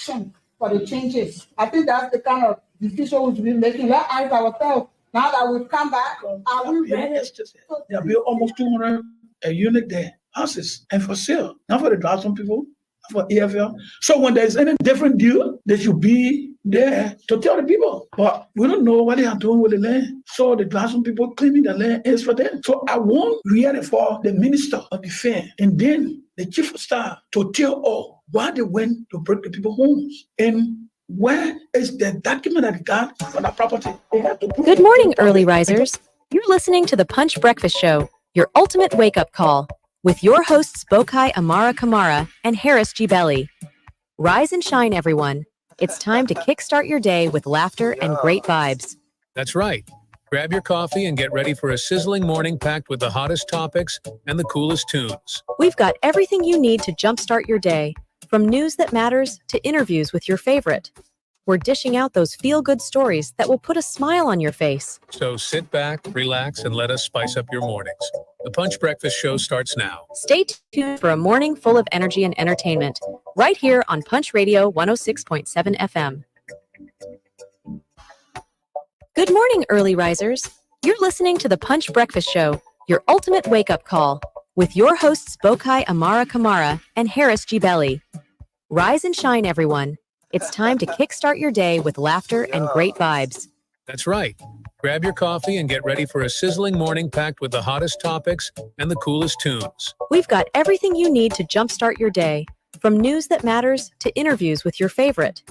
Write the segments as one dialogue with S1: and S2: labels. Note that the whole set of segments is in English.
S1: action for the changes. I think that's the kind of decision we should be making. Let's ask ourselves, now that we've come back, are we ready?
S2: There be almost 200 unit there, houses, and for sale. Not for the Glasgow people, not for EFL. So when there's any different deal, they should be there to tell the people. But we don't know what they are doing with the land. So the Glasgow people claiming the land is for them. So I want really for the Minister of Defense and then the Chief of Staff to tell all why they went to break the people's homes. And where is the document that they got for that property? They have to prove
S3: Good
S2: it.
S3: morning, early risers. You're listening to the Punch Breakfast Show, your ultimate wake-up call, with your hosts Bokai Amara Kamara and Harris G. Belly. Rise and shine, everyone. It's time to kickstart your day with laughter and great vibes.
S4: That's right. Grab your coffee and get ready for a sizzling morning packed with the hottest topics and the coolest tunes.
S3: We've got everything you need to jumpstart your day, from news that matters to interviews with your favorite. We're dishing out those feel-good stories that will put a smile on your face.
S4: So sit back, relax, and let us spice up your mornings. The Punch Breakfast Show starts now.
S3: Stay tuned for a morning full of energy and entertainment, right here on Punch Radio 106.7 FM. Good morning, early risers. You're listening to the Punch Breakfast Show, your ultimate wake-up call, with your hosts Bokai Amara Kamara and Harris G. Belly. Rise and shine, everyone. It's time to kickstart your day with laughter and great vibes.
S4: That's right. Grab your coffee and get ready for a sizzling morning packed with the hottest topics and the coolest tunes.
S3: We've got everything you need to jumpstart your day, from news that matters to interviews with your favorite.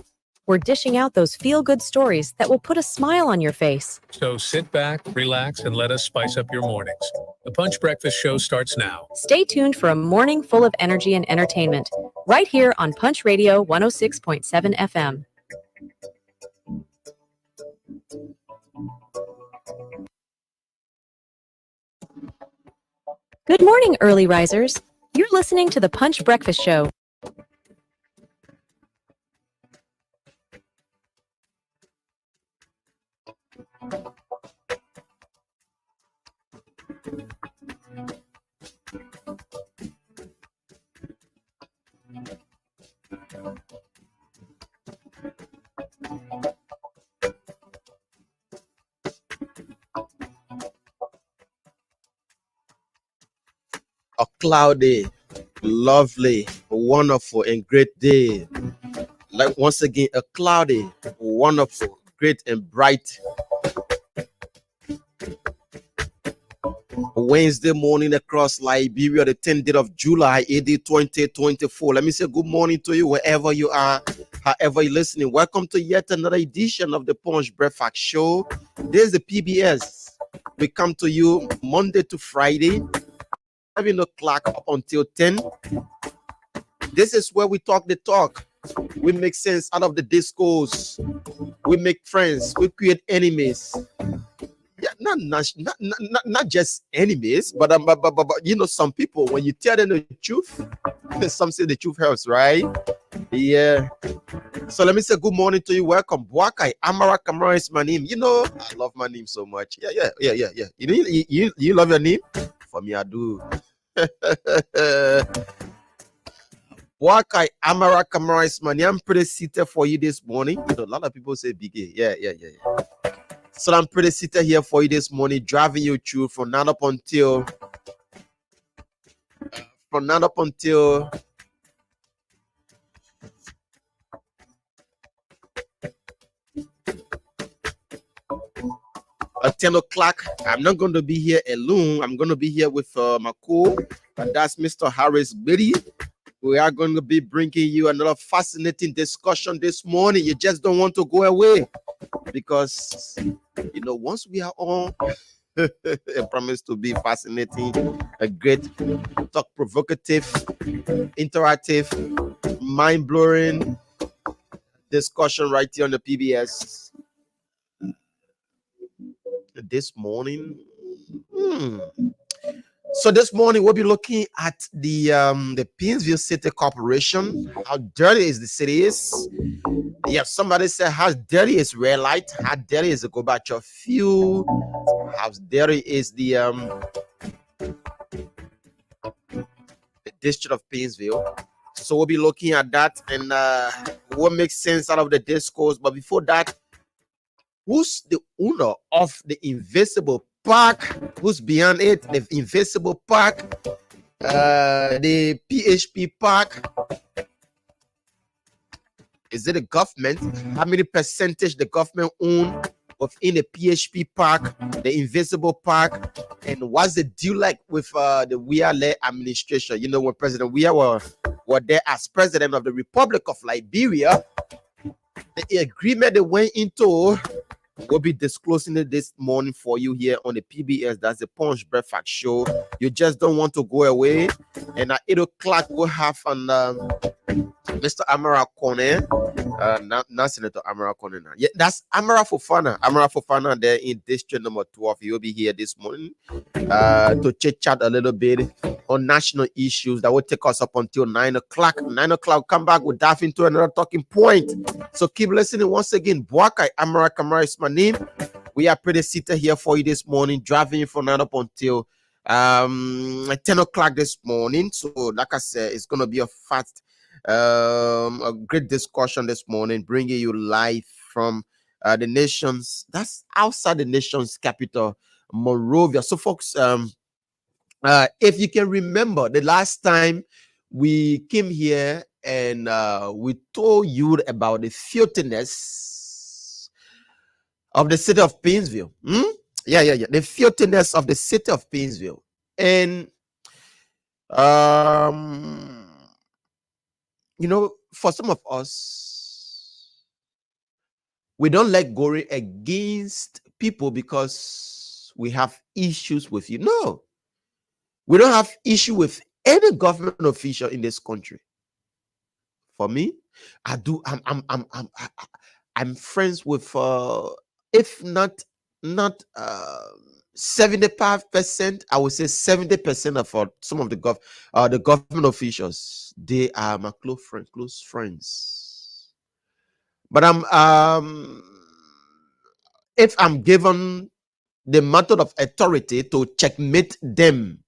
S3: We're dishing out those feel-good stories that will put a smile on your face.
S4: So sit back, relax, and let us spice up your mornings. The Punch Breakfast Show starts now.
S3: Stay tuned for a morning full of energy and entertainment, right here on Punch Radio 106.7 FM. Good morning, early risers. You're listening to the Punch Breakfast Show.
S5: A cloudy, lovely, wonderful, and great day. Like once again, a cloudy, wonderful, great, and bright Wednesday morning across Liberia, the 10th day of July, AD 2024. Let me say good morning to you wherever you are, however you're listening. Welcome to yet another edition of the Punch Breakfast Show. This is the PBS. We come to you Monday to Friday, 7 o'clock up until 10. This is where we talk the talk. We make sense out of the discourse. We make friends. We create enemies. Yeah, not just enemies, but you know, some people, when you tell them the truth, some say the truth hurts, right? Yeah. So let me say good morning to you. Welcome. Boakai Amara Kamara is my name. You know, I love my name so much. Yeah. You love your name? For me, I do. Boakai Amara Kamara is my name. I'm pretty seated for you this morning. You know, a lot of people say big A. Yeah. So I'm pretty seated here for you this morning, driving you through from now up until 10 o'clock. I'm not going to be here alone. I'm going to be here with my co, and that's Mr. Harris Biddy. We are going to be bringing you another fascinating discussion this morning. You just don't want to go away because, you know, once we are on, it promises to be fascinating, a great, thought-provocative, interactive, mind-blowing discussion right here on the PBS. This morning, So this morning we'll be looking at the Painesville City Corporation. How dirty is the city is? Yeah, somebody said how dirty is red light, how dirty is the Gorbachev fuel, how dirty is the district of Painesville. So we'll be looking at that, and We'll make sense out of the discourse. But before that, who's the owner of the Invisible Park? Who's behind it? The Invisible Park, the PHP Park. Is it the government? How many percentage the government own within the PHP Park, the Invisible Park? And what's the deal like with the Weah-led administration? You know, when President Weah were there as president of the Republic of Liberia, the agreement they went into, we'll be disclosing it this morning for you here on the PBS. That's the Punch Breakfast Show. You just don't want to go away. And at 8 o'clock, we'll have an Mr. Amara Kone, not Senator Amara Kone now. Yeah, that's Amara Fofana. Amara Fofana there in district number 12. He'll be here this morning to chit chat a little bit on national issues that will take us up until 9 o'clock. 9 o'clock, come back, we'll dive into another talking point. So keep listening once again. Boakai Amara Kamara is my name. We are pretty seated here for you this morning, driving you from 9 up until 10 o'clock this morning. So like I said, it's gonna be a great discussion this morning, bringing you live from the nation's, that's outside the nation's capital, Monrovia. So folks, if you can remember the last time we came here and we told you about the filthiness of the city of Painesville. The filthiness of the city of Painesville. And you know, for some of us, we don't let go against people because we have issues with you. No, we don't have issue with any government official in this country. For me, I do. I'm friends with if not 75%, I would say 70% of some of the government officials. They are my close friends. But if I'm given the method of authority to checkmate them,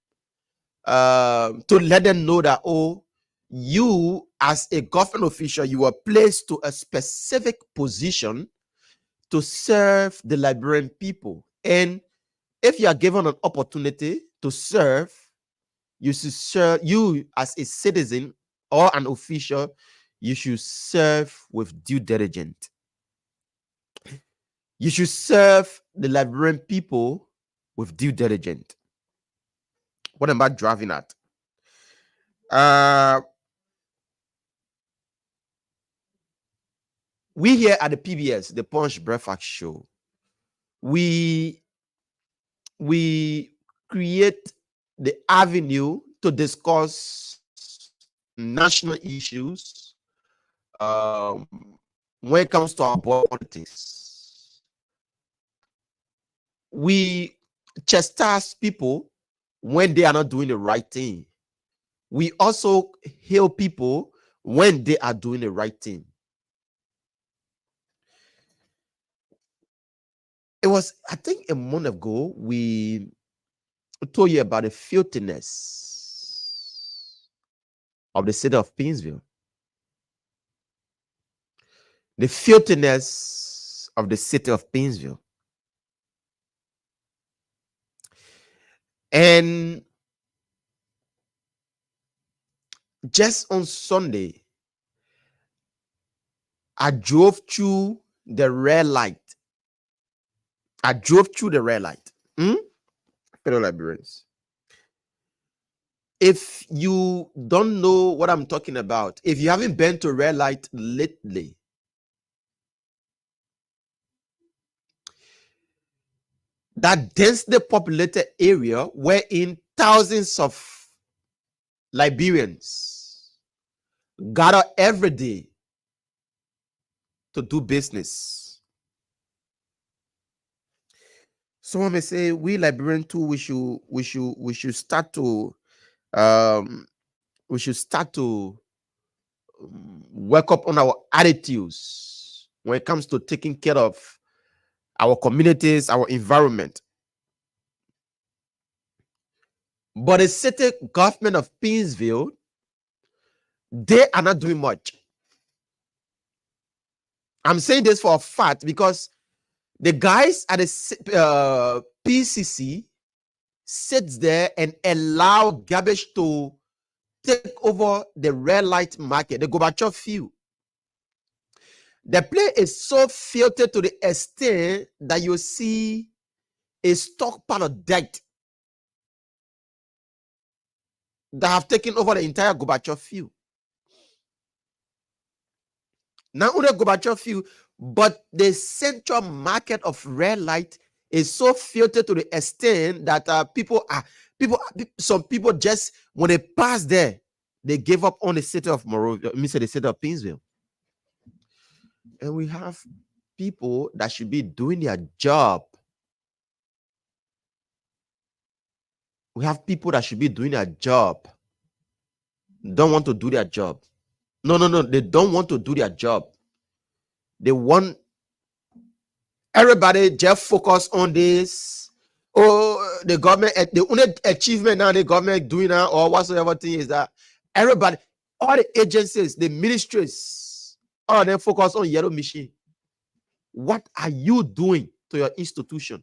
S5: to let them know that, oh, you as a government official, you are placed to a specific position to serve the Liberian people. And if you are given an opportunity to serve, you should serve. You as a citizen or an official, you should serve with due diligence. You should serve the Liberian people with due diligence. What am I driving at? We here at the PBS, the Punch Breakfast Show, we create the avenue to discuss national issues when it comes to our politics. We chastise people when they are not doing the right thing. We also hail people when they are doing the right thing. It was, I think, a month ago, we told you about the filthiness of the city of Painesville. The filthiness of the city of Painesville. And just on Sunday, I drove through the red light. Fellow Liberians. If you don't know what I'm talking about, if you haven't been to red light lately, that densely populated area wherein thousands of Liberians gather every day to do business. Someone may say, we Liberians too, we should start to work up on our attitudes when it comes to taking care of our communities, our environment. But the city government of Painesville, they are not doing much. I'm saying this for a fact because the guys at the PCC sits there and allow garbage to take over the red light market, the Gorbachev field. The place is so filtered to the extent that you see a stockpile of dirt that have taken over the entire Gorbachev field. Not only Gorbachev field, but the central market of red light is so filtered to the extent that some people just, when they pass there, they give up on the city of Monrovia, the city of Pittsville. And we have people that should be doing their job. We have people that should be doing their job. Don't want to do their job. No. They don't want to do their job. They want everybody just focus on this. Oh, the government, the only achievement now the government doing now or whatsoever thing is that everybody, all the agencies, the ministries, all of them focus on yellow machine. What are you doing to your institution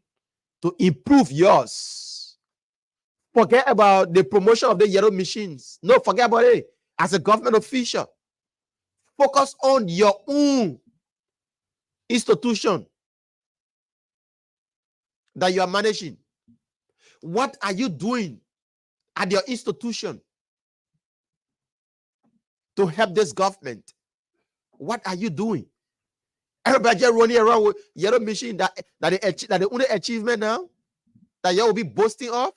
S5: to improve yours? Forget about the promotion of the yellow machines. No, forget about it. As a government official, focus on your own institution that you are managing. What are you doing at your institution to help this government? What are you doing? Everybody just running around with yellow machine that the only achievement now that you will be boasting of.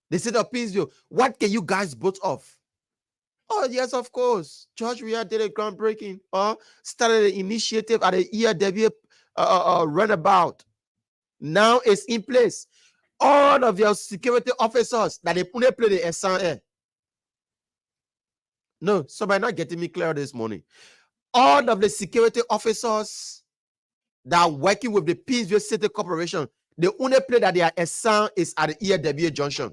S5: They said of Pittsville, what can you guys boast of? Oh, yes, of course. George Weah did a groundbreaking or started an initiative at the ERW runabout. Now it's in place. All of your security officers that they play the SNA. No, somebody not getting me clear this morning. All of the security officers that are working with the Pittsville City Corporation, the only place that they are assigned is at the ERW Junction.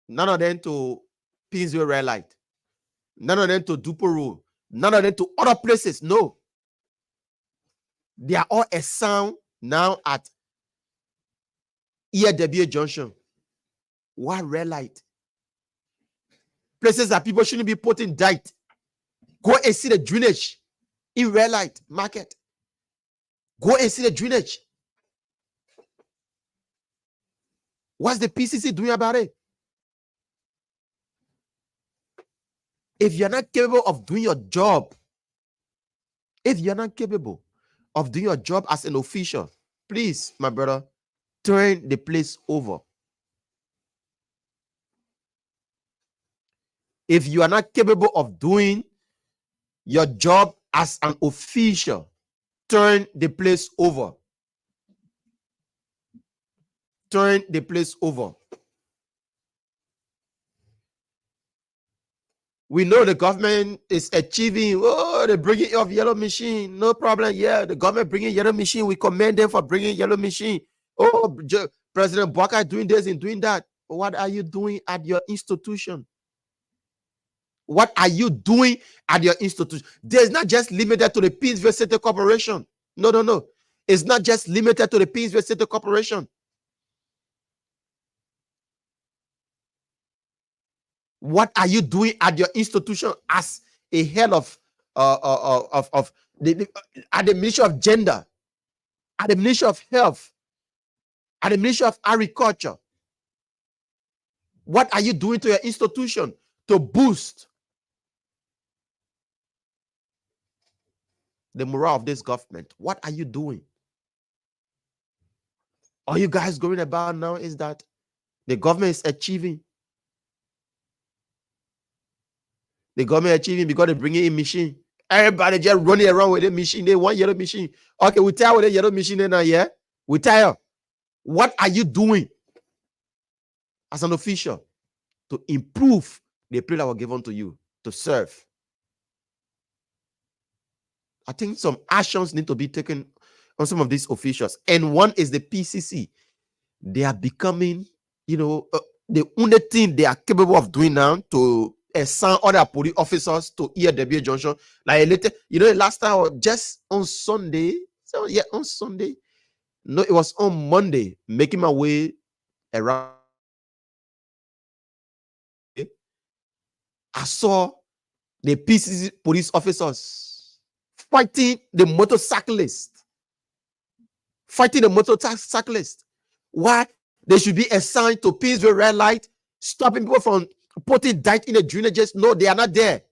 S5: None of them to Pittsville Red Light. None of them to Duper Road. None of them to other places. No. They are all assigned now at ERW Junction. Why Red Light? Places that people shouldn't be putting dirt. Go and see the drainage in Red Light Market. Go and see the drainage. What's the PCC doing about it? If you're not capable of doing your job, as an official, please, my brother, turn the place over. If you are not capable of doing your job as an official, turn the place over. Turn the place over. We know the government is achieving, they're bringing of yellow machine. No problem. Yeah, the government bringing yellow machine. We commend them for bringing yellow machine. Oh, President Baka doing this and doing that. What are you doing at your institution? What are you doing at your institution? There's not just limited to the Pittsville City Corporation. No. It's not just limited to the Pittsville City Corporation. What are you doing at your institution as a head of at the Ministry of Gender, at the Ministry of Health, at the Ministry of Agriculture? What are you doing to your institution to boost the morale of this government? What are you doing? All you guys going about now is that the government is achieving. The government achieving because they bring in a machine. Everybody just running around with a machine. They want yellow machine. Okay, we tire with the yellow machine now, yeah? We tire. What are you doing as an official to improve the place that was given to you to serve? I think some actions need to be taken on some of these officials. And one is the PCC. They are becoming, the only thing they are capable of doing now to assign other police officers to ERW Junction. Like later, last time or just on Sunday. So yeah, on Sunday. No, it was on Monday, making my way around. I saw the PCC police officers fighting the motorcyclist. Why? They should be assigned to Painesville red light, stopping people from putting dirt in the drainages. No, they are not there.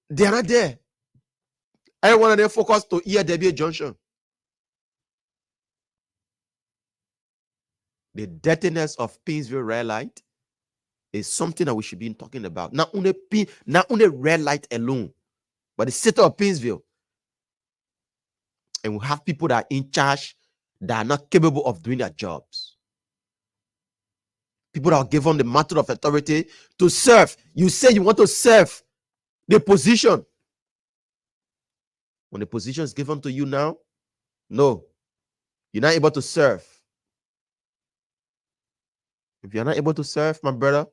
S5: They are not there. Every one of them focus to ERW Junction. The dirtiness of Painesville red light is something that we should be talking about. Not only red light alone, but the city of Painesville. And we have people that are in charge that are not capable of doing their jobs. People that are given the mantle of authority to serve. You say you want to serve the position. When the position is given to you now, no, you're not able to serve. If you're not able to serve, my brother,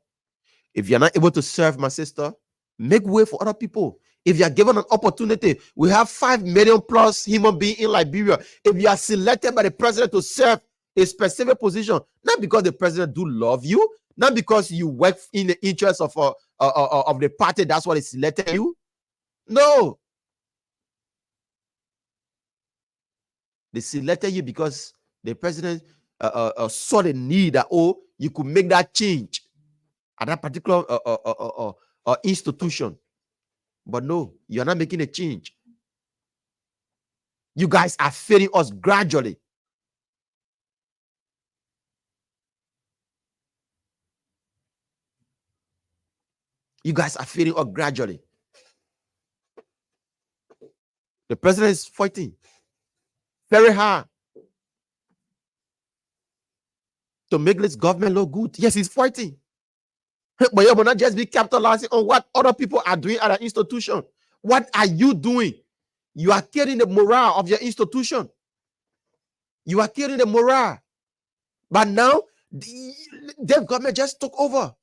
S5: if you're not able to serve, my sister, make way for other people. If you are given an opportunity, we have 5 million plus human beings in Liberia. If you are selected by the president to serve a specific position, not because the president do love you, not because you work in the interest of the party, that's why they selected you. No. They selected you because the president saw the need that, you could make that change at that particular institution. But no, you're not making a change. You guys are failing us gradually. You guys are failing us gradually. The president is fighting very hard to make this government look good. Yes, he's fighting. But you will not just be capitalizing on what other people are doing at an institution. What are you doing? You are killing the morale of your institution. You are killing the morale. But now, the government just took over.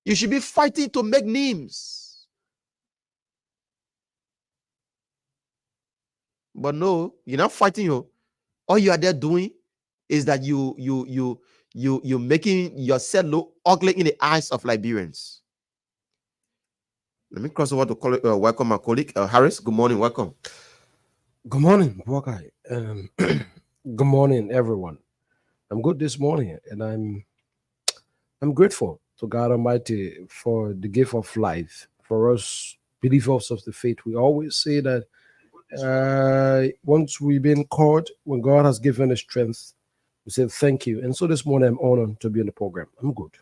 S5: You should be fighting to make names. But no, you're not fighting. All you are there doing is that you're making yourself look ugly in the eyes of Liberians. Let me cross over to welcome my colleague, Harris. Good morning, welcome.
S6: Good morning, Bokai. Good morning, everyone. I'm good this morning, and I'm grateful to God Almighty for the gift of life. For us believers of the faith, we always say that once we've been called, when God has given us strength, we say thank you. And so this morning, I'm honored to be on the program. I'm good.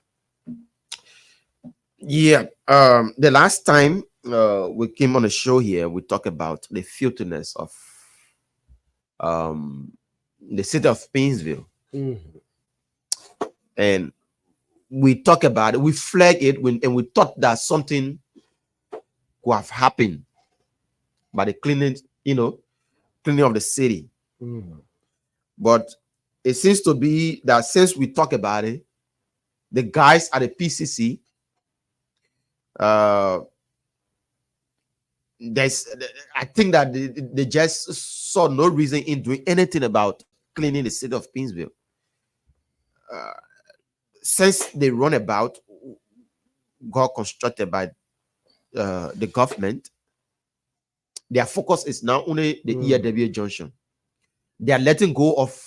S5: Yeah. The last time we came on the show here, we talked about the filthiness of the city of Painesville.
S6: Mm-hmm.
S5: And we talk about it, we flag it and we thought that something could have happened by the cleaning of the city.
S6: Mm-hmm.
S5: But it seems to be that since we talk about it, the guys at the PCC, I think that they just saw no reason in doing anything about cleaning the city of Painesville. Since they run about, got constructed by the government, their focus is now only the ERW Junction. They are letting go of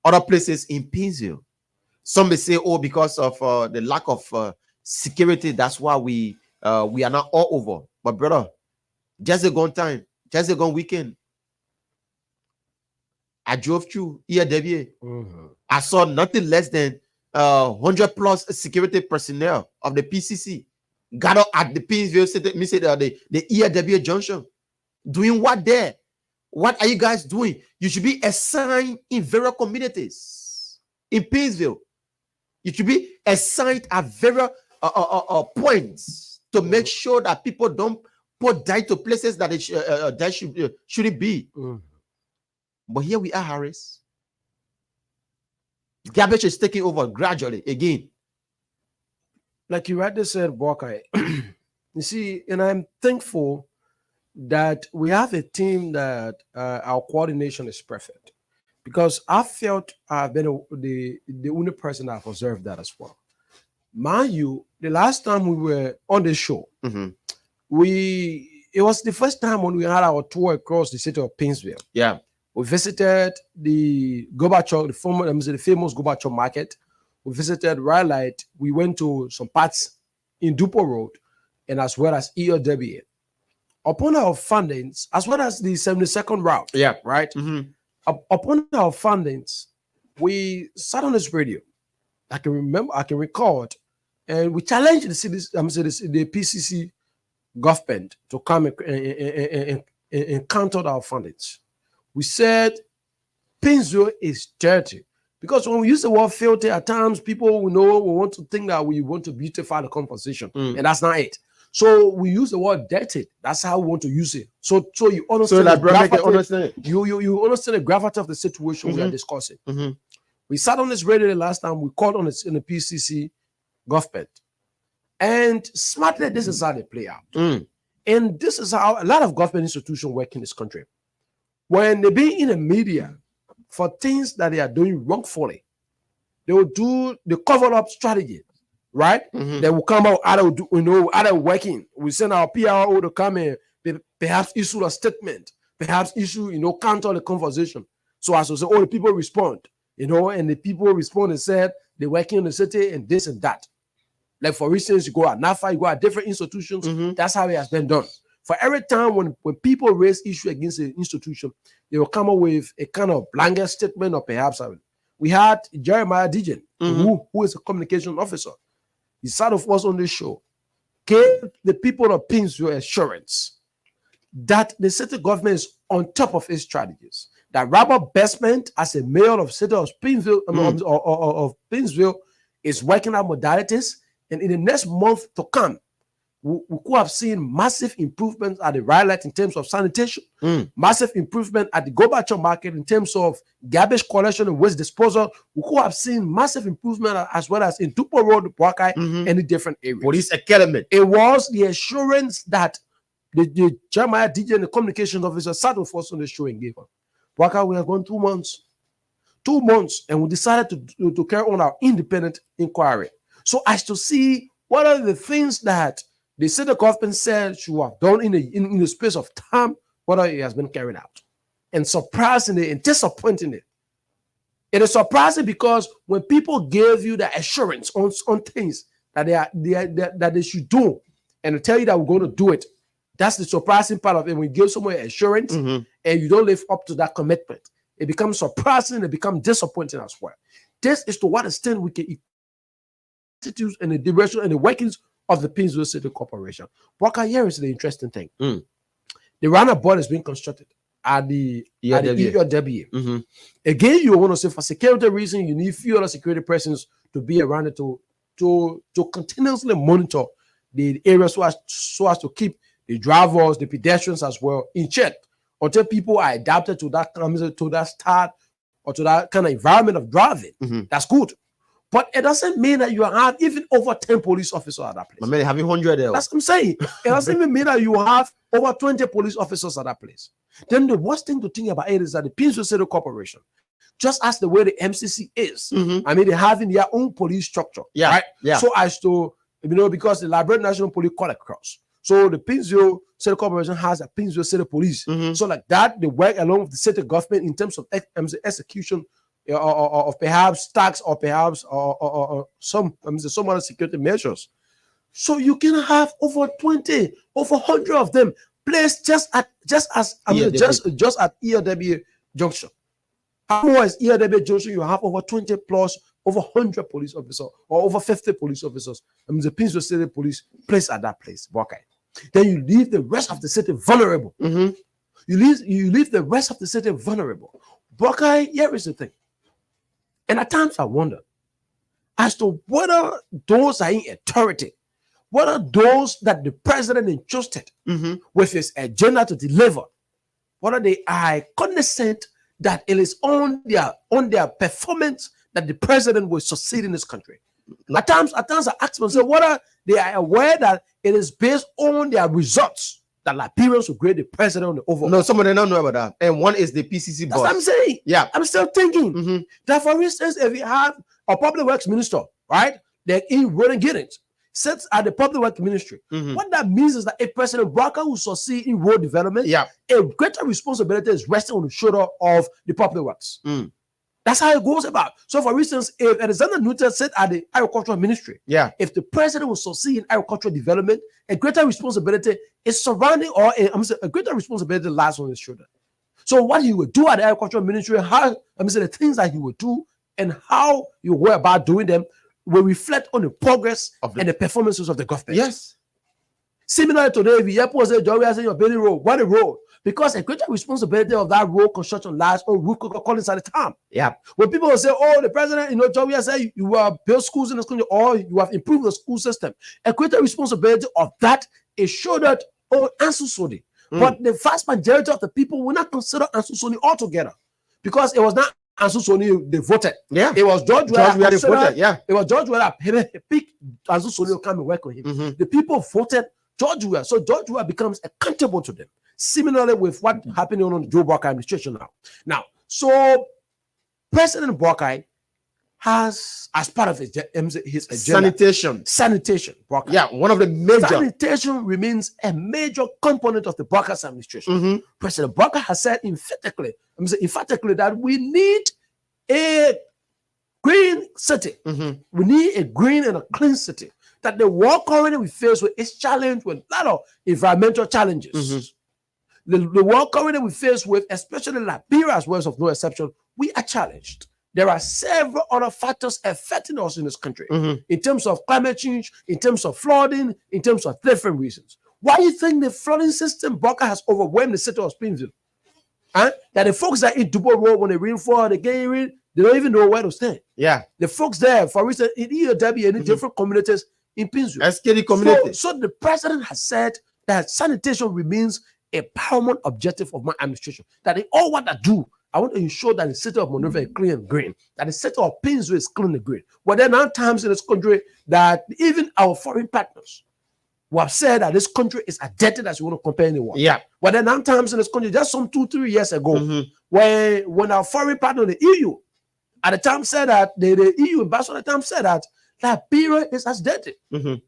S5: other places in Painesville. Some may say, because of the lack of security, that's why we are not all over. But brother, just a gone time, just a gone weekend, I drove through ERW.
S6: Mm-hmm.
S5: I saw nothing less than 100 plus security personnel of the PCC gathered at the Painesville City, the ERW Junction. Doing what there? What are you guys doing? You should be assigned in various communities in Painesville. You should be assigned at various points to make sure that people don't put dirt to places that they shouldn't be.
S6: Mm-hmm.
S5: But here we are, Harris. Garbage is taking over gradually again.
S6: like you rightly said, Buckeye. You see, and I'm thankful that we have a team that our coordination is perfect, because I felt I've been the only person that have observed that as well. Mind you, the last time we were on the show,
S5: Mhm.
S6: it was the first time when we had our tour across the city of Painesville.
S5: Yeah.
S6: We visited the Gorbachev, the famous Gorbachev market. We visited Rhyolite. We went to some parts in Dupont Road, and as well as EOW. Upon our findings, as well as the 72nd route,
S5: Yeah.
S6: right?
S5: Mhm.
S6: Upon our findings, we sat on this radio. I can record, and we challenged the cities, the PCC government to come and counter our findings. We said Painesville is dirty, because when we use the word filthy, at times people we want to think that we want to beautify the conversation, and that's not it. So we use the word dirty. That's how we want to use it. So you
S5: So
S6: understand
S5: that brother can
S6: gravity.
S5: understand.
S6: You understand the gravity of the situation we are discussing.
S5: Mhm.
S6: We sat on this radio the last time. We called on it in the PCC government, and smartly, this is how they play out.
S5: Mm.
S6: And this is how a lot of government institutions work in this country. When they be in the media for things that they are doing wrongfully, they will do the cover-up strategy, right?
S5: Mhm.
S6: They will come out, either working. We send our PRO to come in, perhaps issue a statement, perhaps issue, counter the conversation. So as to say, the people respond, and the people respond and said they're working in the city and this and that. Like, for instance, you go at NAFA, you go at different institutions. That's how it has been done. For every time when people raise issue against the institution, they will come up with a kind of blanket statement, or perhaps we had Jeremiah Dijen, who is a communication officer. He sat with us on this show, gave the people of Painesville assurance that the city government is on top of its strategies. That Robert Bestman, as a mayor of the city of Painesville, of Painesville, is working out modalities, and in the next month to come, we could have seen massive improvements at the Rhyolite in terms of sanitation, massive improvement at the Gorbachev market in terms of garbage collection and waste disposal. We could have seen massive improvement as well as in Dupont Road, Buckeye, and in different areas.
S5: Police academy.
S6: It was the assurance that the Jeremiah DJ and the communications officer sat with us on the show and gave us. Buckeye, we have gone 2 months. 2 months, and we decided to carry on our independent inquiry. So as to see what are the things that the city government said should have done in the space of time, whether it has been carried out. And surprisingly and disappointingly, it is surprising because when people gave you the assurance on things that they should do, and to tell you that we're going to do it, that's the surprising part of it. When you give someone assurance and you don't live up to that commitment, it becomes surprising, it becomes disappointing as well. This is to what extent we can institute and the direction and the workings of the Painesville City Corporation. Walker, here is the interesting thing. The roundabout is being constructed at the EOW. Again, you want to say for security reasons, you need few other security persons to be around it to continuously monitor the area so as to keep the drivers, the pedestrians as well in check until people are adapted to that start or to that kind of environment of driving. That's good. But it doesn't mean that you have even over 10 police officers at that place.
S5: I mean, having 100 there.
S6: That's what I'm saying. It doesn't even mean that you have over 20 police officers at that place. Then the worst thing to think about it is that the Painesville City Corporation, just as the way the MCC is, I mean, they're having their own police structure.
S5: Yeah.
S6: Right?
S5: Yeah.
S6: So as to, because the Liberia National Police cut across. So the Painesville City Corporation has a Painesville City Police. So like that, they work along with the city government in terms of execution of perhaps tax or perhaps or some other security measures. So you can have over 20, over 100 of them placed just at EOW Junction. How more is EOW Junction? You have over 20 plus over 100 police officers or over 50 police officers. The Painesville City Police placed at that place, Buckeye. Then you leave the rest of the city vulnerable. You leave the rest of the city vulnerable. Buckeye, here is the thing. And at times I wonder as to whether those are in authority, whether those that the president entrusted with his agenda to deliver, whether they are cognizant that it is on their performance that the president will succeed in this country. At times I ask myself whether they are aware that it is based on their results that Liberians will grade the president on the overall.
S5: No, some of them don't know about that. And one is the PCC
S6: That's what I'm
S5: boss.
S6: saying.
S5: Yeah.
S6: I'm still thinking
S5: Mhm.
S6: that, for instance, if you have a public works minister, right, like in Roden Giddens, sits at the public works ministry,
S5: Mhm.
S6: what that means is that if President Barker will succeed in road development,
S5: Yeah.
S6: a greater responsibility is resting on the shoulder of the public works.
S5: Mm.
S6: That's how it goes about. So, for instance, if Alexander Newton sits at the agricultural ministry,
S5: Yeah.
S6: if the president will succeed in agricultural development, a greater responsibility is surrounding, or a greater responsibility lies on his shoulder. So, what he would do at the agricultural ministry, the things that he would do, and how you go about doing them, will reflect on the progress
S5: Of the-
S6: and the performances of the government.
S5: Yes.
S6: Similar today, if you airport say, Joey, I say you're building road, what a road. Because a greater responsibility of that road construction lies on Ruth Collins at the time.
S5: Yeah.
S6: When people will say, oh, the president, Joey, I say you have built schools in this country or you have improved the school system. A greater responsibility of that is shouldered on Ansu Sodi.
S5: Mm.
S6: But the vast majority of the people will not consider Ansu Sodi altogether because it was not Ansu Sodi they voted.
S5: Yeah.
S6: It was George Weah.
S5: George Weah, they voted. Yeah.
S6: It was George Weah that picked Ansu Sodi to come and work with him.
S5: Mhm.
S6: The people voted George Weah. So George Weah becomes accountable to them. Similarly with what happening on the Joe Barker administration now. So President Barker has, as part of his agenda, sanitation. Barker.
S5: Yeah. One of the major.
S6: Sanitation remains a major component of the Barker's administration.
S5: Mhm.
S6: President Barker has said emphatically that we need a green city.
S5: Mhm.
S6: We need a green and a clean city. That the world currently we face with is challenged with a lot of environmental challenges.
S5: Mhm.
S6: The world currently we face with, especially Liberia as well, of no exception, we are challenged. There are several other factors affecting us in this country
S5: Mhm.
S6: in terms of climate change, in terms of flooding, in terms of different reasons. Why do you think the flooding system Barker has overwhelmed the city of Springfield? That the folks that in Dubois Road, when they rainfall, they get rain, they don't even know where to stand.
S5: Yeah.
S6: The folks there, for instance, in EOW and in different communities in Pinzu.
S5: SKD community.
S6: So the president has said that sanitation remains a paramount objective of my administration. That in all what I do, I want to ensure that the city of Monrovia is clean and green, that the city of Pinzu is clean and green. But there are times in this country that even our foreign partners who have said that this country is addicted as you want to compare anyone.
S5: Yeah.
S6: But there are times in this country, just some 2-3 years ago,
S5: Mhm.
S6: when our foreign partner, the EU, at the time said that the EU ambassador at the time said that Liberia is addicted.
S5: Mhm.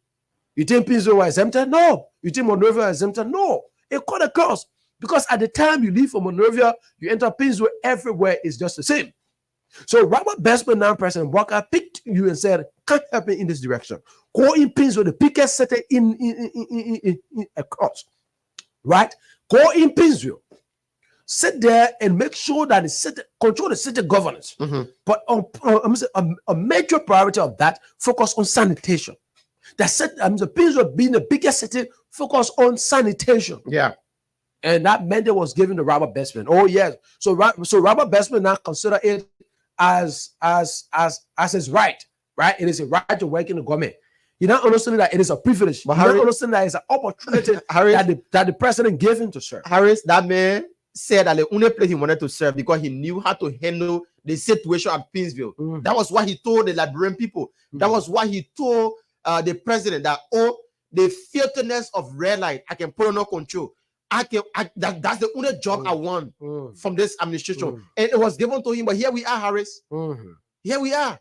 S6: You think Pinzo was exempted? No. You think Monrovia was exempted? No. It cut across. Because at the time you leave from Monrovia, you enter Pinzo, everywhere is just the same. So Robert Bestman, now President Barker, picked you and said, can't help me in this direction. Go in Pinzo, the biggest city in across. Right? Go in Pinzo. Sit there and make sure that the city control the city governance.
S5: Mhm.
S6: But a major priority of that focus on sanitation. That said, the Pinzo being the biggest city, focus on sanitation.
S5: Yeah.
S6: And that mandate was given to Robert Bestman. Oh yes. So Robert Bestman now consider it as his right. Right? It is a right to work in the government. You don't understand that it is a privilege.
S5: But
S6: You don't
S5: Harry-
S6: understand that it's an opportunity
S5: Harry,
S6: that the president gave him to serve.
S5: Harris, that man said that the only place he wanted to serve because he knew how to handle the situation at Pinsville.
S6: Mhm.
S5: That was what he told the Liberian people. That was what he told the president that, oh, the filthiness of red light, I can put under control. That's the only job I want from this administration.
S6: Mm.
S5: And it was given to him. But here we are, Harris.
S6: Mhm.
S5: Here we are.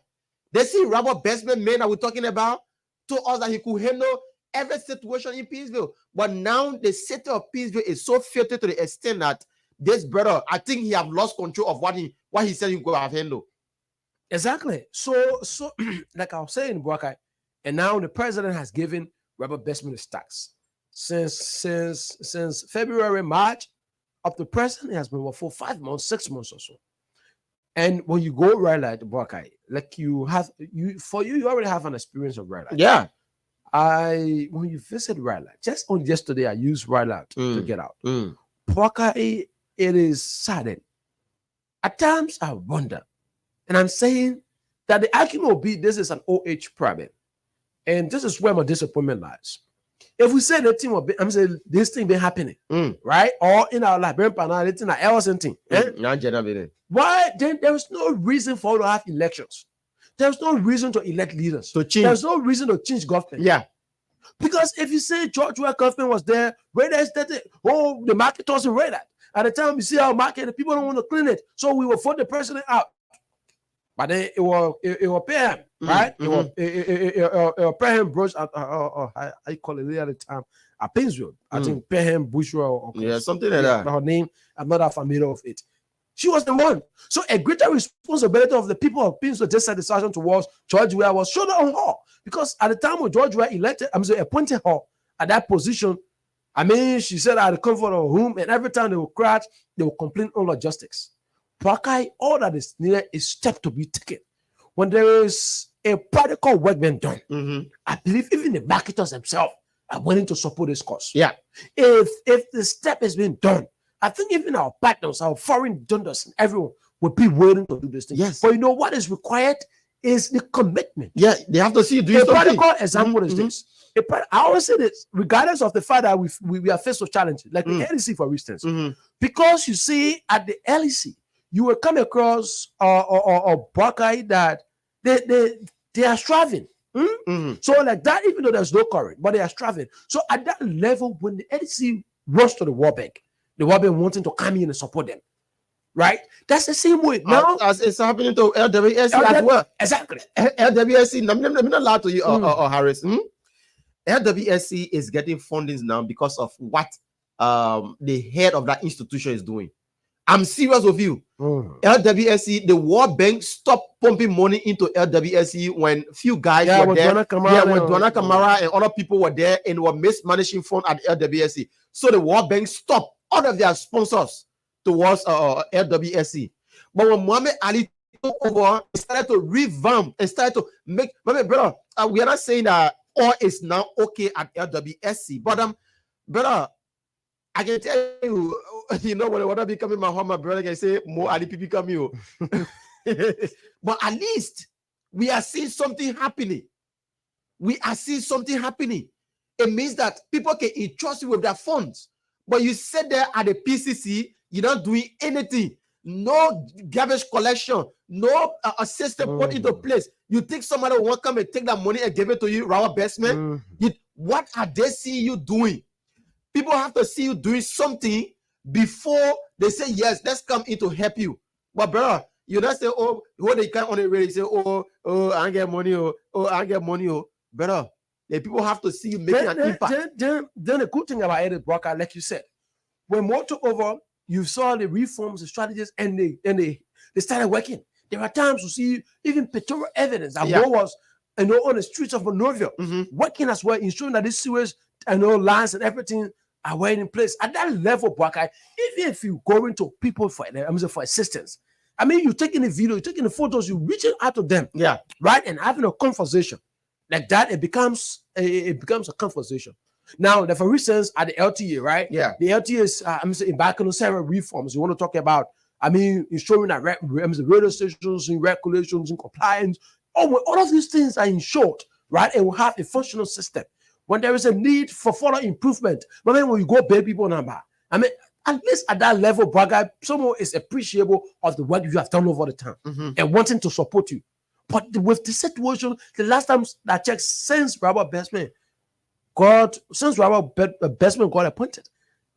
S5: They see Robert Bestman, man, that we're talking about, told us that he could handle every situation in Peaceville. But now the city of Peaceville is so filthy to the extent that this brother, I think he have lost control of what he said he could have handled.
S6: Exactly. So like I was saying, Buakai, and now the president has given Robert Bestman the stacks. Since February, March, up to present, it has been for 5 months, 6 months or so. And when you go red light, Buakai, like you already have an experience of red light.
S5: Yeah.
S6: When you visit red light, just on yesterday, I used red light to get out. Buakai, it is saddened. At times, I wonder, and I'm saying that the argument will be this is an OH problem. And this is where my disappointment lies. If we say that thing will be, I'm saying this thing been happening, right? Or in our Liberian panel, it's in our else thing. Why? Then there is no reason for us to have elections. there's no reason to elect leaders.
S5: To change.
S6: There's no reason to change government.
S5: Yeah.
S6: Because if you say George Weah government was there, Raiders did it. Oh, the market wasn't ready. At the time, you see our market, the people don't want to clean it, so we will vote the president out. But then it will pay him, right? It will pay him Bruce. I call it at the time at Painesville. I think pay him Bushra or
S5: Yeah, something like that.
S6: her name. I'm not that familiar with it. She was the one. So a greater responsibility of the people of Painesville dissatisfaction towards George Weah was shouldered on her, because at the time when George Weah appointed her at that position, I mean, she said at the comfort of her home, and every time they will crash, they will complain on logistics. Prakai, all that is needed is step to be taken. When there is a practical work being done, I believe even the marketers themselves are willing to support this cause.
S5: Yeah.
S6: If the step is being done, I think even our partners, our foreign donors, and everyone will be willing to do this thing.
S5: Yes.
S6: But you know what is required is the commitment.
S5: Yeah, they have to see you doing
S6: A
S5: something.
S6: practical example is this. I always say this, regardless of the fact that we are faced with challenges, like the LEC, for instance, because you see at the LEC, you will come across a Buckeye that they are striving. So like that, even though there's no current, but they are striving. So at that level, when the LEC runs to the World Bank wanting to come in and support them, right? That's the same way now.
S5: As it's happening to LWSC as well.
S6: Exactly.
S5: LWSC, let me not lie to you, Harris. LWSC is getting fundings now because of what the head of that institution is doing. I'm serious with you. LWSC, the World Bank stopped pumping money into LWSC when few guys were there. When Dwana Kamara and other people were there and were mismanaging fund at LWSC. So the World Bank stopped all of their sponsors towards LWSC. But when Muhammad Ali took over, he started to revamp and started to make. Brother, we are not saying that all is now okay at LWSC, but brother, I can tell you, you know, when I become my home, my brother can say more Ali people come you. But at least we are seeing something happening. We are seeing something happening. It means that people can entrust you with their funds. But you sit there at the PCC, you're not doing anything. No garbage collection, no system put into place. You think somebody will come and take that money and give it to you, our best man? What are they seeing you doing? People have to see you doing something before they say, yes, let's come in to help you. But brother, you don't say, oh, when they come on the radio, say, oh, I get money, I get money. Brother, the people have to see you making an impact.
S6: Then the good thing about Edith Brocker, like you said, when Mo took over, you saw the reforms, the strategies, and they started working. There are times you see even pictorial evidence that Mo was, on the streets of Monrovia, working as well, ensuring that this sewers and lines and everything are well in place. At that level, Brocker, even if you go into people for assistance, I mean, you're taking the video, you're taking the photos, you're reaching out to them, right, and having a conversation like that. It becomes a conversation. Now, for instance, at the LTA, right? Yeah, the LTA is embarking on several reforms. You want to talk about, I mean, ensuring that radio stations and regulations and compliance, all of these things are ensured, right? And we have a functional system. When there is a need for further improvement, but then when you go pay people number, I mean, at least at that level, Braga, someone is appreciable of the work you have done over the time and wanting to support you. But with the situation, the last time I checked, since Robert Bestman got appointed,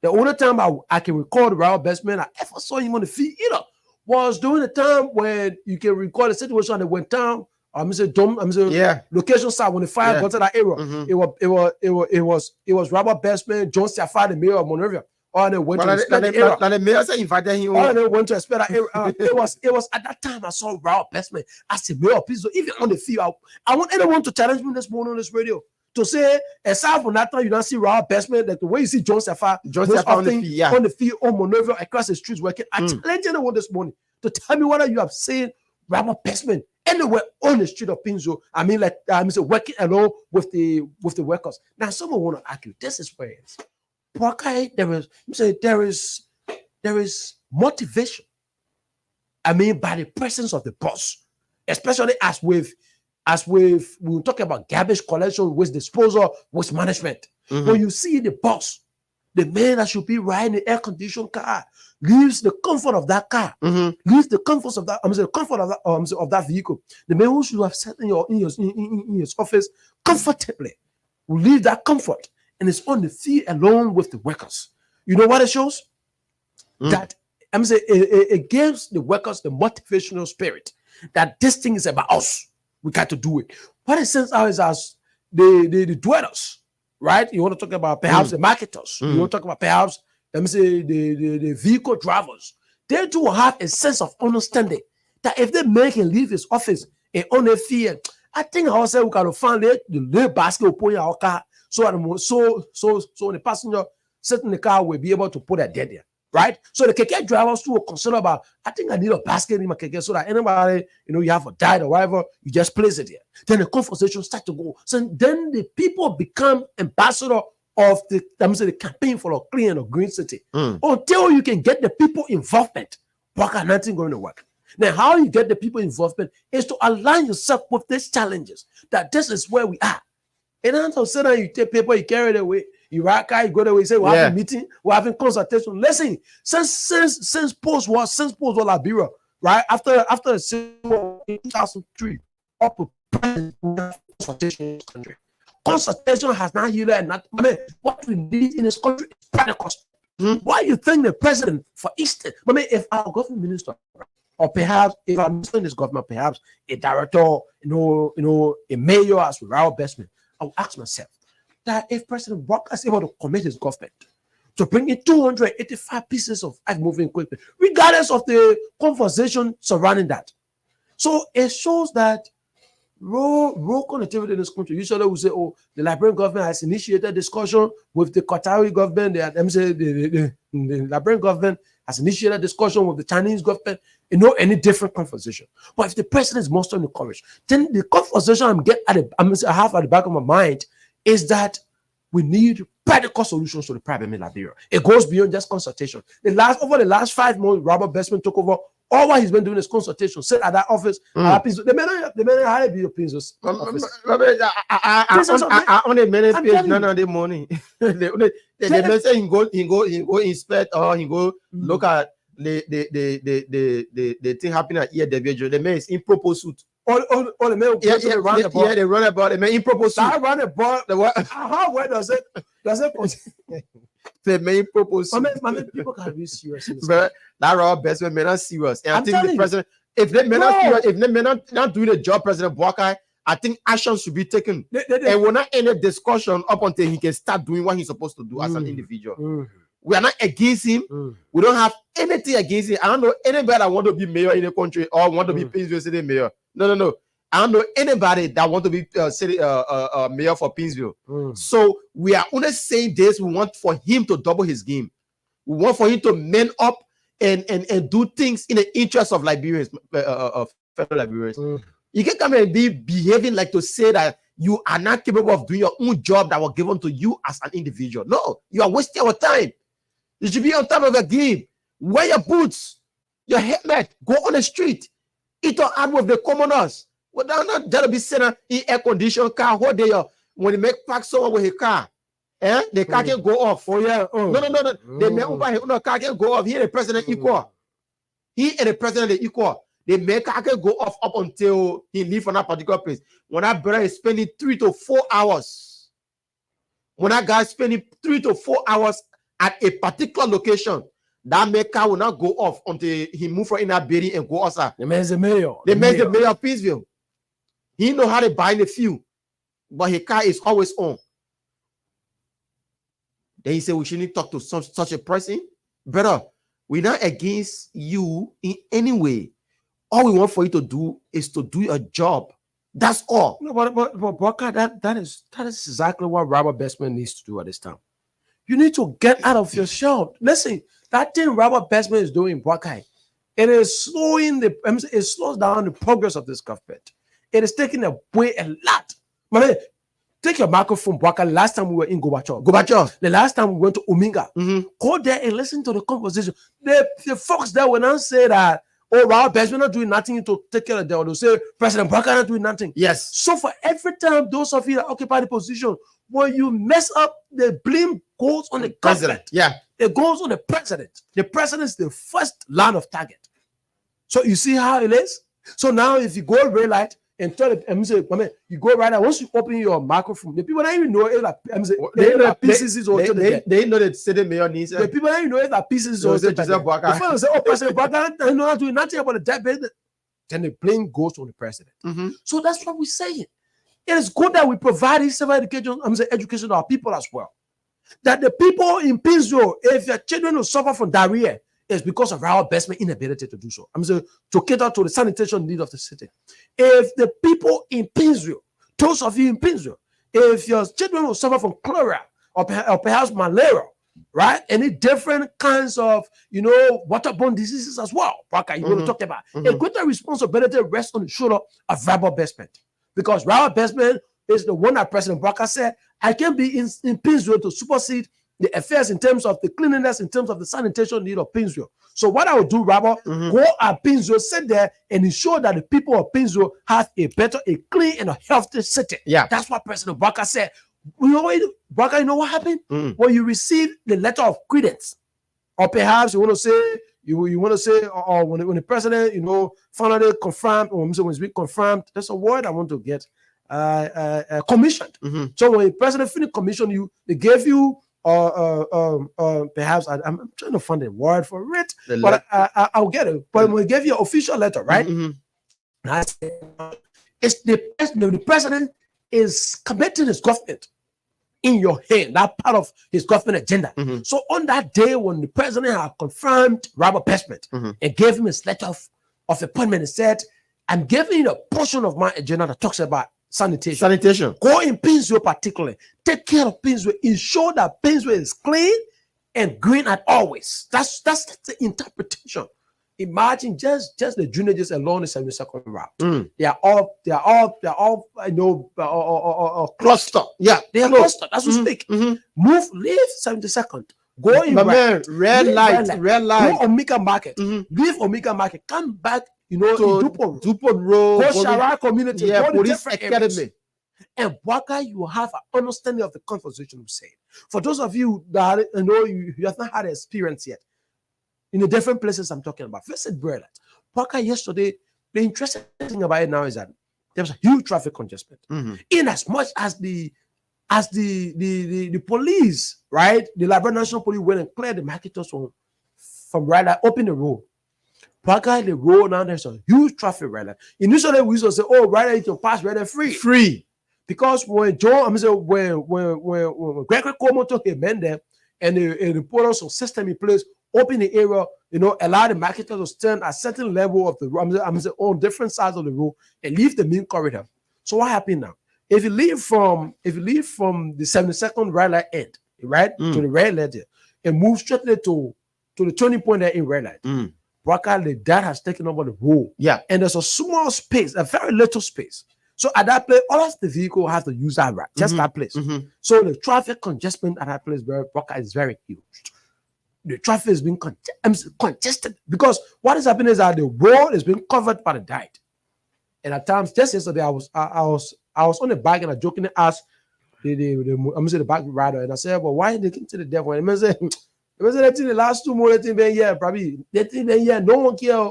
S6: the only time I can recall Robert Bestman I ever saw him on the field was during the time when you can recall the situation that went down. Location side when the fire got to that area. It was Robert Bestman, John Safari, the mayor of Monrovia. Or they went to inspect the area.
S5: The mayor said invited him.
S6: Or they went to inspect that area. It was at that time I saw Robert Bestman as the mayor of Pizzo. Even on the field, I want anyone to challenge me this morning on this radio to say, aside from that time, you don't see Robert Bestman, like the way you see John Safari on the field, on Monrovia, across the streets working. I challenge anyone this morning to tell me whether you have seen Robert Bestman anywhere on the street of Pinzo. I mean, like working along with the workers. Now, someone want to argue this is where it is. There is motivation. I mean, by the presence of the boss, especially as we talk about garbage collection, waste disposal, waste management. When you see the boss The man that should be riding the air-conditioned car leaves the comfort of that car, leaves the comforts of that, the comfort of that vehicle. The man who should have sat in his office comfortably will leave that comfort and is on the field alone with the workers. You know what it shows? That it gives the workers the motivational spirit that this thing is about us. We got to do it. What it sends out is as the dwellers, right? You want to talk about perhaps the marketers. You want to talk about perhaps the vehicle drivers. They too have a sense of understanding that if they make him leave his office and on their field, I think I also we can find the basket will put in our car so the passenger sitting in the car will be able to put a dead there. Right? So the keke drivers too are concerned about, I think I need a basket in my keke so that anybody, you have a died or whatever, you just place it here. Then the conversation starts to go. So then the people become ambassador of the campaign for a clean or green city. Until you can get the people involvement, nothing going to work. Now, how you get the people involvement is to align yourself with these challenges, that this is where we are. And then to say that you take paper, you carry it away. You write, you go there, we say, we're having a meeting, we're having consultation. Listen, since post-war Liberia, right? After the Civil War in 2003, up to present, consultation in this country. Consultation has not yielded and not. What we need in this country is Pentecost. Why you think the president for Eastern? If our government minister, or perhaps if I'm in this government, perhaps a director, a mayor as Raul Bestman, I will ask myself that if President Walker is able to commit his government to bring in 285 pieces of moving equipment, regardless of the conversation surrounding that. So it shows that road connectivity in this country. Usually we say, oh, the Liberian government has initiated discussion with the Qatari government. The Liberian government has initiated discussion with the Chinese government. Any different conversation. But if the president is mustering the courage, then the conversation I have at the back of my mind is that we need practical solutions to the problem in Liberia. It goes beyond just consultation. Over the last 5 months, Robert Bestman took over. All what he's been doing is consultation. Sit at that office. They may not hire the Pinzo's office.
S5: I only manage page none of the money. They may say he go inspect or he go look at the thing happening at EAW. The man is in proposed suit. All the men run the ball. Yeah, they run about the man in proposed suit.
S6: I run the ball. How well does it?
S5: The main purpose.
S6: People can be serious.
S5: But that Raul Bestman may not serious. And I think the president, if they may not serious, if they may not do the job, President Boakai, I think action should be taken. And we're not in a discussion up until he can start doing what he's supposed to do as an individual. We are not against him. We don't have anything against him. I don't know anybody that want to be mayor in the country or want to be Pinsville City mayor. No. I don't know anybody that want to be mayor for Pinsville. So we are only saying this. We want for him to double his game. We want for him to man up and do things in the interest of Liberians, fellow Liberians. You can come and be behaving like to say that you are not capable of doing your own job that was given to you as an individual. No, you are wasting our time. You should be on top of the game. Wear your boots, your helmet, go on the street, eat out with the commoners. Well, they're not going to be sitting in air-conditioned car whole day. When they make pack someone with a car, the car can go off. No. They make no car can go off. He and the president equal. He and the president equal. They make car can go off up until he leave from that particular place. When that brother is spending 3 to 4 hours, when that guy is spending 3 to 4 hours at a particular location, that maker will not go off until he move from in that building and go outside.
S6: The man's the mayor.
S5: The man's the mayor of Pittsville. He know how to buy the fuel, but his car is always on. Then he said, we shouldn't talk to such a person. Brother, we're not against you in any way. All we want for you to do is to do your job. That's all.
S6: No, but Boka, that is exactly what Robert Bestman needs to do at this time. You need to get out of your shell. Listen, that thing Robert Bestman is doing, Boka, it slows down the progress of this government. It is taking away a lot. Man, take your microphone, Boka. Last time we were in Gobacho. The last time we went to Ominga. Go there and listen to the conversation. The folks there will not say that, oh, Robert Bestman not doing nothing to take care of them. They'll say, President Boka not doing nothing.
S5: Yes.
S6: So for every time those of you that occupy the position, when you mess up, they blame goes on the
S5: President.
S6: government.
S5: Yeah.
S6: It goes on the president. The president is the first line of target. So you see how it is? So now if you go red light and tell the you go right now, once you open your microphone, the people don't even know it's like
S5: They know that city mayor needs
S6: the people don't even know it's like pieces or
S5: Joseph Boakai.
S6: the fellow say, oh, President Boakai, I know how to do nothing about the debt. Then the blame goes on the president.
S5: Mhm.
S6: So that's what we're saying. It is good that we provide this civil education to our people as well. That the people in Pinzo, if your children will suffer from diarrhea, it's because of our investment inability to do so. To cater to the sanitation need of the city. If the people in Pinzo, those of you in Pinzo, if your children will suffer from cholera or perhaps malaria, right? Any different kinds of, waterborne diseases as well. Baka, you want to talk about. A greater responsibility rests on the shoulder of verbal investment. Because verbal investment is the one that President Baka said, I can be in Pinzo to supersede the affairs in terms of the cleanliness, in terms of the sanitation need of Pinzo. So what I will do, Rabba, go at Pinzo, sit there and ensure that the people of Pinzo have a better, a clean and a healthy city.
S5: Yeah.
S6: That's what President Baka said. Baka, you know what happened? When you receive the letter of credence, or perhaps you want to say, or when the president, finally confirmed, or when it's been confirmed, that's a word I want to get commissioned. So when the president finished commission you, they gave you perhaps I'm trying to find a word for it, but I'll get it. But when they gave you an official letter, right? It's the president is committing his government in your hand, that part of his government agenda. So on that day when the president had confirmed Robert Pesmet and gave him his letter of appointment and said, I'm giving you a portion of my agenda that talks about sanitation. Go in Pinzo particularly. Take care of Pinzo. Ensure that Pinzo is clean and green at always. That's the interpretation. Imagine just the drainages along the 72nd route. They are all cluster.
S5: Yeah.
S6: They are clustered. That's what speak. Leave 72nd. Go in
S5: red light.
S6: Go Omega Market. Leave Omega Market. Come back. To
S5: Dupont Road,
S6: go Shara community, go
S5: police academy.
S6: And Waka, you have an understanding of the conversation we said. For those of you that you have not had experience yet, in the different places I'm talking about, visit Breland. Waka yesterday, the interesting thing about it now is that there was a huge traffic congestion. In as much as the police, right, the Liberia National Police went and cleared the marketers from Ryder, open the road. Waka, the road now, there's a huge traffic right now. Initially, we used to say, oh, Ryder, you can pass Ryder free. Because when when Gregory Cuomo took a man there and the put some system in place, open the area, allow the marketers to stand at a certain level of the road, on different sides of the road and leave the main corridor. So what happened now? If you leave from the 72nd red light end, right, to the red light there, and move straightly to the turning point there in red light, that has taken over the road. Yeah. And there's a small space, a very little space. So at that place, all of the vehicle have to use that route, just that place. So the traffic congestion at that place is very huge. The traffic is being congested because what is happening is that the road is being covered by the dirt. And at times, just yesterday, I was on the bike and I jokingly asked the bike rider, and I said, well, why they came to the devil? And I said, the last 2 more things been here, probably they think been here, no one care.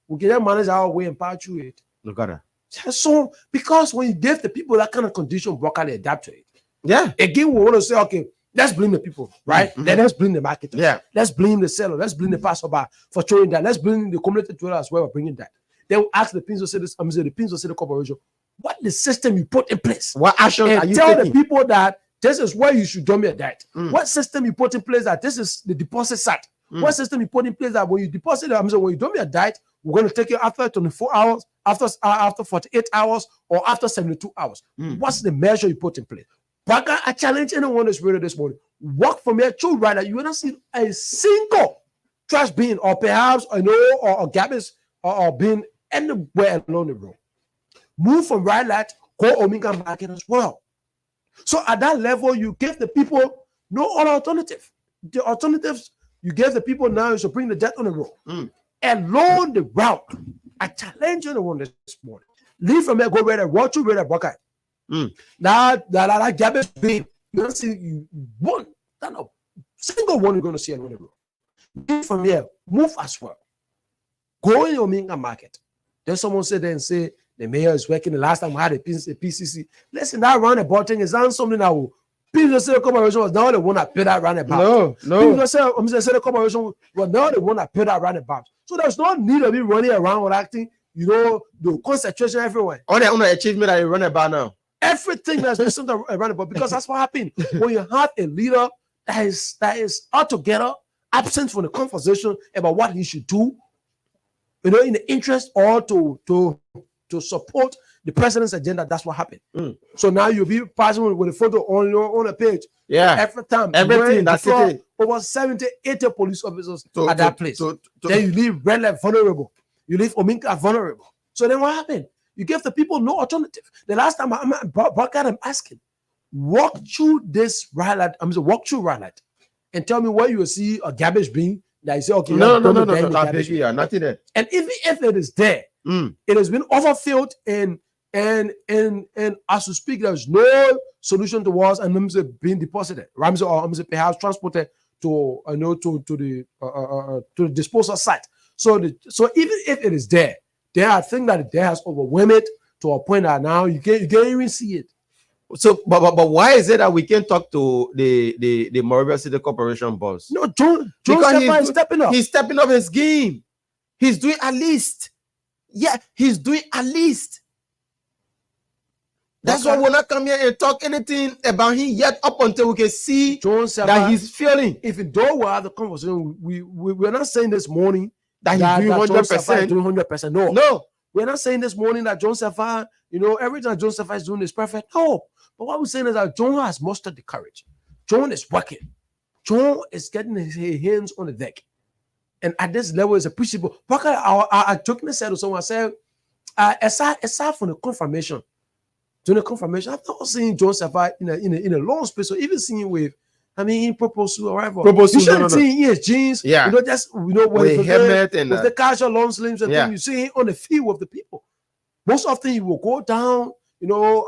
S6: We can manage our way and pass through it.
S5: Look at that.
S6: So because when you give the people that kind of condition, they adapt to it.
S5: Yeah.
S6: Again, we want to say, okay, let's blame the people, right? Then let's blame the market.
S5: Yeah.
S6: Let's blame the seller. Let's blame the passerby for throwing that. Let's blame the community dweller as well for bringing that. Then we ask the Pinzo City Corporation, what the system you put in place?
S5: What action are you
S6: tell
S5: taking?
S6: The people that this is where you should dump your debt. What system you put in place that this is the deposit site? What system you put in place that when you deposit, when you dump your debt, we're going to take you after 24 hours, after 48 hours, or after 72 hours. What's the measure you put in place? Baka, I challenge anyone that's ready this morning. Walk from here to right now. You will not see a single trash bin, or perhaps or garbage or bin anywhere along the road. Move from right light, go Omega Market as well. So at that level, you give the people no other alternative. The alternatives you give the people now is to bring the debt on the road. Along the route, I challenge anyone this morning. Leave from there, go right there, walk to right there, Buckeye. That garbage bin, you don't see you won't Not a single one you're going to see on the road. Get from here, move as well. Go in your Minga market. Then someone said there and say the mayor is working. The last time I had a PCC. Listen, that roundabout thing is not something that will. People say the corporation was now the one that paid that roundabout.
S5: No.
S6: People say the corporation was now the one that paid that roundabout. So there's no need of me running around or acting, the concentration everywhere.
S5: On the achievement that you run about now.
S6: Everything that's missing the roundabout, because that's what happened when you have a leader that is altogether absent from the conversation about what he should do, in the interest or to support the president's agenda. That's what happened. So now you'll be passing with a photo on a page.
S5: Yeah.
S6: Every time.
S5: Everything. That's it.
S6: Over 70, 80 police officers at that place. Then you leave Red Light vulnerable. You leave Ominka vulnerable. So then what happened? You give the people no alternative. The last time I'm asking, walk through this Raleigh, walk through Raleigh and tell me where you will see a garbage bin that you say, okay,
S5: no,
S6: garbage bin.
S5: Yeah, nothing there.
S6: And even if it is there, it has been overfilled and as we speak, there's no solution towards and being deposited. Ramsey or perhaps transported to the disposal site. So even if it is there, I think that it has overwhelmed it to a point that now you can't even see it.
S5: So, but why is it that we can't talk to the Monrovia City Corporation boss?
S6: No, John is stepping up.
S5: He's stepping up his game. He's doing at least. Yeah, he's doing at least. That's why we're not come here and talk anything about him yet up until we can see that he's feeling.
S6: Even though we have the conversation, we're not saying this morning
S5: that he's doing 100%.
S6: Doing 100%.
S5: No.
S6: We're not saying this morning that John Safar, everything that John Safar is doing is perfect. No. But what we're saying is that John has mustered the courage. John is working. John is getting his hands on the deck. And at this level, it's appreciable. I jokingly said to someone, I said, aside from the confirmation, during the confirmation, I've not seen John Safar in a long space, or even seeing with, in proposal or whatever.
S5: Proposal,
S6: you shouldn't see his jeans.
S5: Yeah.
S6: Just,
S5: with helmet and
S6: with the casual long sleeves and things, you see him on the field with the people. Most often, he will go down, along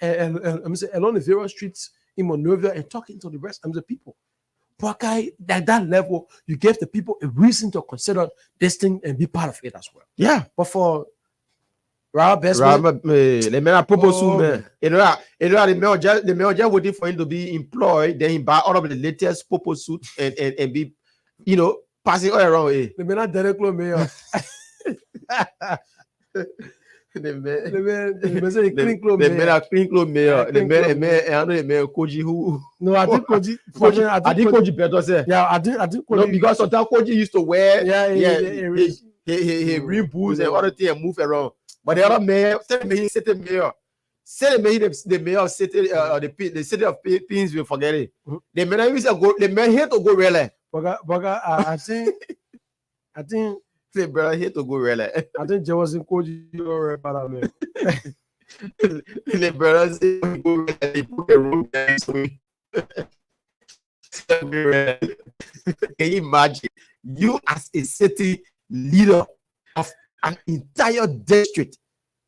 S6: the various streets in Monrovia and talking to the rest of the people. But at that level, you give the people a reason to consider this thing and be part of it as well.
S5: Yeah.
S6: But for Robert,
S5: the man proposal, man. The mayor just waiting for him to be employed. Then he buy all of the latest purple suit and be, passing all around.
S6: The man not direct mayor.
S5: The man
S6: clean clothes mayor.
S5: The man, I know the mayor Koji who.
S6: No, I think Koji.
S5: I think Koji better say.
S6: Yeah, I think Koji.
S5: No, because sometimes Koji used to wear. He read boots and other things and move around. But the other mayor, the mayor of city, the city of Pins will forget it. The mayor used to go. The mayor here to go really.
S6: I think.
S5: The brother here to go really.
S6: I think there was in Koji or about me.
S5: The brother say go really. Put a room there. Can you imagine you as a city leader of an entire district,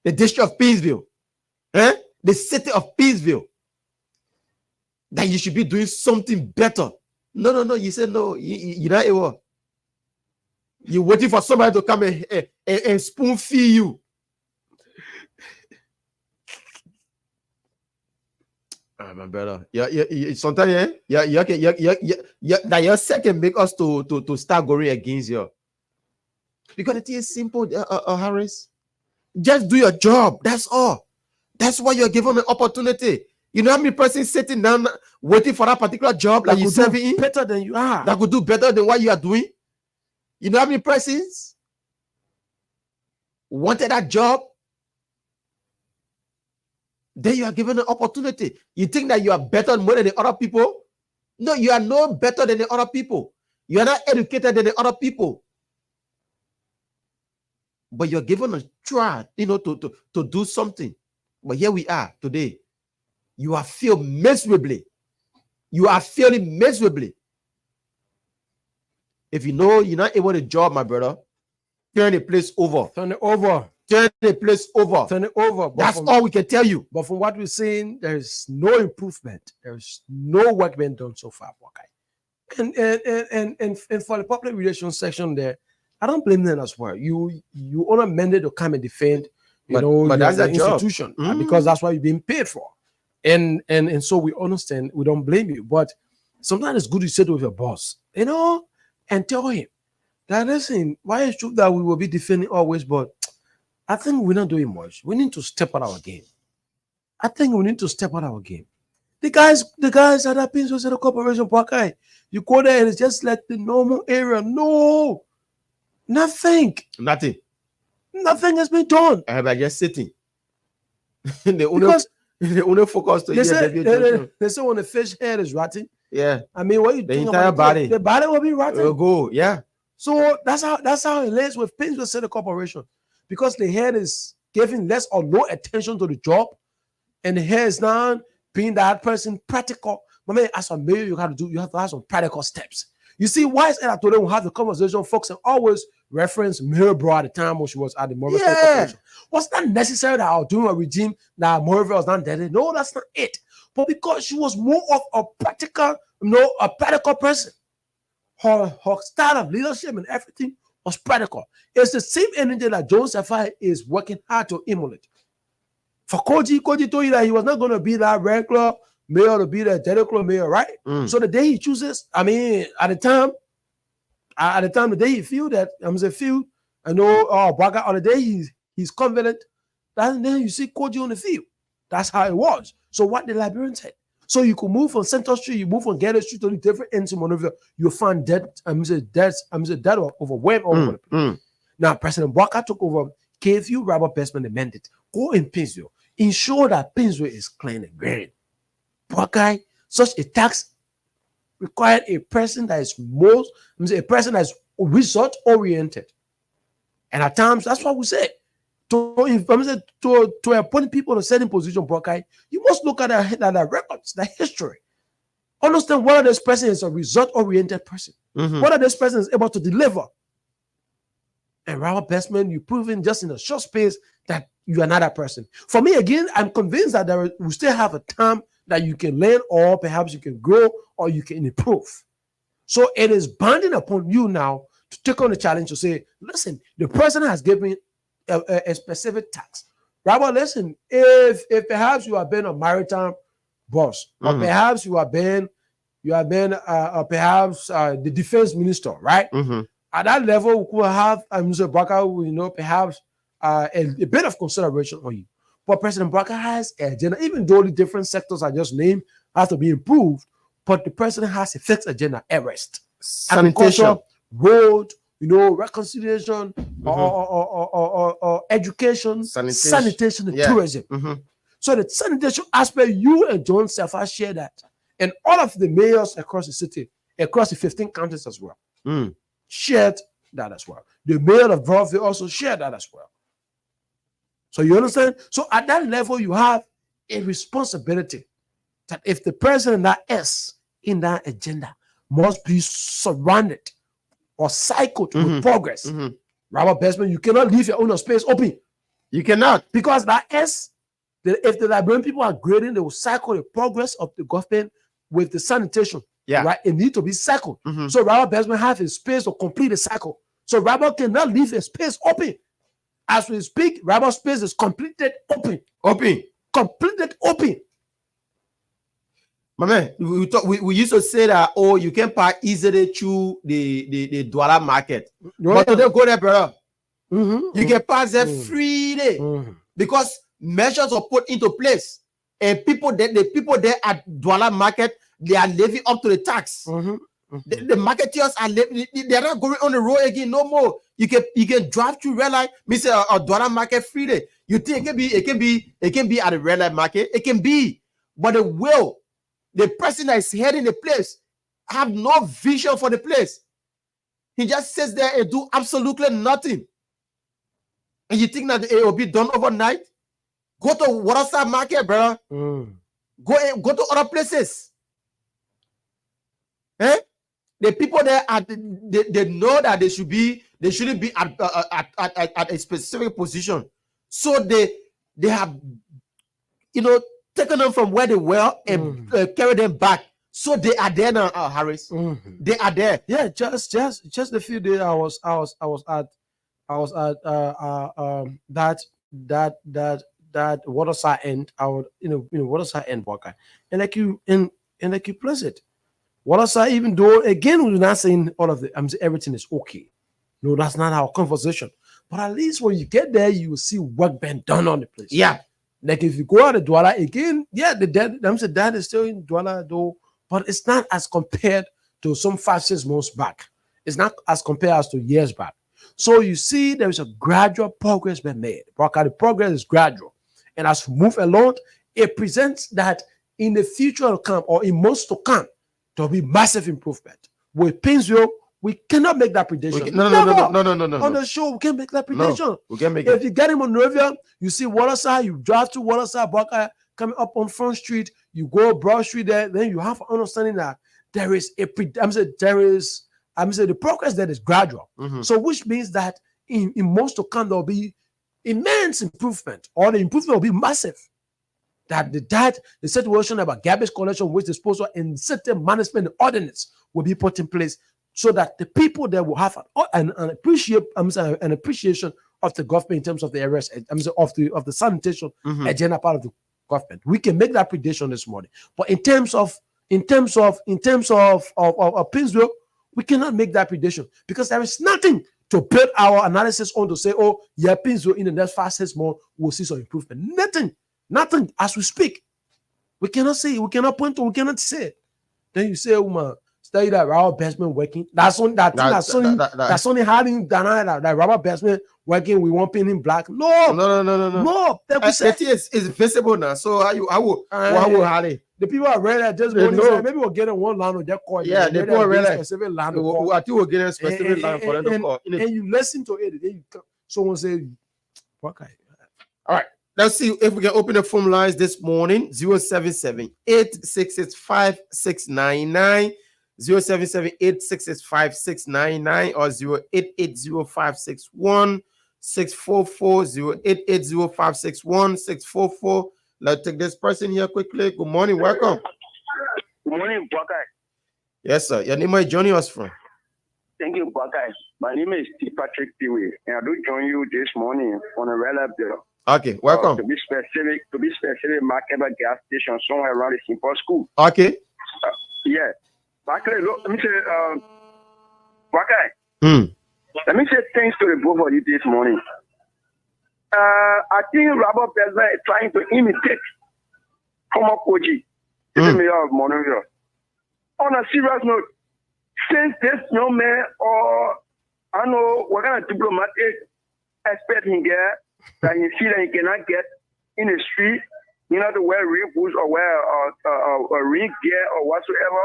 S5: the district of Peaceville, the city of Peaceville, that you should be doing something better? No. You said no. You're not able. You're waiting for somebody to come and spoon feed you. My brother, sometimes that your second make us to start going against you. Because it is simple, Harris. Just do your job. That's all. That's why you're given an opportunity. You know how many persons sitting down waiting for that particular job that you're serving
S6: better than you are.
S5: That could do better than what you are doing. You know how many persons wanted that job? Then you are given an opportunity. You think that you are better more than the other people? No, you are no better than the other people. You are not educated than the other people. But you're given a try, to do something. But here we are today. You are failing miserably. You are failing miserably. If you know you're not able to job, my brother, turn the place over.
S6: Turn it over.
S5: turn the place over.
S6: turn it over. But
S5: That's
S6: from,
S5: all we can tell you.
S6: But from what we're seeing, there's no improvement. There's no work being done so far, okay? And for the public relations section there, I don't blame them as well. You only amended to come and defend,
S5: But that's
S6: the
S5: their job.
S6: institution because that's what you're being paid for. And so we understand, we don't blame you. But sometimes it's good to sit with your boss, and tell him that, listen, why is true that we will be defending always, but I think we're not doing much. We need to step out our game. I think we need to step out our game. The guys at that Prince Joseph Corporation, Buckeye, you go there and it's just like the normal area. No, nothing has been done.
S5: Everybody just sitting. They
S6: Because
S5: only focus to
S6: they
S5: hear
S6: say when the fish head is rotting,
S5: yeah,
S6: I mean, what you
S5: the
S6: think
S5: entire
S6: about
S5: body.
S6: the body will be rotting.
S5: It'll go, yeah.
S6: So that's how it lays with Prince Joseph Corporation, because the head is giving less or no attention to the job, and the head is now being that person practical. But man, as a mayor, you have to have some practical steps. You see, why is it that today we have the conversation, folks, and always reference Mirabel at the time when she was at the Morris State Corporation? Was that necessary that I was doing a regime that Morris was not dead? No, that's not it. But because she was more of a practical, a practical person. Her style of leadership and everything was practical. It's the same energy that Joan Safai is working hard to emulate. For Koji told you that he was not going to be that regular mayor to be the dedical mayor, right? So the day he chooses, I mean, at the time, the day he feel that, on the day he's confident, then you see Koji on the field. That's how it was. So what the Liberians said. So you could move from Central Street, you move from Gather Street to the different ends of Monrovia, you'll find dead or overwhelmed all over the place. Now, President Bwaka took over, gave you Robert Bestman the mandate. Go in Painesville. Ensure that Painesville is clean and green. Bwaka, such a tax required a person that is result oriented. And at times, that's what we say. To appoint people to certain position, Bwaka, you must look at the records, the history. Understand whether this person is a result-oriented person. Whether this person is able to deliver. And Robert Bestman, you've proven just in a short space that you are not that person. For me, again, I'm convinced that we still have a time that you can learn, or perhaps you can grow, or you can improve. So it is binding upon you now to take on the challenge to say, listen, the president has given a specific tax. Robert, listen, if perhaps you have been a maritime boss, or perhaps you have been perhaps the defense minister, right? At that level, we could have Mr. Bwaka, perhaps a bit of consideration on you. But President Bwaka has an agenda, even though the different sectors I just named have to be improved, but the president has a fixed agenda: arrest,
S5: sanitation,
S6: road, reconciliation, or education, sanitation and tourism. So the sanitation aspect, you and John Safa share that. And all of the mayors across the city, across the 15 counties as well, shared that as well. The mayor of Broadview also shared that as well. So you understand? So at that level, you have a responsibility that if the president that is in that agenda must be surrounded or cycled with progress. Robert Bestman, you cannot leave your own space open.
S5: You cannot.
S6: Because that is, if the Liberian people are grading, they will cycle the progress of the government with the sanitation.
S5: Yeah.
S6: Right? It needs to be cycled. So Robert Bestman has a space to complete the cycle. So Robert cannot leave the space open. As we speak, Robert's space is completed open. Completed open.
S5: My man, we used to say that, you can pass easily through the Douala market. But today, go there, brother. You can pass there freely because measures are put into place. And the people there at Douala market, they are living up to the tax. The marketeers they're not going on the road again no more. You can drive through red light, Mr. Douala market freely. You think it can be at the red light market, it can be, but the person that is heading the place have no vision for the place. He just sits there and do absolutely nothing. And you think that it will be done overnight? Go to Waterside Market, bro. Go to other places. The people there they know that they shouldn't be at a specific position. So they have, taken them from where they were and carried them back. So they are there now, Harris. They are there.
S6: Yeah, just a few days I was at that waterside end. I would waterside end worker, and like you place it. Waterside, even though again we're not saying all of I'm saying everything is okay. No, that's not our conversation. But at least when you get there, you will see work being done on the place.
S5: Yeah.
S6: Like if you go out of Douala again, yeah, the dad is still in Douala though, but it's not as compared to some 5-6 months back. It's not as compared as to years back. So you see there is a gradual progress being made. The progress is gradual. And as we move along, it presents that in the future to come or in months to come, there'll be massive improvement. With Pinsville, we cannot make that prediction.
S5: No.
S6: On the show, we can't make that prediction.
S5: No, we can't make
S6: If
S5: it.
S6: you get him on Monrovia, you see Waterside, you drive to Waterside, Buckeye, coming up on Front Street, you go Broad Street there, then you have understanding that there is the progress that is gradual. So which means that in months to come, there'll be immense improvement, or the improvement will be massive. The situation about garbage collection, waste disposal, and certain management ordinance will be put in place so that the people there will have an appreciation of the government in terms of the areas, of the sanitation agenda part of the government. We can make that prediction this morning, but in terms of Pinsville, we cannot make that prediction because there is nothing to build our analysis on to say, oh yeah, Pinsville in the next 5-6 months we'll see some improvement. Nothing as we speak. We cannot say, we cannot point to, we cannot say it. Then you say, study that rubber basement working. That's only hiding that rubber basement working. We won't paint in black. No.
S5: It's visible now. So how will Harley?
S6: The people are ready at this morning. Maybe we'll get in one land of their coin.
S5: Yeah, the people are ready.
S6: Specific land.
S5: I think we'll get a specific land for them to call.
S6: And you listen to it. Then you come. Someone say, okay.
S5: All right. Let's see if we can open the phone lines this morning. 077-866-5699, 077-866-5699, or 0880561-644, 0880561-644. Let's take this person here quickly. Good morning. Welcome.
S7: Good morning, Buckeye.
S5: Yes, sir. Your name is joining us from?
S7: Thank you, Buckeye. My name is Steve Patrick Peewee, and I do join you this morning on a red bill.
S5: Okay, welcome.
S7: To be specific, Markeba gas station somewhere around the Simple School.
S5: Okay.
S7: Yeah. Buckeye, look, let me say, Buckeye. Let me say thanks to the both of you this morning. I think Robert Besman is trying to imitate former Koji, the mayor of Monrovia. On a serious note, since this young man, or I know what kind of diplomatic expert he get that he feel that he cannot get in the street, to wear real boots or wear a ring gear or whatsoever.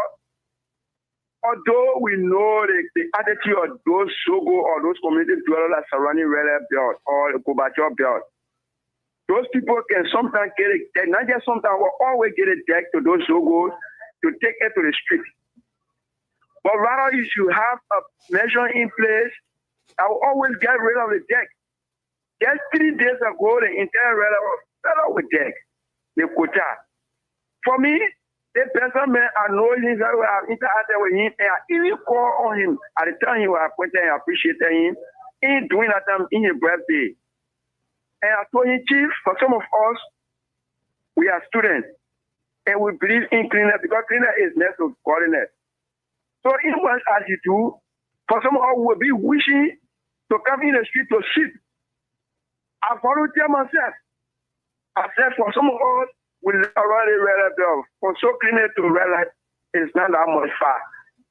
S7: Although we know the attitude of those Sogo or those community dwellers surrounding Red Belt or the Kobacho Belt, those people can sometimes get a deck, not just sometimes, will always get a deck to those Sogos to take it to the street. But rather, you should have a measure in place that will always get rid of the deck. Just 3 days ago, the entire Red was fed up with deck, the quota. For me, the person man, I know him very well. I've interacted with him, and I even called on him at the time he was appointed and appreciated him in doing that time in his birthday. And I told him, Chief, for some of us, we are students, and we believe in cleanliness because cleanliness is next to godliness. So in much as you do, for some of us will be wishing to come in the street to sit. I volunteer myself. I said for some of us, we already read it from so clean to red light, it's not that much far.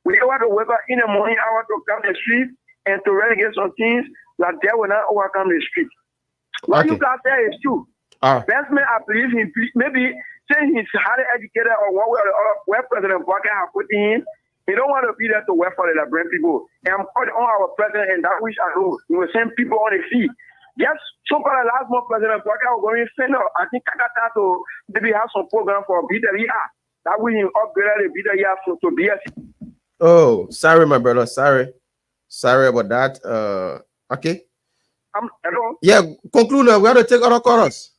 S7: We want to wake up in the morning hour to come the street and to relegate some things that they will not overcome the street. What you guys say is true. Best man, I believe him, maybe saying he's highly educated or one way or the other, where President Buckeye has put him, he don't want to be there to work for the Liberian people. And I'm calling on our president and that which I know, he will send people on the feet. Yes, so far last month, President Buckeye was going to send out, I think, Kakata to maybe have some program for BWR. That we upgrade the BWR to BSC.
S5: Oh, sorry, my brother. Sorry about that. Okay.
S7: Hello?
S5: Yeah, conclude now. We have to take other chorus.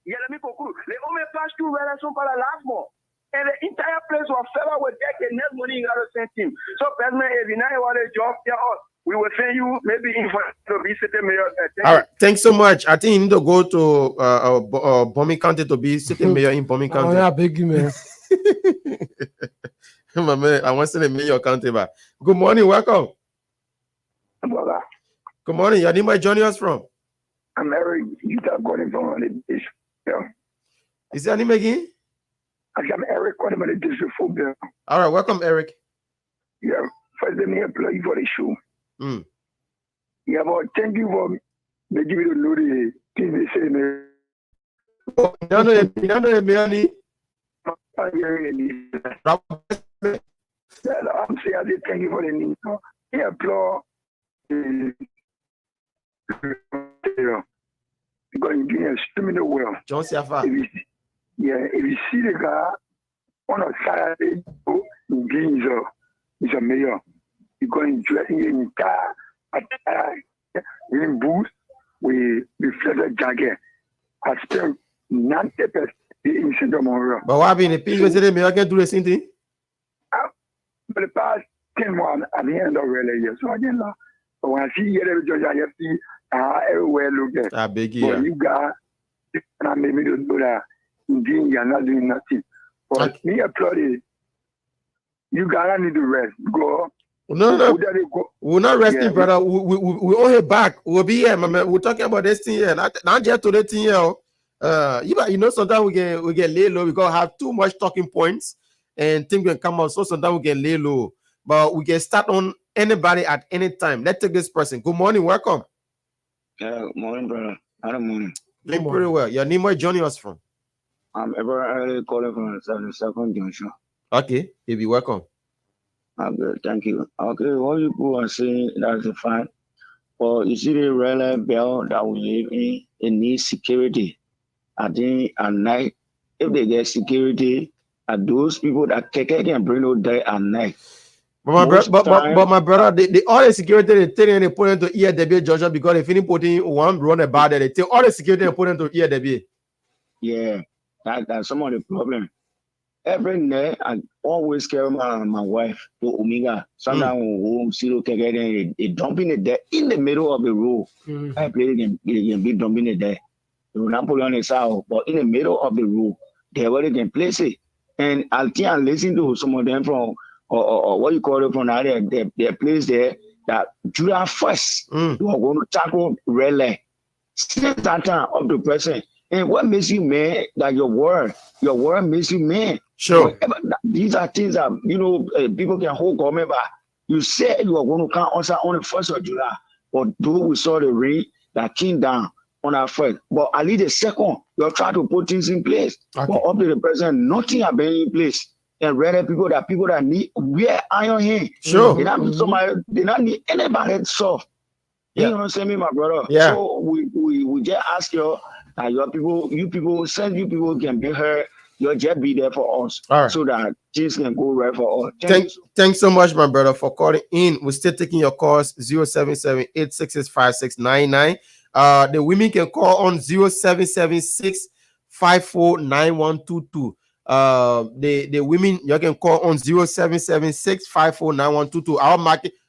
S7: Yeah, let me conclude. The only pass through relation for the last one. And the entire place was fell with deck and next morning you got to send him. So, President, if you know what a job, tell us. We will send you maybe in for to be city mayor.
S5: All right, thanks so much. I think you need to go to Bombing County to be city mayor in Bombing County.
S6: Oh, yeah, big man.
S5: My man, I want to say the mayor county back. Good morning, welcome. Good morning. Your name is joining us from?
S7: I'm Eric. You talk going from the district. Yeah.
S5: Is your name again?
S7: I'm Eric calling from the district football.
S5: All right, welcome, Eric.
S7: Yeah, first let me apply you for the show.
S5: Mm.
S7: Yeah, but thank you for making me to know the things they say.
S5: You don't know the mayor.
S7: I'm saying I did thank you for the need. Yeah, applaud. Because you're doing extremely well.
S5: John Siafa.
S7: If you see the guy on a Saturday, he's a mayor. You're going to dress in your entire in boots with reflected jacket. I spent 90% in Central Monroe.
S5: But what happened? The people say the mayor can do the same thing?
S7: For the past 10 months, at the end of really year. So again, but when I see every judge, I see everywhere look at.
S5: I beg you.
S7: But you got, and I made me to do that. Indeed, you're not doing nothing. But me applaud it. You gotta need to rest. Go.
S5: No. We're not resting, brother. We all head back. We'll be here, man. We're talking about this thing here. Not just to the thing here. You know, sometimes we get lay low because we have too much talking points and things can come out. So sometimes we get lay low. But we can start on anybody at any time. Let's take this person. Good morning, welcome.
S8: Good morning, brother. Good morning.
S5: Doing pretty well. Your name, where joining us from?
S8: I'm ever calling from the second junction.
S5: Okay, you'll be welcome.
S8: Good, thank you. Okay, what you people are saying, that's a fact. But you see the railway belt that we live in, it needs security. I think at night, if they get security, are those people that can bring out there at night.
S5: But my brother, the all the security they take and they put into ERW Georgia because if any putting one run about it, they take all the security and put into ERW.
S8: Yeah, that's some of the problem. Every night I always carry my wife to Omega. Sometimes we see they dumping it there in the middle of the road. I play they can be dumping it there. They will not put it on the side, but in the middle of the road, they already can place it. And I think I listen to some of them from or what you call it from now their place there that July 1st, you are going to tackle relay. Since that time of the present. And what makes you mad that your word makes you mad.
S5: Sure.
S8: These are things that, people can hold government back. You said you are going to come answer on the 1st of July, but though we saw the rain that came down on our first, but at least the second, you're trying to put things in place. Okay. But up to the present, nothing has been in place. And rather people that need wear iron hand.
S5: Sure.
S8: They not need anybody soft. You know what I'm saying, my brother?
S5: Yeah.
S8: So we just ask you people can be heard. You'll just be there for us, so that things can go right for us.
S5: Thanks so much, my brother, for calling in. We're still taking your calls 077-866-5699. The women can call on 0776-549122. The women you can call on 0776-549122.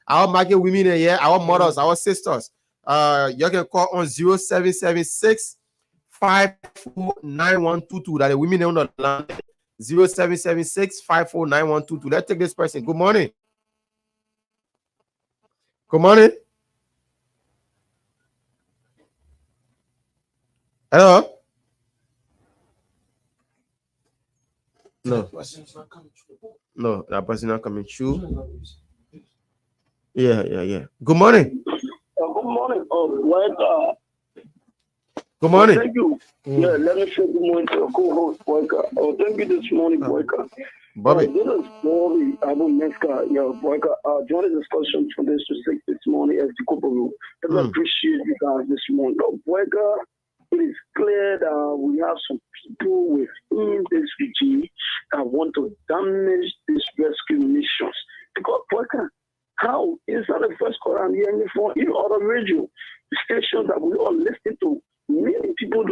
S5: Our market women are here, our mothers, our sisters. You can call on 0776-549122. That the women on the line 0776-549122. Let's take this person. Good morning. Good morning. Hello. No, that person not coming through. Yeah. Good morning.
S7: Good morning.
S5: Good morning.
S7: Thank you. Yeah, let me say good morning to your co-host, Boyka. Thank you this morning, Boyka.
S5: Bobby.
S7: This is Bobby Abu Meska. Yeah, Boyka. Join the discussion from this to 6 this morning as the couple. I appreciate you guys this morning. Boyka, it is clear that we have some people within this regime that want to damage these rescue missions. Because, Boyka, how? It's not the first call I'm hearing from in other radio stations that we all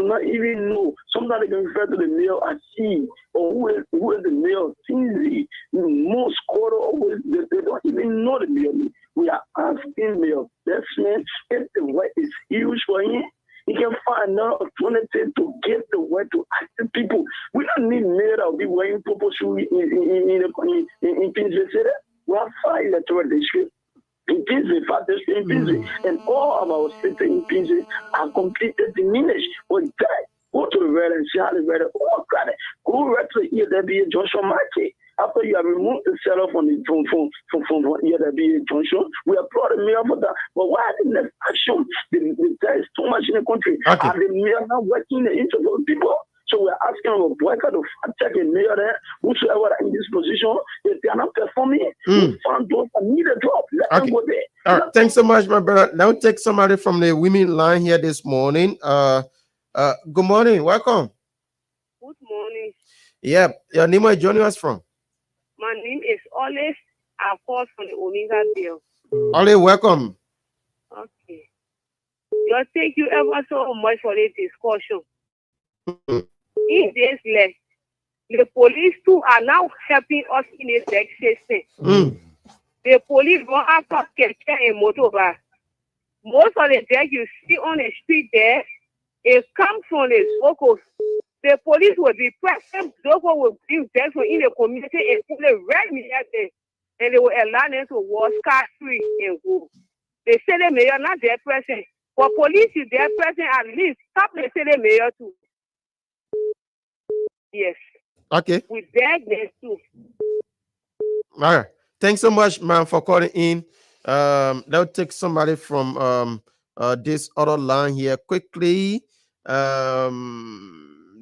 S7: not even know. Sometimes they can refer to the mayor as he, or who is the mayor, Tinsley. Most quarter always, they don't even know the mayor. We are asking Mayor Desmond if the work is huge for him. He can find another alternative to get the word to active people. We don't need mayor that will be wearing purple shoes in Pinsley City. We have 5 electoral districts in Pinsley, 5 districts in Pinsley, and all of our cities in Pinsley are completely diminished. But that, go to the red and see how the red all credit. Go right to the EWA Joshua Market. After you have removed the seller from the from EWA Junction, we applaud the mayor for that. But why the next action? There is too much in the country.
S5: Okay.
S7: And the mayor not working in the interest of the people. So we're asking our boycott to check the mayor there, whosoever in this position, if they are not performing, we found those that need a job. Let them go there.
S5: All right. Thanks so much, my brother. Now take somebody from the women line here this morning. Good morning. Welcome.
S9: Good morning.
S5: Yeah. Your name is joining us from?
S9: My name is Olive. I called from the Omega Bill.
S5: Olive, welcome.
S9: Okay. Well, thank you ever so much for this discussion. In this left, the police too are now helping us in this system. The police go after Keke and motorbike. Most of the death you see on the street there, it comes from the locals. The police will be present, those who will bring death in the community and put the red media there, and they will allow them to walk scot-free and go. They say the mayor not their present. For police, if they're present, at least stop the say the mayor too. Yes.
S5: Okay.
S9: We beg them too.
S5: All right. Thanks so much, man, for calling in. They'll take somebody from this other line here quickly.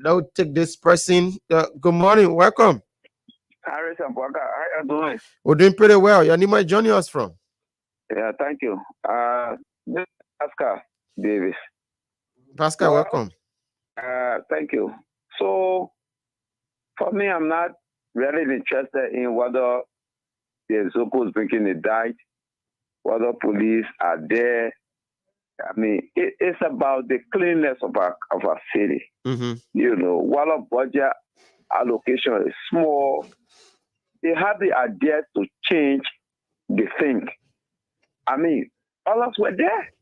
S5: They'll take this person. Good morning. Welcome.
S7: Harris and Bwaka, how are you doing?
S5: We're doing pretty well. Your name is joining us from?
S7: Yeah, thank you. This is Pascal Davis.
S5: Pascal, welcome.
S7: Thank you. So, for me, I'm not really interested in whether the Zokos drinking the diet, whether police are there. I mean, it's about the cleanliness of our city. You know, while our budget allocation is small, they have the idea to change the thing. I mean, all of us were there.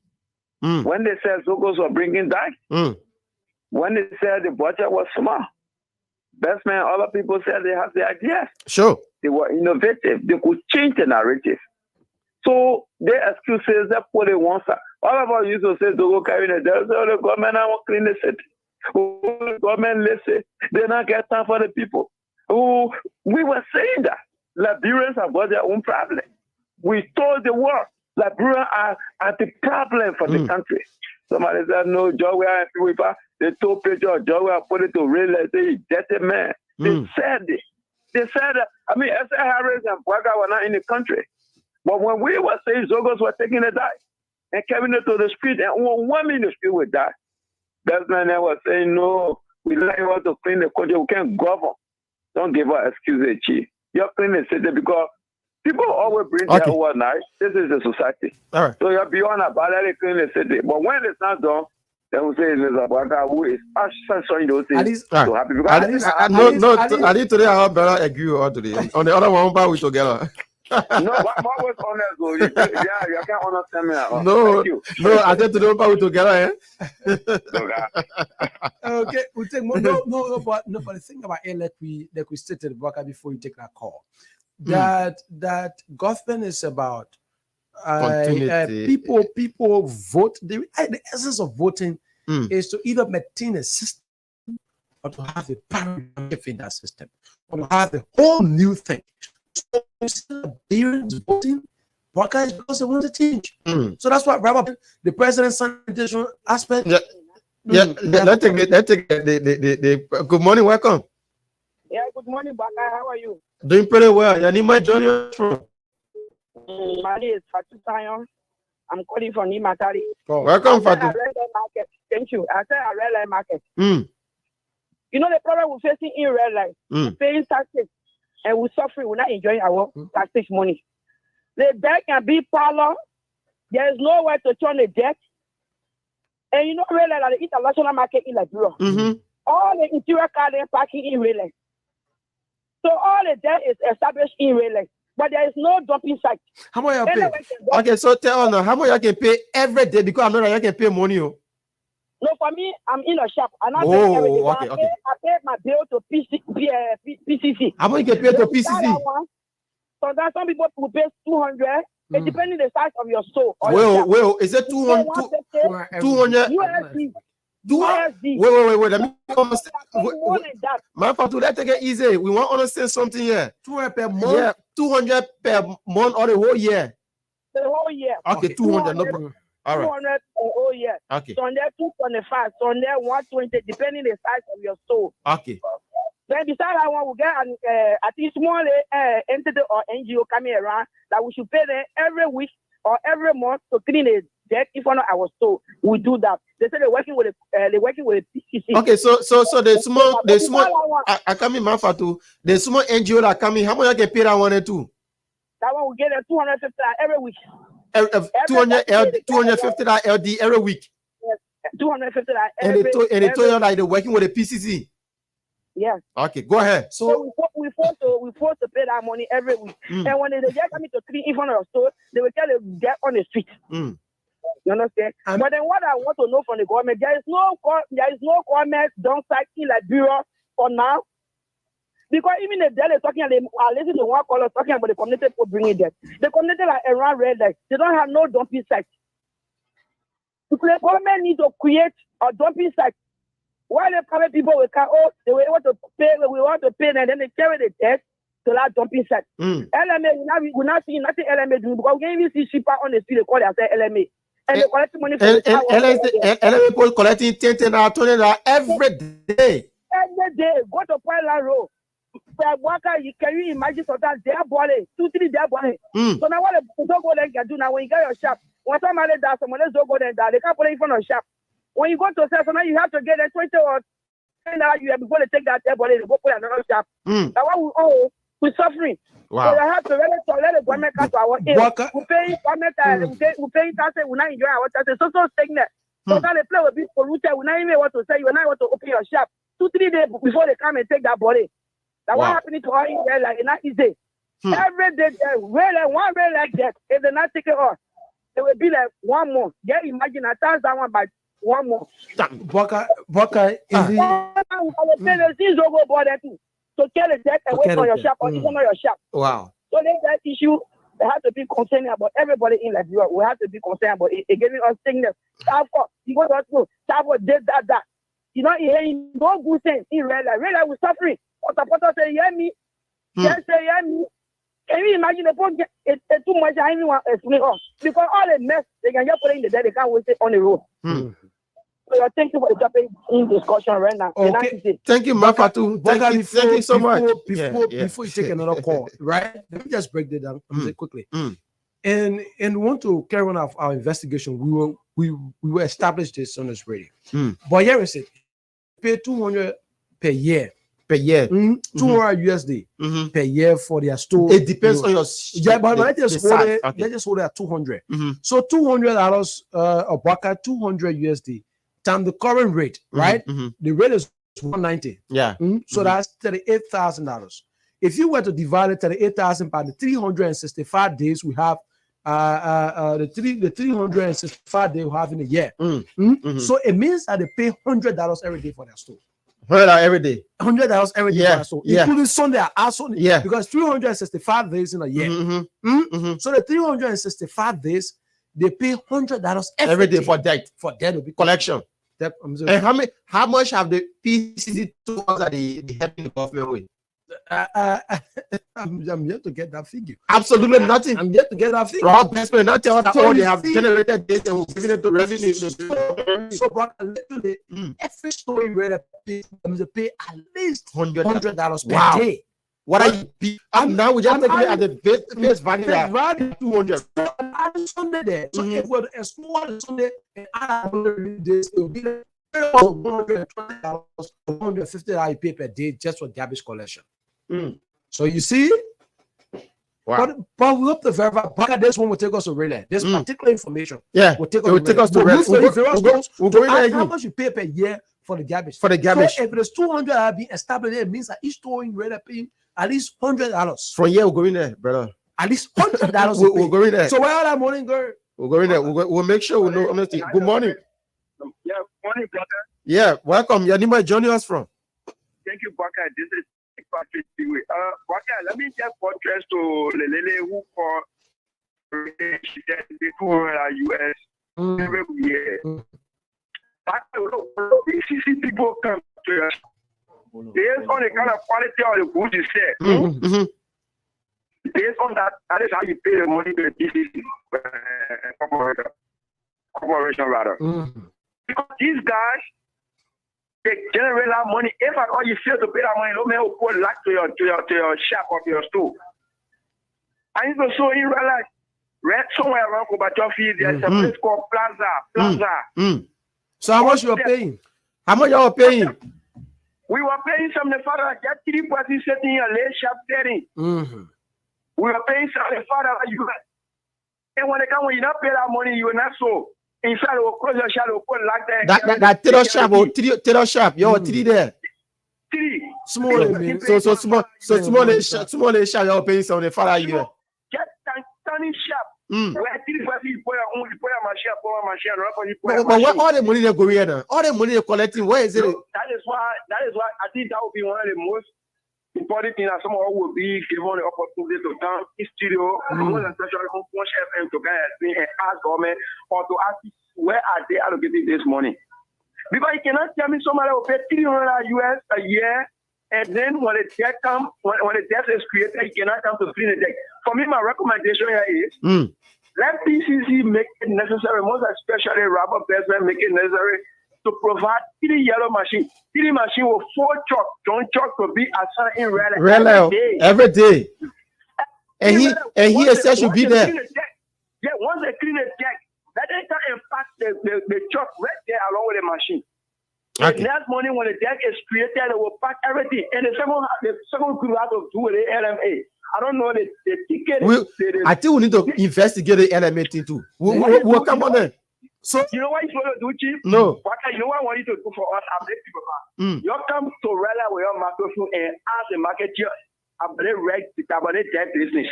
S7: When they said Zokos were bringing diet, when they said the budget was small, best man, all the people said they have the idea.
S5: Sure.
S7: They were innovative. They could change the narrative. So their excuses, that's what they want. All of us used to say, Zogo carrying it. They'll say, oh, the government I want clean the city. Oh, the government, let's say, they not get time for the people. Oh, we were saying that. Liberians have got their own problem. We told the world, Liberians are the problem for the country. Somebody said, no, Joe, we are people. They told Pedro, Joe, we are put it to real estate. That's a man. They said it. They said that. I mean, S.A. Harris and Bwaga were not in the country. But when we were saying Zogos were taking a dive and carrying it to the street, and 1 minute the street would die, that man was saying, no, we like want to clean the country. We can't govern. Don't give us excuses, Chief. You're cleaning the city because people always bring their overnight. This is the society.
S5: All right.
S7: So you're beyond about that clean the city. But when it's not done, then we say it's Bwaga who is censoring those things. So happy because
S5: I think today I better agree with all today. On the other one, but we together.
S7: No, I'm always honest, though. You can't understand me.
S5: No, I said today but we together,
S6: Okay, we take more. No, but the thing about it, like we stated before you take that call, that government is about people vote. The essence of voting is to either maintain a system or to have a paradigm in that system, or to have a whole new thing. So instead of parents voting, Bwaka is because they want to change. So that's why the president's sanitation aspect.
S5: Let's take the good morning, welcome.
S9: Yeah, good morning, Bwaka. How are you?
S5: Doing pretty well. Your name is Johnny from?
S9: My name is Fatu Tayon. I'm calling from Nimatari.
S5: Welcome, Fatu.
S9: Market. Thank you. I said a red light market. You know the problem we're facing in red light. We're paying taxes. And we're suffering, we're not enjoying our taxes money. The debt can be parlor. There is nowhere to turn the debt. And you know, really, like the international market in Liberia, all the interior car they're parking in Rayland. So all the debt is established in Rayland, but there is no dumping site.
S6: How much you pay?
S5: Okay, so tell us now, how much you can pay every day because I know that you can pay money.
S9: No, for me, I'm in a shop and I pay my bill to PCC.
S5: How much you can pay to PCC?
S9: So that some people will pay 200. It depends on the size of your store.
S5: Well, is it 200? 200
S9: USD.
S5: Wait. Let me understand. Man, for let's take it easy. We want to understand something here.
S6: 200 per month.
S5: Yeah, 200 per month or the whole year.
S9: The whole year.
S5: Okay, 200. No problem. All right.
S9: 200 the whole year.
S5: Okay.
S9: So on there 225. So on there 120, depending the size of your store.
S5: Okay.
S9: Then besides that one, we get at least small entity or NGO coming around that we should pay them every week or every month to clean it. Debt in front of our store. We do that. They say they're working with PCC.
S5: Okay, so the small I come in Manfatu, the small NGO that come in, how much I can pay that one too?
S9: That one we get them 250 every week.
S5: 250 LD every week.
S9: Yes, 250
S5: and they told you like they're working with the PCC.
S9: Yeah.
S5: Okay, go ahead.
S9: So we forced to pay that money every week. And when they get coming to clean in front of our store, they will tell them get on the street. You understand? But then what I want to know from the government, there is no government done site in Liberia for now. Because even if they're talking, they are listening to one caller talking about the community for bringing them. The community like around Red Light, they don't have no dumping site. The government needs to create a dumping site. Why the private people will come, they were able to pay, we want to pay, and then they carry the debt to that dumping site. LMA, we're not seeing nothing LMA doing because we can't even see shipper on the street, they call it LMA. And they collect money from
S5: LMA people collecting $10 every day.
S9: Every day, go to Point Road. Can you imagine sometimes they are balling, 2-3 they are balling. So now what the don't go there can do now when you get your shop. When somebody does, someone else don't go there and die. They can't put it in front of the shop. When you go to sell, so now you have to get a 20 or 10 hours you have before they take that body, they go put another shop. That's why we're suffering.
S5: Wow.
S9: So I have to let the government come to our aid. We pay government, we pay taxes, we not enjoy our taxes. So stagnant. So now they play with this pollution, we not even want to sell, you not want to open your shop. 2-3 days before they come and take that body. That's what happening to all in there, like it's not easy. Every day, one way like that, if they not take it off, it will be like 1 month. Yeah, imagine I times that one by 1 month.
S6: Baka,
S9: so get the debt away from your shop or even on your shop.
S5: Wow.
S9: So there's that issue. They have to be concerned about everybody in Liberia. We have to be concerned about it. Giving us sickness. You go to hospital. That. You know, no good thing in real life. Real life we're suffering. Supporters say, hear me. Yes, say, hear me. Can you imagine the point? It's too much. I even want to explain us. Because all the mess, they can just put it in the debt. They can't waste it on the road. So thank you for the topic in discussion right now.
S5: Okay. Thank you, Mafatu. Thank you so much.
S6: Before you take another call, right? Let me just break that down quickly. And we want to carry on our investigation. We will establish this on this radio. But here is it: pay 200 per year. 200 USD per year for their store.
S5: It depends on your
S6: but let's just hold it at 200. So $200 a bucket, 200 USD times the current rate, right? The rate is 190.
S5: Yeah.
S6: So that's $38,000. If you were to divide it $38,000 by the 365 days we have, the 365 days we have in a year. So it means that they pay $100 every day for their store.
S5: $100 every day.
S6: $100 every day for their store, including Sunday also. Because 365 days in a year. So the 365 days they pay $100 every day
S5: for debt.
S6: For debt will be
S5: collection. And how much have the PCC told us that they helping the government with?
S6: I'm yet to get that figure.
S5: Absolutely nothing.
S6: I'm yet to get that figure.
S5: Rob Bestman not tell us that all they have generated this and giving it to revenue.
S6: So literally, every story where they pay at least $100 per day.
S5: What are you? Now we just taking it at the base value that 200.
S6: So add Sunday there. So if we're to explore Sunday and add 100 days, it will be like $120, $150 you pay per day just for garbage collection. So you see,
S5: Wow.
S6: But we hope to verify. But this one will take us to relay. This particular information.
S5: Yeah.
S6: Will take
S5: It will take us to
S6: But
S5: relay.
S6: use the various stores
S5: We'll
S6: to
S5: go in there
S6: ask how
S5: again.
S6: much you pay per year for the garbage.
S5: For the garbage.
S6: So if it is 200 are being established, it means that each store in relay paying at least $100.
S5: From here, we'll go in there, brother.
S6: At least $100.
S5: We'll go in there.
S6: So where all that money go?
S5: We'll go in there. We'll make sure we know. Honestly. Good morning.
S7: Yeah, morning, brother.
S5: Yeah, welcome. Your name is joining us from.
S7: Thank you, Baka. This is Patrick Tiwe. Baka, let me just portray to Lelele who for the US every year. Baka, PCC people come to us. Based on the kind of quality of the goods you sell. Based on that, that is how you pay the money to the PCC corporation rather. Because these guys, they generate that money. If at all you fail to pay that money, no man will put lack to your shop or to your store. And it's also in realize, right somewhere around Kobacho Field, there's a place called Plaza.
S6: So how much you are paying?
S5: How much you are paying?
S7: We were paying some the father that 3 parties setting your late shop setting. We were paying some the father that you had. And when they come, when you not pay that money, you will not so. Inside, will close your shop, will put like that.
S5: That tailor shop, tailor shop, yo, 3 there.
S7: 3.
S6: Small.
S5: So small shop, you're paying some the father you.
S7: Just tiny shop. Where 3 parties put your own, put your machine,
S5: But what all the money they go here now? All the money they're collecting, where is it?
S7: That is why I think that would be one of the most important things that someone will be given the opportunity to come in studio, most especially from Punch FM to guys and ask government or to ask where are they allocating this money. Because you cannot tell me somebody will pay $300 US a year, and then when the debt comes, when the debt is created, you cannot come to clean the debt. For me, my recommendation here is let PCC make it necessary, most especially Robert Besman make it necessary to provide 3 yellow machines. 3 machines with 4 trucks, John truck to be assigned in Relay
S5: every day. And he said should be there.
S7: Yeah, once they clean the deck, let them come and pack the truck right there along with the machine.
S5: Okay.
S7: The next morning when the deck is created, they will pack everything. And the second group has to do with the LMA. I don't know the ticket.
S5: I think we need to investigate the LMA thing too. We'll come on there.
S7: So you know what you're going to do, Chief?
S5: No.
S7: You know what I want you to do for us? You come to Rella with your microphone and ask the marketer about the debt business.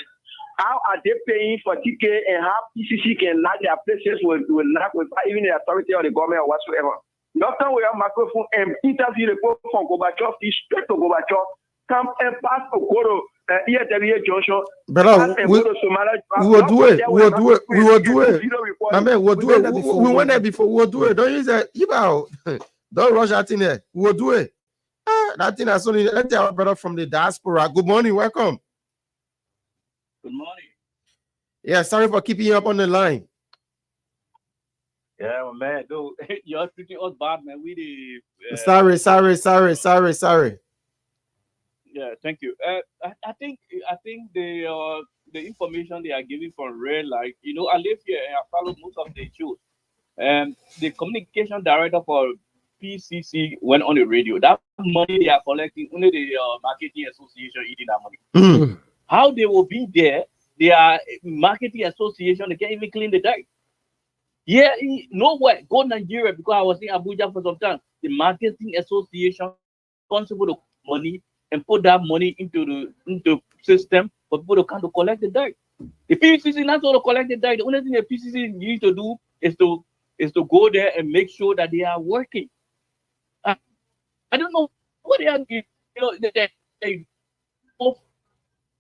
S7: How are they paying for ticket and how PCC can lock their places with even the authority or the government or whatsoever? You come with your microphone and interview the people from Gorbachev, straight to Gorbachev, come and pass to Goro.
S5: Brother, we will do it. We will do it. I mean, we'll do it. We went there before. We'll do it. Don't use that. Don't rush that in there. We'll do it. That thing is only. Let's tell our brother from the diaspora. Good morning. Welcome.
S10: Good morning.
S5: Yeah, sorry for keeping you up on the line.
S10: Yeah, man. Dude, you're treating us bad, man. We the.
S5: Sorry.
S10: Yeah, thank you. I think the information they are giving from Red Light, I live here and I follow most of the shows. And the communication director for PCC went on the radio. That money they are collecting, only the marketing association eating that money. How they will be there? They are marketing association. They can't even clean the deck. Yeah, nowhere. Go Nigeria because I was in Abuja for some time. The marketing association responsible for money and put that money into system for people to come to collect the debt. The PCC not going to collect the debt. The only thing the PCC need to do is to go there and make sure that they are working. I don't know what they are. They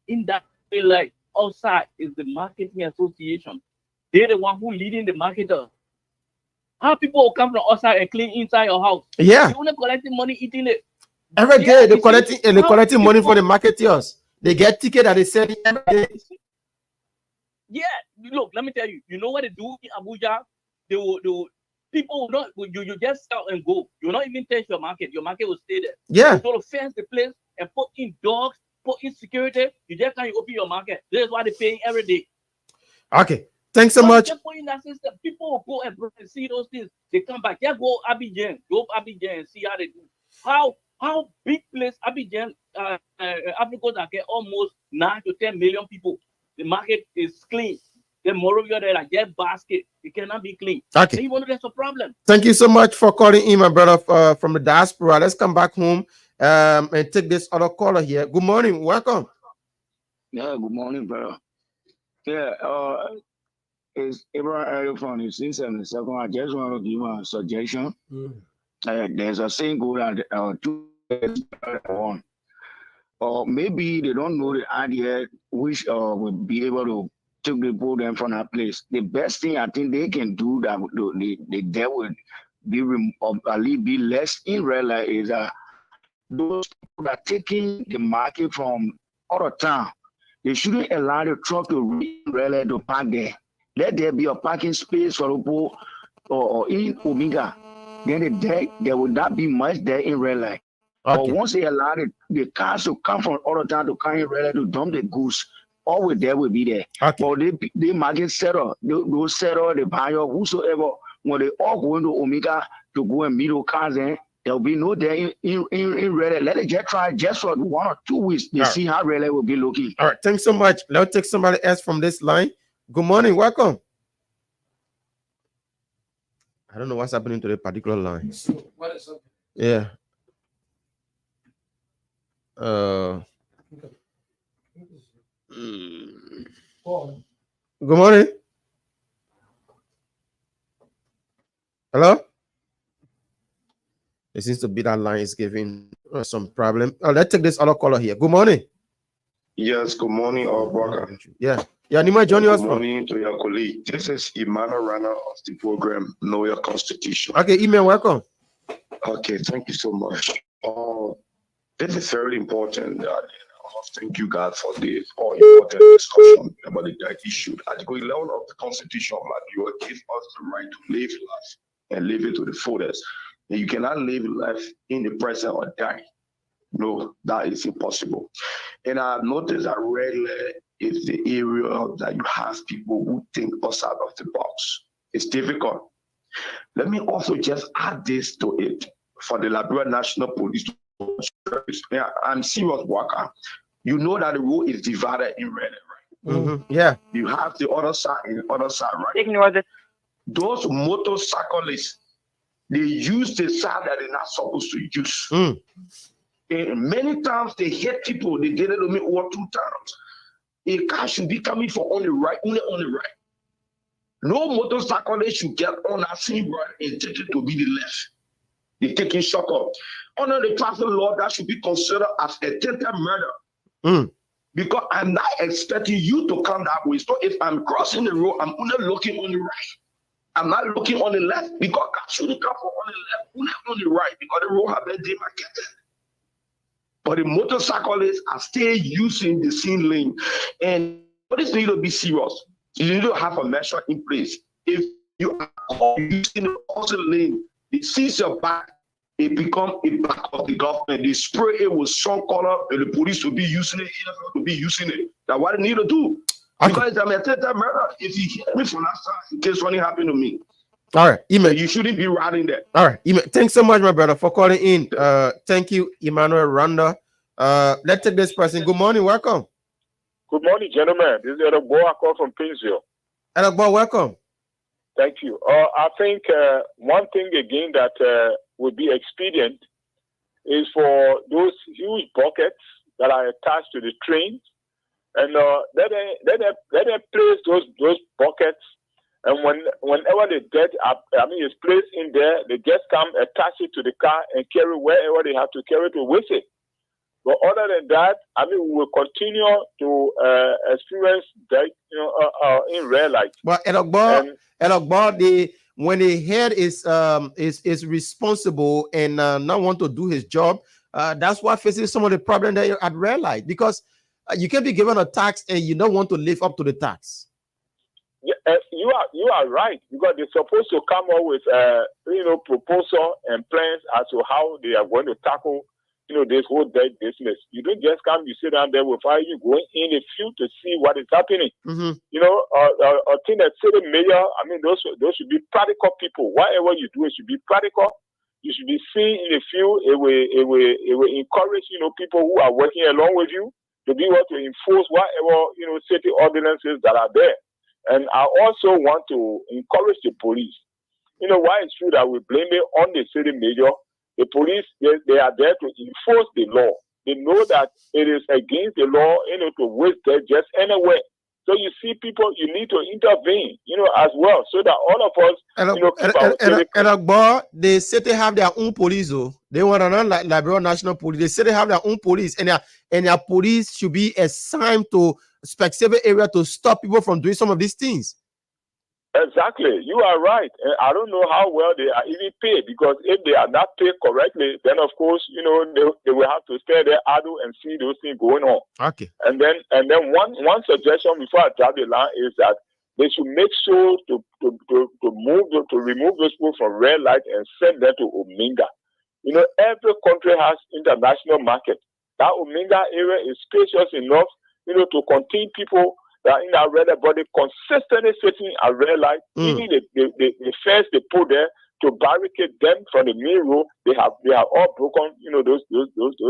S10: in that way, like outside is the marketing association. They're the one who leading the marketer. How people will come from outside and clean inside your house?
S5: Yeah.
S10: They only collecting money, eating it.
S5: Every day they're collecting money for the marketeers. They get ticket that they sell every day.
S10: Yeah, look, let me tell you. You know what they do in Abuja? They will people will not. You just sell and go. You will not even test your market. Your market will stay there.
S5: Yeah.
S10: You go to fence the place and put in dogs, put in security. You just can't open your market. This is why they're paying every day.
S5: Okay. Thanks so much.
S10: Just put in that system. People will go and see those things. They come back. Yeah, go Abidjan and see how they do. How big place Abidjan, Africa that get almost 9 to 10 million people. the market is clean. The moreover, there are just basket. It cannot be clean.
S5: Okay.
S10: So you know there's a problem.
S5: Thank you so much for calling in, my brother, from the diaspora. Let's come back home and take this other caller here. Good morning. Welcome.
S8: Yeah, good morning, brother. Yeah, it's Abraham from the 672nd. I just want to give a suggestion. There's a single that 2 or maybe they don't know the idea which will be able to take the boat them from that place. The best thing I think they can do that they would be less in real life is those people that are taking the market from out of town. They shouldn't allow the truck to really to park there. Let there be a parking space for people or in Omega. Then there would not be much there in real life.
S5: Okay.
S8: But once they allow the cars to come from out of town to come in real life to dump the goods, always there will be there.
S5: Okay.
S8: But they market seller, those seller, the buyer, whosoever, when they all go into Omega to go and meet those cars in, there will be no there in Raleigh. Let it just try just for 1 or 2 weeks. They see how Raleigh will be looking.
S5: All right. Thanks so much. Let's take somebody else from this line. Good morning. Welcome. I don't know what's happening to the particular line.
S6: What is up?
S5: Yeah. Good morning. Hello? It seems to be that line is giving some problem. Let's take this other caller here. Good morning.
S11: Yes, good morning, Broker.
S5: Yeah. Yeah, Nima, join us.
S11: Good morning to your colleague. This is Emmanuel Rana of the program Know Your Constitution.
S5: Okay, email, welcome.
S11: Okay, thank you so much. This is very important. Thank you, God, for this all important discussion about the issue. Article 11 of the Constitution of Liberia gives us the right to live life and live it to the fullest. And you cannot live life in the present or die. No, that is impossible. And I've noticed that rarely is the area that you have people who think outside of the box. It's difficult. Let me also just add this to it for the Liberia National Police Service. Yeah, I'm serious worker. You know that the road is divided in red, right?
S5: Mm-hmm. Yeah.
S11: You have the other side and the other side, right? Ignore that. Those motorcyclists, they use the side that they're not supposed to use. And many times they hit people. They did it to me over 2 times. A car should be coming from on the right, only on the right. No motorcyclist should get on that same right and take it to be the left. They're taking shortcut. Under the traffic law, that should be considered as attempted murder. Because I'm not expecting you to come that way. So if I'm crossing the road, I'm only looking on the right. I'm not looking on the left because I shouldn't come from on the left, only on the right because the road has been demarcated. But the motorcyclists are still using the same lane. And police need to be serious. You need to have a measure in place. If you are using the opposite lane, it sees your back, it becomes a back of the government. They spray it with strong color, and the police will be using it, will be using it. That's what they need to do. Because I'm attempted murder. If you hear me from that side, in case something happened to me.
S5: All right, email.
S11: You shouldn't be riding there.
S5: All right, email. Thanks so much, my brother, for calling in. Thank you, Emmanuel Randa. Let's take this person. Good morning, welcome.
S12: Good morning, gentlemen. This is Edogbo. I call from Pinsville.
S5: Edogbo, welcome.
S12: Thank you. I think one thing again that would be expedient is for those huge buckets that are attached to the trains, and let them place those buckets. And whenever they get up, it's placed in there, they just come, attach it to the car, and carry wherever they have to carry to with it. But other than that, we will continue to experience that, in real life.
S5: But Edogbo, when the head is responsible and not want to do his job, that's what faces some of the problem that you're at real life, because you can be given a tax and you don't want to live up to the tax.
S12: Yeah, you are right, because they're supposed to come up with proposal and plans as to how they are going to tackle this whole debt business. You don't just come, you sit down there without you going in the field to see what is happening.
S5: Mm-hmm.
S12: I think that city mayor, those should be practical people. Whatever you do, it should be practical. You should be seen in the field. It will encourage, people who are working along with you to be able to enforce whatever, city ordinances that are there. And I also want to encourage the police. Why it's true that we blame it on the city major, the police, they are there to enforce the law. They know that it is against the law, to waste there just anywhere. So you see, people, you need to intervene, as well, so that all of us, keep our city clean.
S5: The city have their own police, though. They want to run like Liberia National Police. The city have their own police, and their police should be assigned to specific area to stop people from doing some of these things.
S12: Exactly, you are right. And I don't know how well they are even paid, because if they are not paid correctly, then of course, they will have to stay there idle and see those things going on.
S5: Okay.
S12: And then one suggestion before I drop the line is that they should make sure to remove those people from red light and send them to Ominga. Every country has international market. That Ominga area is spacious enough, to contain people that in that red light, but they consistently sitting at red light. Even the fence they put there to barricade them from the main road, they have all broken, those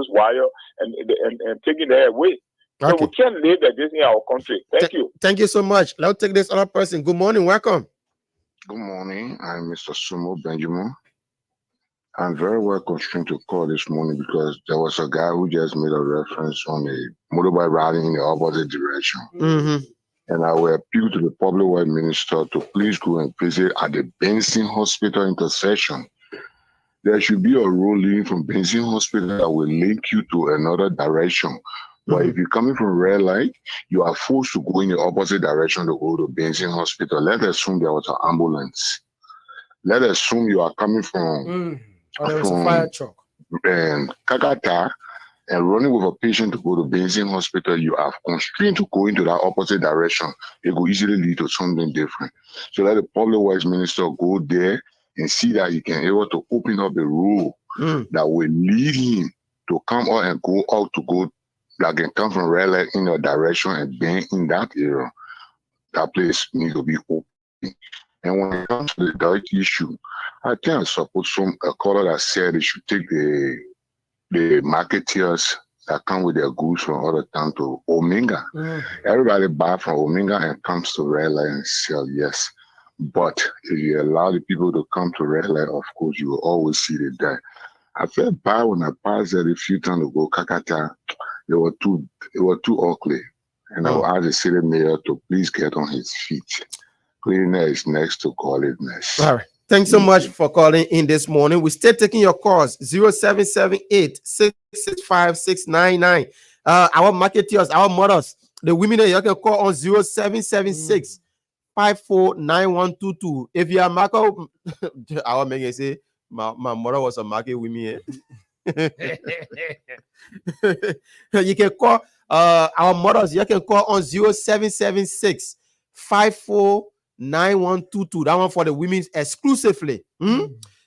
S12: wire and taking them away.
S5: Okay.
S12: So we can't live like this in our country. Thank you.
S5: Thank you so much. Let's take this other person. Good morning. Welcome.
S13: Good morning. I'm Mr. Sumo Benjamin. I'm very well constrained to call this morning because there was a guy who just made a reference on a motorbike riding in the opposite direction.
S5: Mm-hmm.
S13: And I will appeal to the public works minister to please go and visit at the Benson Hospital intersection. There should be a road leading from Benson Hospital that will link you to another direction. But if you're coming from red light, you are forced to go in the opposite direction to go to Benson Hospital. Let's assume there was an ambulance. Let's assume you are coming from
S6: there was a fire truck
S13: and Kakata and running with a patient to go to Benson Hospital. You are constrained to go into that opposite direction. It could easily lead to something different. So let the public works minister go there and see that he can able to open up a road that will lead him to come out and go out to go, that can come from red light in your direction and bend in that area. That place needs to be open. And when it comes to the dirt issue, I think I support a caller that said they should take the marketeers that come with their goods from other town to Ominga. Everybody buy from Ominga and comes to red light and sell, yes. But if you allow the people to come to red light, of course, you will always see the dirt. I felt bad when I passed there a few times to go Kakata. They were too ugly. And I will ask the city mayor to please get on his feet. Cleaner is next to calling-ness.
S5: All right. Thanks so much for calling in this morning. We're still taking your calls. 0778-665-699. Our marketeers, our mothers, the women that you can call on 0776-549122. If you are market, our man say, my mother was a market with me. You can call our mothers, you can call on 0776-549122. That one for the women exclusively.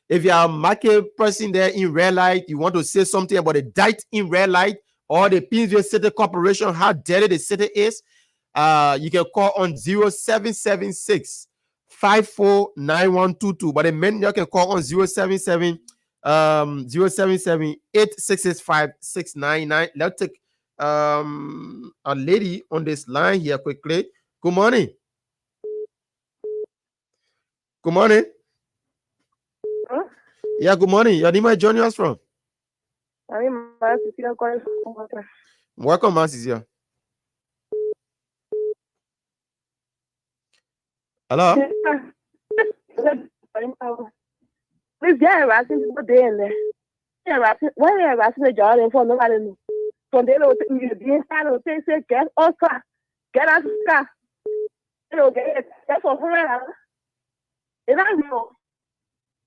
S5: If you are a market person there in red light, you want to say something about the diet in red light or the Painesville City Corporation, how dirty the city is, you can call on 0776-549122. But the men, you can call on 077-865-699. Let's take a lady on this line here quickly. Good morning. Good morning.
S9: Huh?
S5: Yeah, good morning. Your name is joining us from?
S9: I'm calling from
S5: Welcome, man, Cecilia. Hello?
S9: Please get harassing people there and there. Why are you harassing the job and for nobody knows? So they don't be inside of say, get us, get us, you know, get it. That's all for her. And I know.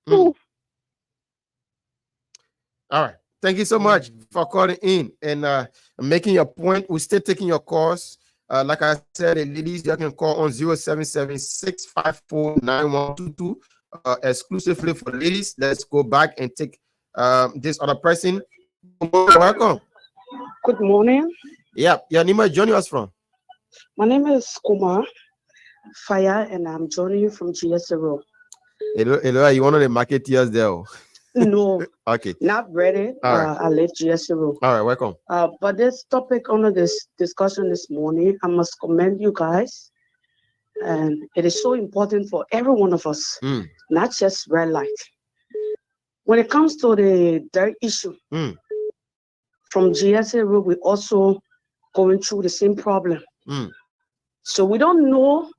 S5: All right. Thank you so much for calling in and making your point. We're still taking your calls. Like I said, the ladies, you can call on 0776-549122 exclusively for ladies. Let's go back and take this other person. Welcome.
S14: Good morning.
S5: Yeah, your name is joining us from?
S14: My name is Kumar Fire, and I'm joining you from GSA Road.
S5: Hello, you one of the marketeers there.
S14: No,
S5: Okay.
S14: not ready.
S5: All right.
S14: I left GSA Road.
S5: All right, welcome.
S14: But this topic under this discussion this morning, I must commend you guys. And it is so important for every one of us, not just red light. When it comes to the dirt issue, from GSA Road, we also going through the same problem. So we don't know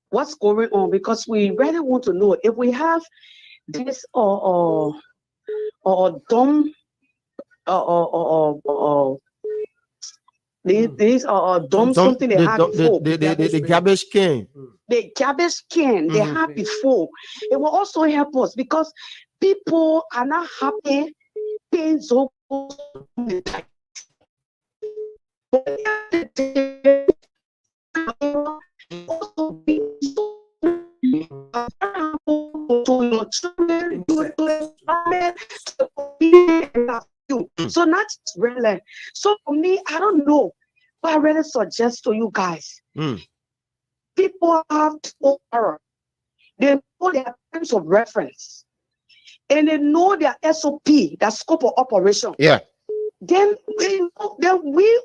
S14: what's going on because we really want to know if we have this or dumb these are dumb something they had before.
S5: The garbage can.
S14: The garbage can they had before. It will also help us because people are not happy paying so much. So that's really so for me. I don't know, but I really suggest to you guys. People have error. They know their terms of reference, and they know their SOP, their scope of operation.
S5: Yeah.
S14: Then we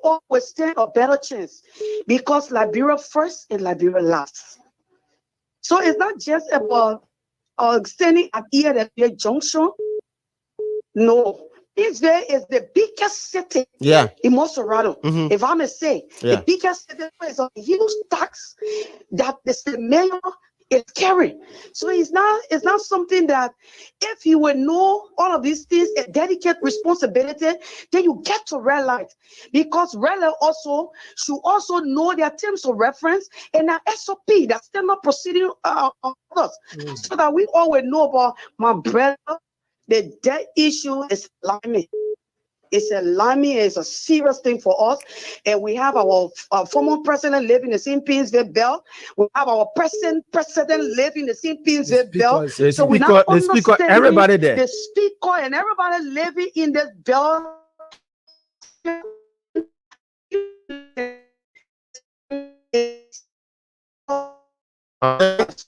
S14: always stand a better chance because Liberia first and Liberia last. So it's not just about standing at here at the junction. No, Israel is the biggest city in Montserrat. If I may say, the biggest city is a huge tax that the mayor is carrying. So it's not something that if you will know all of these things and dedicate responsibility, then you get to red light. Because red light also should also know their terms of reference and their SOP that's still not proceeding on us. So that we always know about my brother. The debt issue is alarming. It's alarming. It's a serious thing for us. And we have our former president living in the St. Pinsville Bell. We have our present president living in the St. Pinsville Bell.
S5: So we not understanding everybody there.
S14: The speaker and everybody living in this bell.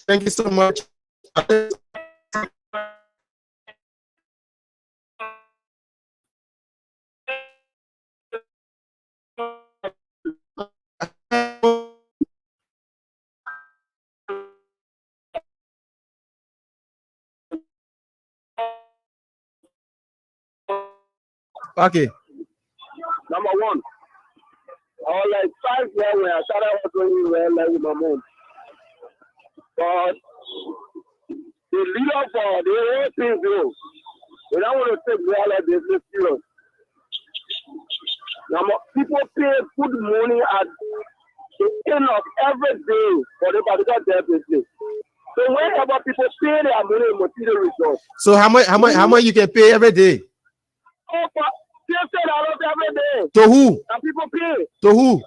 S5: Thank you so much. Okay.
S11: Number one, I was like 5 years when I started working with my mom. But the leader for the whole thing, though, we don't want to take real life business serious. People pay good money at the end of every day for the particular debt business. So whenever people pay their money, material results.
S5: So how much you can pay every day?
S11: Oh, $50 every day.
S5: To who?
S11: And people pay.
S5: To who?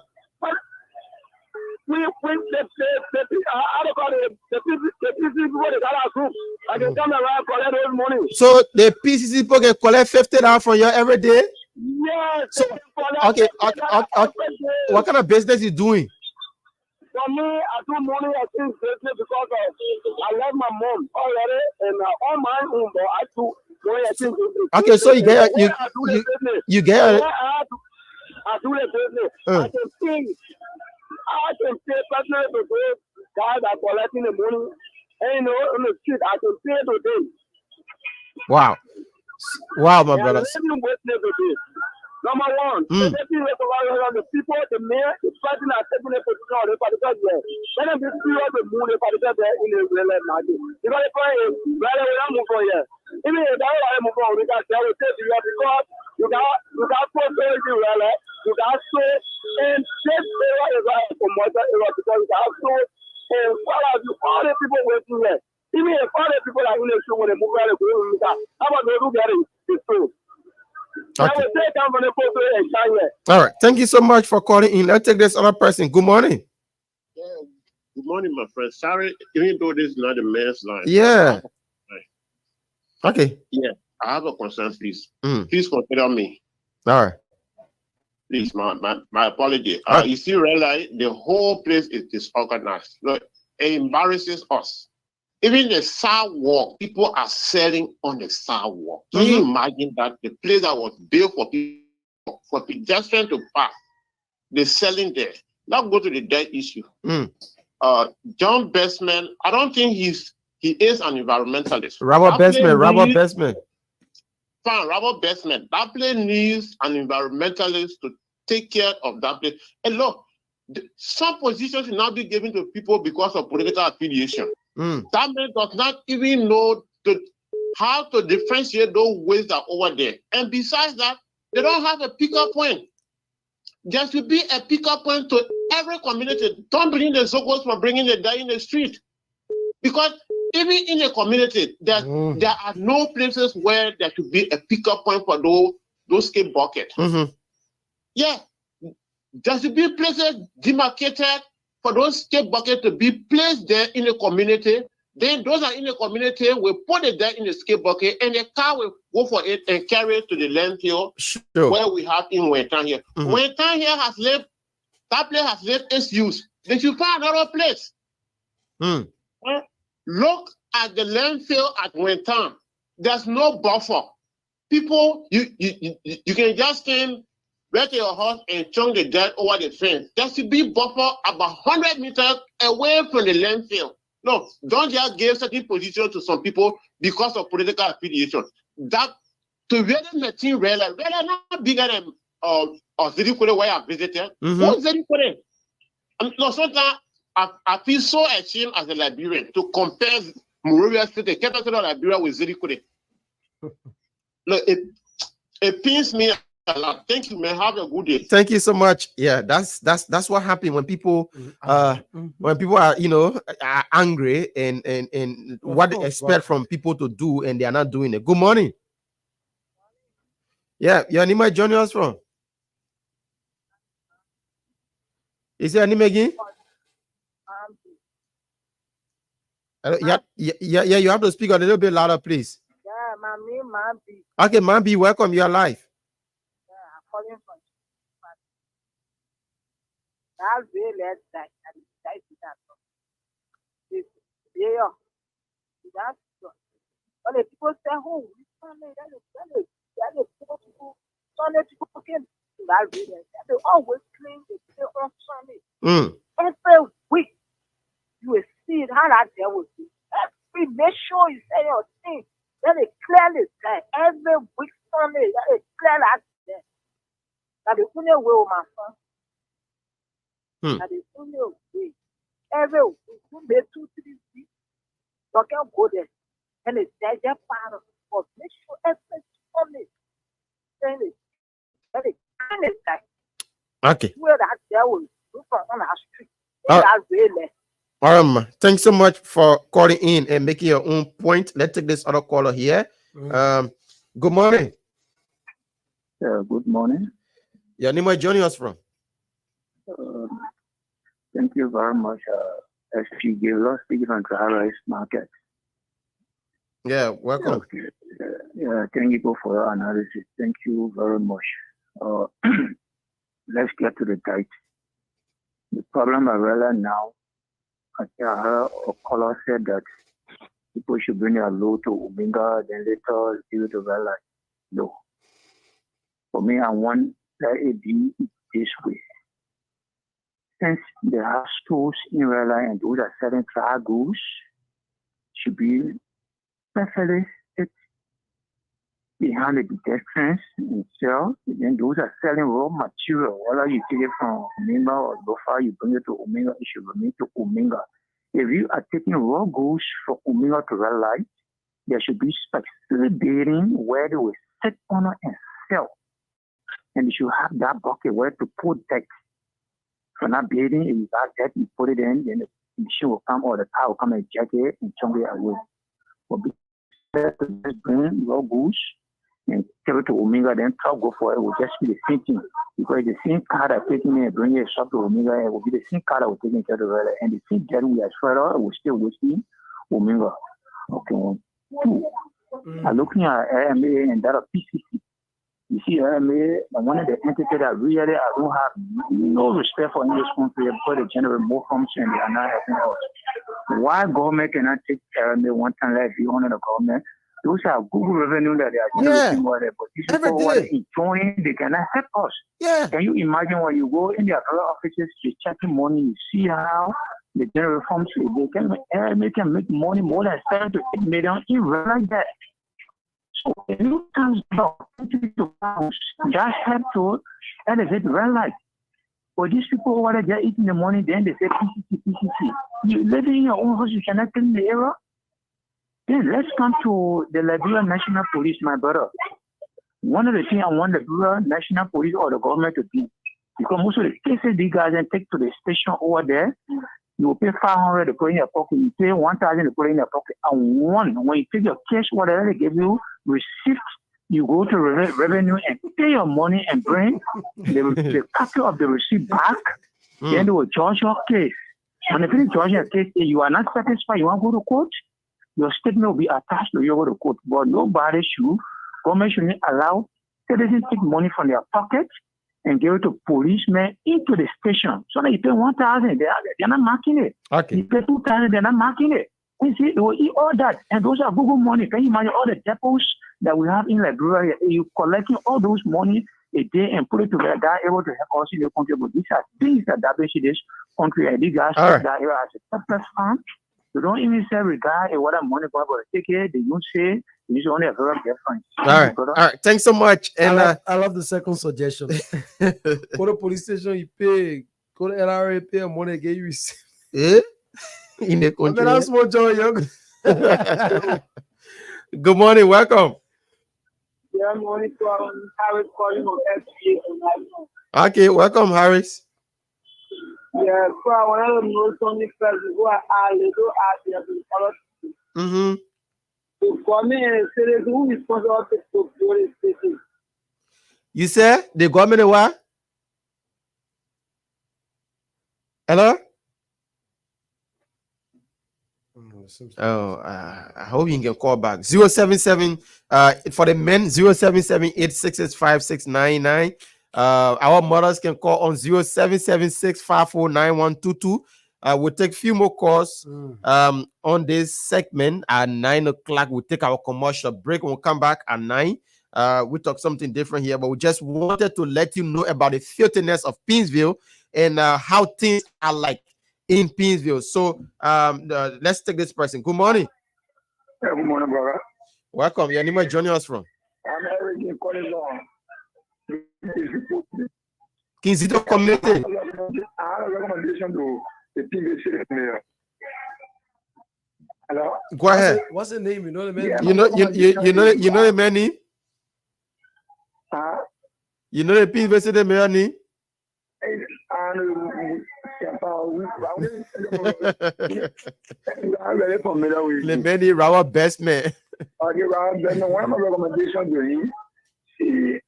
S11: The people they got our group. I can come around collect those money.
S5: So the PCC people can collect $50 from you every day?
S11: Yes.
S5: So, okay. What kind of business you doing?
S11: For me, I do money exchange business because I love my mom already, and on my own, but I do money exchange business.
S5: Okay, so you get
S11: I do the business. I can pay personally to those guys that are collecting the money, and on the street, I can pay to them.
S5: Wow, my brother.
S11: Number one, the people, the mayor, the person that taking the position on the particular year. Let them be serious to move the particular there in the real life market. Because the point is, rather we don't move on here. Even if that way move on, we can tell you because you got prosperity real life, you got so, and this area is like a commercial area because you got so, and all the people working here. Even if all the people are in the show when they move around, how about those who get it? It's true.
S5: Okay. All right. Thank you so much for calling in. Let's take this other person. Good morning.
S15: Yeah. Good morning, my friend. Sorry, even though this is not the mayor's line.
S5: Yeah. Okay.
S15: Yeah. I have a concern, please. Please consider me.
S5: All right.
S15: Please, my apology. You see, realize the whole place is disorganized. Look, it embarrasses us. Even the sidewalk, people are selling on the sidewalk. Can you imagine that the place that was built for people, for pedestrians to pass, they're selling there? Now go to the debt issue. John Bestman, I don't think he is an environmentalist.
S5: Robert Bestman.
S15: Fine, Robert Bestman. That place needs an environmentalist to take care of that place. And look, some positions should not be given to people because of political affiliation. That man does not even know how to differentiate those ways that are over there. And besides that, they don't have a pickup point. There should be a pickup point to every community. Don't bring the Zogos for bringing the guy in the street. Because even in a community, there are no places where there should be a pickup point for those skate buckets. Yeah, there should be places demarcated for those skate buckets to be placed there in the community. Then those are in the community will put it there in the skate bucket, and the car will go for it and carry it to the landfill where we have in Wentan here. Wentan here has left, that place has left its use. They should find another place. Look at the landfill at Wentan. There's no buffer. People, you can just stand right to your house and chunk the dirt over the fence. There should be buffer about 100 meters away from the landfill. No, don't just give certain position to some people because of political affiliation. That to really make things really not bigger than Zirikure where I visited. What's Zirikure? No, sometimes I feel so ashamed as a Liberian to compare Monrovia State, the capital of Liberia, with Zirikure. Look, it pains me a lot. Thank you, man. Have a good day.
S5: Thank you so much. Yeah, that's what happens when people are are angry and what they expect from people to do and they are not doing it. Good morning. Yeah, your name is joining us from? Is your name again? Yeah, you have to speak a little bit louder, please.
S16: Yeah, my name Mambi.
S5: Okay, Mambi, welcome. You're live.
S16: Calling from that's really that yeah, that's all the people say, oh, people can that really they always claim they on Sunday. Every week you will see it how that there will be. Make sure you say your thing. Then it clearly say every week Sunday, that is clear as there. That the only way, my son. That the only way. Every week, you make 2-3 weeks, you can go there. And it's there, they're part of it. But make sure every Sunday, then it's kind of like.
S5: Okay.
S16: Where that there will do on our street. That's really.
S5: All right, thanks so much for calling in and making your own point. Let's take this other caller here. Good morning.
S17: Good morning.
S5: Your name is joining us from?
S17: Thank you very much. SG Gaylor, speaking from Dry Rice Market.
S5: Yeah, welcome.
S17: Okay. Thank you for your analysis. Thank you very much. Let's get to the date. The problem I realize now, I heard a caller said that people should bring their load to Omega, then later give it to Red Light. No. For me, I want that it be this way. Since there are stores in Red Light and those are selling dry goods, should be especially behind the pedestrians and sell. And then those are selling raw material. Whether you take it from Omega or Lofa, you bring it to Omega, it should remain to Omega. If you are taking raw goods from Omega to Red Light, there should be specific building where they will sit on it and sell. And you should have that bucket where to put that. From that building, if you got that, you put it in, then the machine will come or the car will come and jack it and chunk it away. But just bring raw goods and take it to Omega, then truck go for it. It will just be the same thing. Because the same car that taking it and bringing it up to Omega, it will be the same car that will take it to the Red Light. And the same that we are further, will still within Omega. Okay. 2. I'm looking at AMA and that of PCC. You see, AMA, one of the entities that really I don't have no respect for in this country because they generate more function and they are not helping us. Why government cannot take care of me one time like you honor the government? Those are Google revenue that they are generating over there. But these people who are enjoying, they cannot help us.
S5: Yeah.
S17: Can you imagine when you go in their offices, you checking money, you see how the general funds, they can make money more than 7 to 8 million in like that. So if you can stop that help to elevate real life. For these people who are there eating the money, then they say PCC. You living in your own house, you cannot clean the area. Then let's come to the Liberia National Police, my brother. One of the things I want the Liberia National Police or the government to do, because most of the cases these guys then take to the station over there, you will pay 500 to put in your pocket, you pay 1,000 to put in your pocket, and when you take your cash, whatever they give you, receipt, you go to revenue and pay your money and bring the copy of the receipt back, then they will judge your case. When they finish judging your case, if you are not satisfied, you want to go to court, your statement will be attached to your go to court. But nobody should, government shouldn't allow citizens take money from their pocket and give it to policemen into the station. So that you pay 1,000, they're not marking it.
S5: Okay.
S17: You pay 2,000, they're not marking it. You see, they will eat all that. And those are Google money. Can you imagine all the depots that we have in Liberia? You collecting all those money a day and put it together, they're able to help us in the country. But these are things that benefit this country. And these guys take that area as a surplus fund. They don't even say regard what money for, but take it, they don't say, it's only a very different.
S5: All right. Thanks so much. And
S6: I love the second suggestion. Go to police station, you pay. Go to LRA, pay money, get you receipt.
S5: In the country.
S6: That's more joy, young.
S5: Good morning, welcome.
S16: Yeah, morning to Harris calling on FBA.
S5: Okay, welcome, Harris.
S16: Yeah, so I want to know something first. Who are little at the
S5: Mm-hmm.
S16: So for me, who is responsible to build a city?
S5: You say the government what? Hello? Oh, I hope you can call back. 077 for the men, 077-866-5699. Our mothers can call on 0776-549122. We'll take a few more calls on this segment at 9 o'clock. We'll take our commercial break. We'll come back at 9. We talk something different here, but we just wanted to let you know about the filthiness of Pennsville and how things are like in Pennsville. So let's take this person. Good morning.
S18: Yeah, good morning, brother.
S5: Welcome. Your name is joining us from?
S18: I'm Eric in Collinson.
S5: Kinzito community.
S18: I have a recommendation to the Pennsville City Mayor. Hello?
S5: Go ahead.
S6: What's the name? You know the man?
S18: Yeah,
S5: You know the man name? You know the Pennsville City Mayor name?
S18: I'm very familiar with
S5: the many our best man.
S18: Okay, well, then one of my recommendations to him,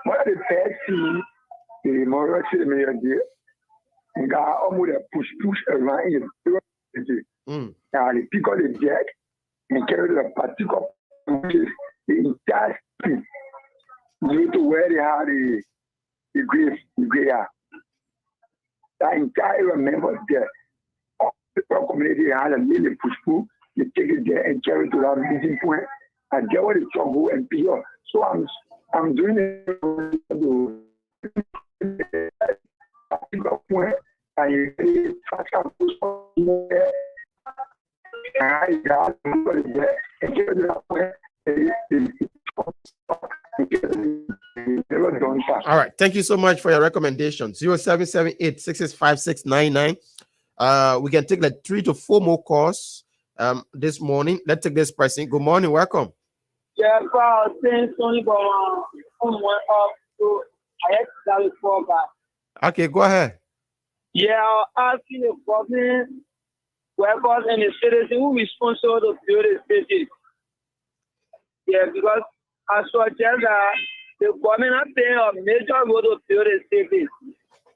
S18: one of the first things the Moral City Mayor did, and got almost a push around in the city. And they pick up the jack and carry the particular pushes the entire street due to where they had the grave. The entire members there, all the community had a little push through. They take it there and carry it to that meeting point and get where the trouble and pure. So I'm doing it to point and you fast and push there. And I got there and carry to that point.
S5: All right. Thank you so much for your recommendation. 0778-665-699. We can take like 3 to 4 more calls this morning. Let's take this person. Good morning. Welcome.
S16: Yeah, so I was saying something about someone up to I had to fall back.
S5: Okay, go ahead.
S16: Yeah, I was asking the government workers and the citizens who responsible to build the city. Yeah, because I suggest that the government not paying a major role to build a city.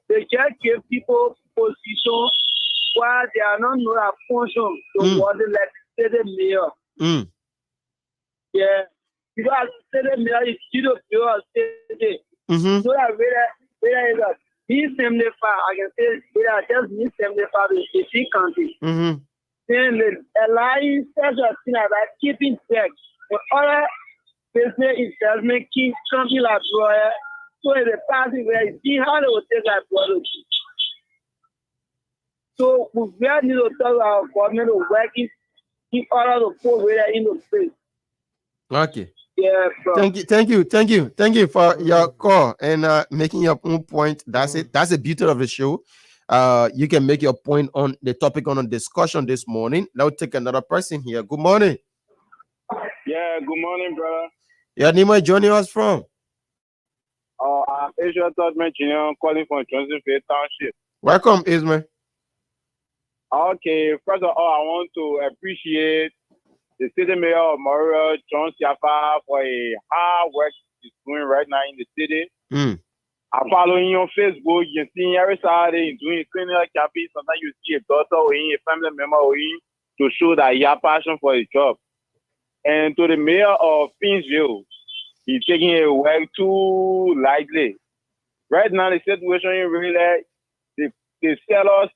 S16: They just give people position while they are not know that function towards the legislative mayor. Yeah, because the mayor is still to build a city. So that whether is a
S19: 1075, I can say it are just 1075 in 18 countries. Then the alliance such a thing as that keeping check. But other business investment keep something like Royal. So in the past, we see how they will take that product. So we really need to tell our government to work in order to put where in the space.
S5: Okay.
S19: Yeah, bro.
S5: Thank you for your call and making your own point. That's it. That's the beauty of the show. You can make your point on the topic on a discussion this morning. Now take another person here. Good morning.
S20: Yeah, good morning, brother.
S5: Your name is joining us from?
S20: I'm Asia Todman Junior calling from Johnson Faith Township.
S5: Welcome, Ismail.
S20: Okay, first of all, I want to appreciate the city mayor of Montreal, John Siafa, for a hard work he's doing right now in the city. I follow him on Facebook. You see every Saturday he's doing cleaning up campaign. Sometimes you see a daughter or a family member or to show that he has passion for his job. And to the mayor of Finsville, he's taking it work too lightly. Right now, the situation is really the sellers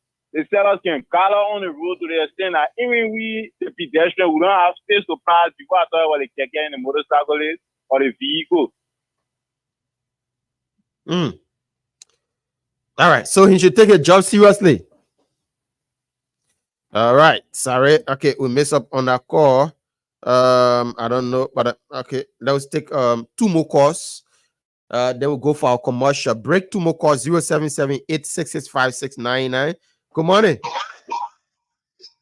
S20: can color on the road to the extent that even we, the pedestrian, we don't have space to pass before I talk about the keke and the motorcycle or the vehicle.
S5: All right, so he should take a job seriously. All right, sorry. Okay, we mess up on that call. I don't know, but okay, let's take 2 more calls. Then we'll go for our commercial break. 2 more calls: 077-866-5699. Good morning.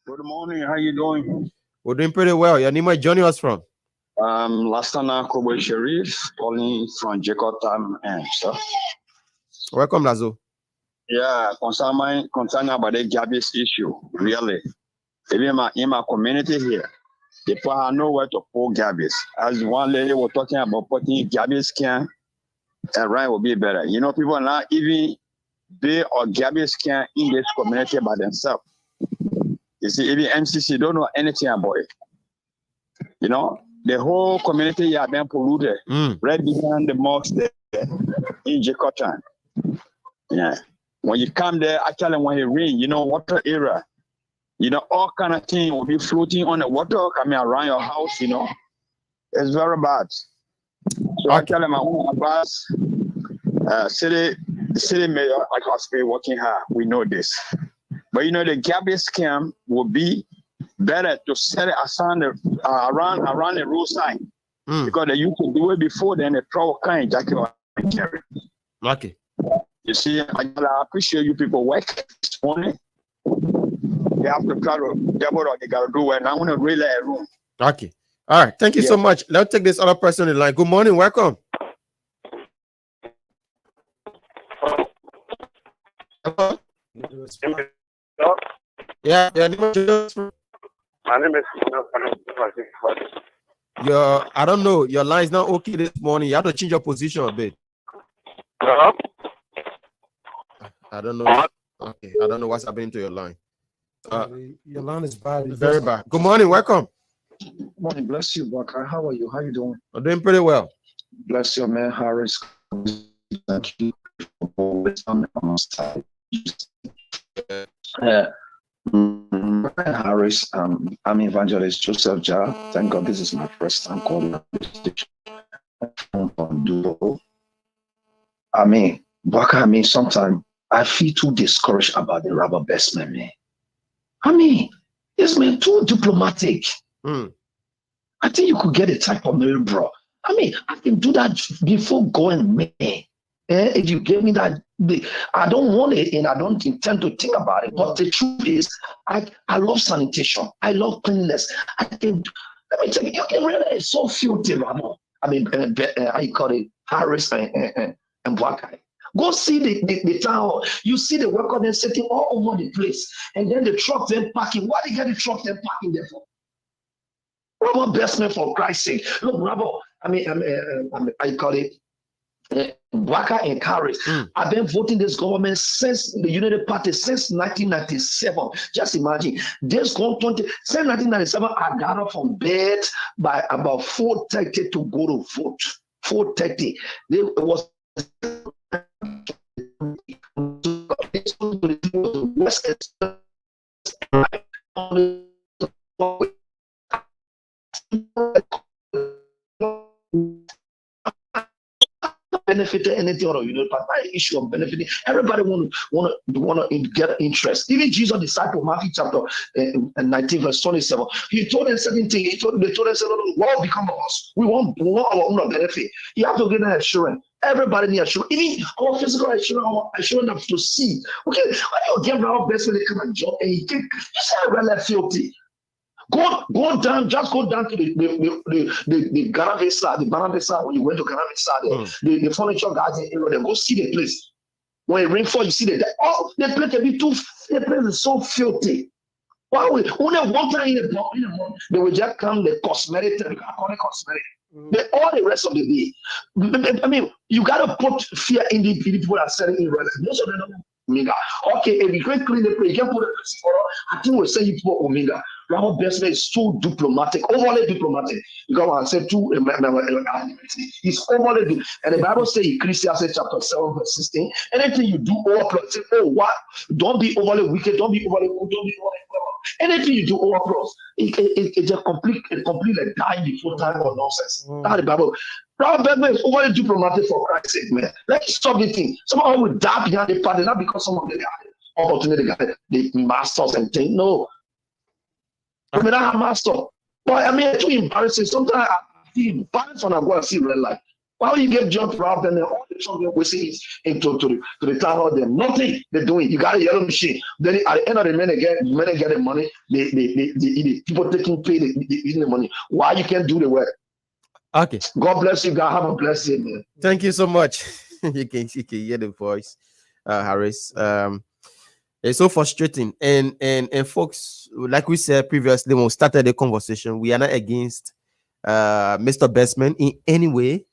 S21: Good morning. How you doing?
S5: We're doing pretty well. Your name is joining us from?
S21: Lastana Kobo Sharif, calling from Jakarta and stuff.
S5: Welcome, Lazo.
S21: Yeah, concerning about the garbage issue, really. Even in my community here, people have nowhere to pull garbage. As one lady was talking about putting garbage can, right will be better. You know, people are not even build a garbage can in this community by themselves. You see, even MCC don't know anything about it. You know, the whole community has been polluted right behind the mosque there in Jakarta. Yeah. When you come there, actually when it rains, you know, water area, you know, all kind of things will be floating on the water coming around your house, you know. It's very bad. So actually my own advice, city mayor, like us, be working hard. We know this. But you know, the garbage can will be better to set it aside around the roadside. Because they used to do it before, then they throw kind jacket and carry.
S5: Okay.
S21: You see, I appreciate you people work this morning. They have to try to double what they gotta do, and I want to relay a room.
S5: Okay. All right. Thank you so much. Let's take this other person in line. Good morning. Welcome. Hello? Yeah. My
S22: name is
S5: I don't know. Your line is not okay this morning. You have to change your position a bit.
S22: Hello?
S5: I don't know. Okay. I don't know what's happening to your line.
S6: Your line is bad.
S5: Very bad. Good morning. Welcome.
S23: Morning. Bless you, Baka. How are you? How you doing?
S5: I'm doing pretty well.
S23: Bless you, man. Harris. Thank you for always on our side. Harris, I'm Evangelist Joseph Ja. Thank God this is my first time calling on Duo. Baka, sometimes I feel too discouraged about the rubber bestman, man. This man too diplomatic. I think you could get a type of mail, bro. I can do that before going, man. If you give me that, I don't want it and I don't intend to think about it. But the truth is, I love sanitation. I love cleanliness. Let me tell you, you can realize it's so filthy, Ramon. I call it Harris and Buakai. Go see the town. You see the workers sitting all over the place. And then the truck then parking. Why they get the truck then parking there for? Rubber bestman, for Christ's sake. Look, rubber, I call it Waka and Harris. I've been voting this government since the United Party since 1997. Just imagine this government since 1997. I got up from bed by about 4:30 to go to vote. 4:30. It was West benefited anything or but my issue of benefiting, everybody want to get interest. Even Jesus' disciple, Matthew chapter 19 verse 27, he told them certain things. They told them, what will become of us? We want our own benefit. You have to get an assurance. Everybody needs assurance. Even our physical assurance have to see. Okay, when you get our best when they come and job and you say I really filthy. Go down, just go down to the Garavesa, the Baravesa, when you went to Garavesa, the furniture guys in Aaron, go see the place. When it rains for, you see the place can be too, the place is so filthy. Why we only one time in a month, they will just come the cosmetic, all the rest of the day. I mean, you gotta put fear in the people that are selling in real. Most of them don't Omega. Okay, if you can clean the place, you can put it tomorrow. I think we'll say you put Omega. Robert Bessman is so diplomatic, overly diplomatic. Because I said too, he's overly diplomatic. And the Bible says in Ecclesiastes chapter 7, verse 16, anything you do overplus, say, oh, what? Don't be overly wicked, don't be overly good, don't be overly clever. Anything you do overplus, it's a complete dying before time or nonsense. That's the Bible. Robert Bessman is overly diplomatic for Christ's sake, man. Let's stop the thing. Someone will die behind the party, not because some of them got opportunity, got the masters and things. No. I mean, I have master. But I mean, it's too embarrassing. Sometimes I feel embarrassed when I go and see real life. Why you get jumped around and then all the something we see is into to the town hall there? Nothing they're doing. You got a yellow machine. Then at the end of the minute, get the money. The people pay the money. Why you can't do the work?
S5: Okay.
S23: God bless you, God. Have a blessed day, man.
S5: Thank you so much. you can hear the voice, Harris. It's so frustrating, and folks, like we said previously when we started the conversation, we are not against Mr. Bessman in any way.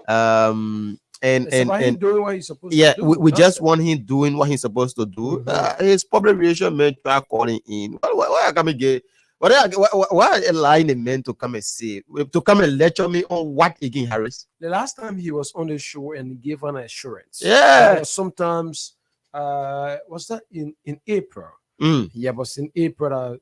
S5: And
S6: him doing what he's supposed
S5: to
S6: do.
S5: we just want him doing what he's supposed to do. His public relation man try calling in. Why come again? Why allowing the man to come and say, to come and lecture me on what again, Harris?
S6: The last time he was on the show and he gave an assurance.
S5: Yeah.
S6: Sometimes was that in April? Yeah, it was in April.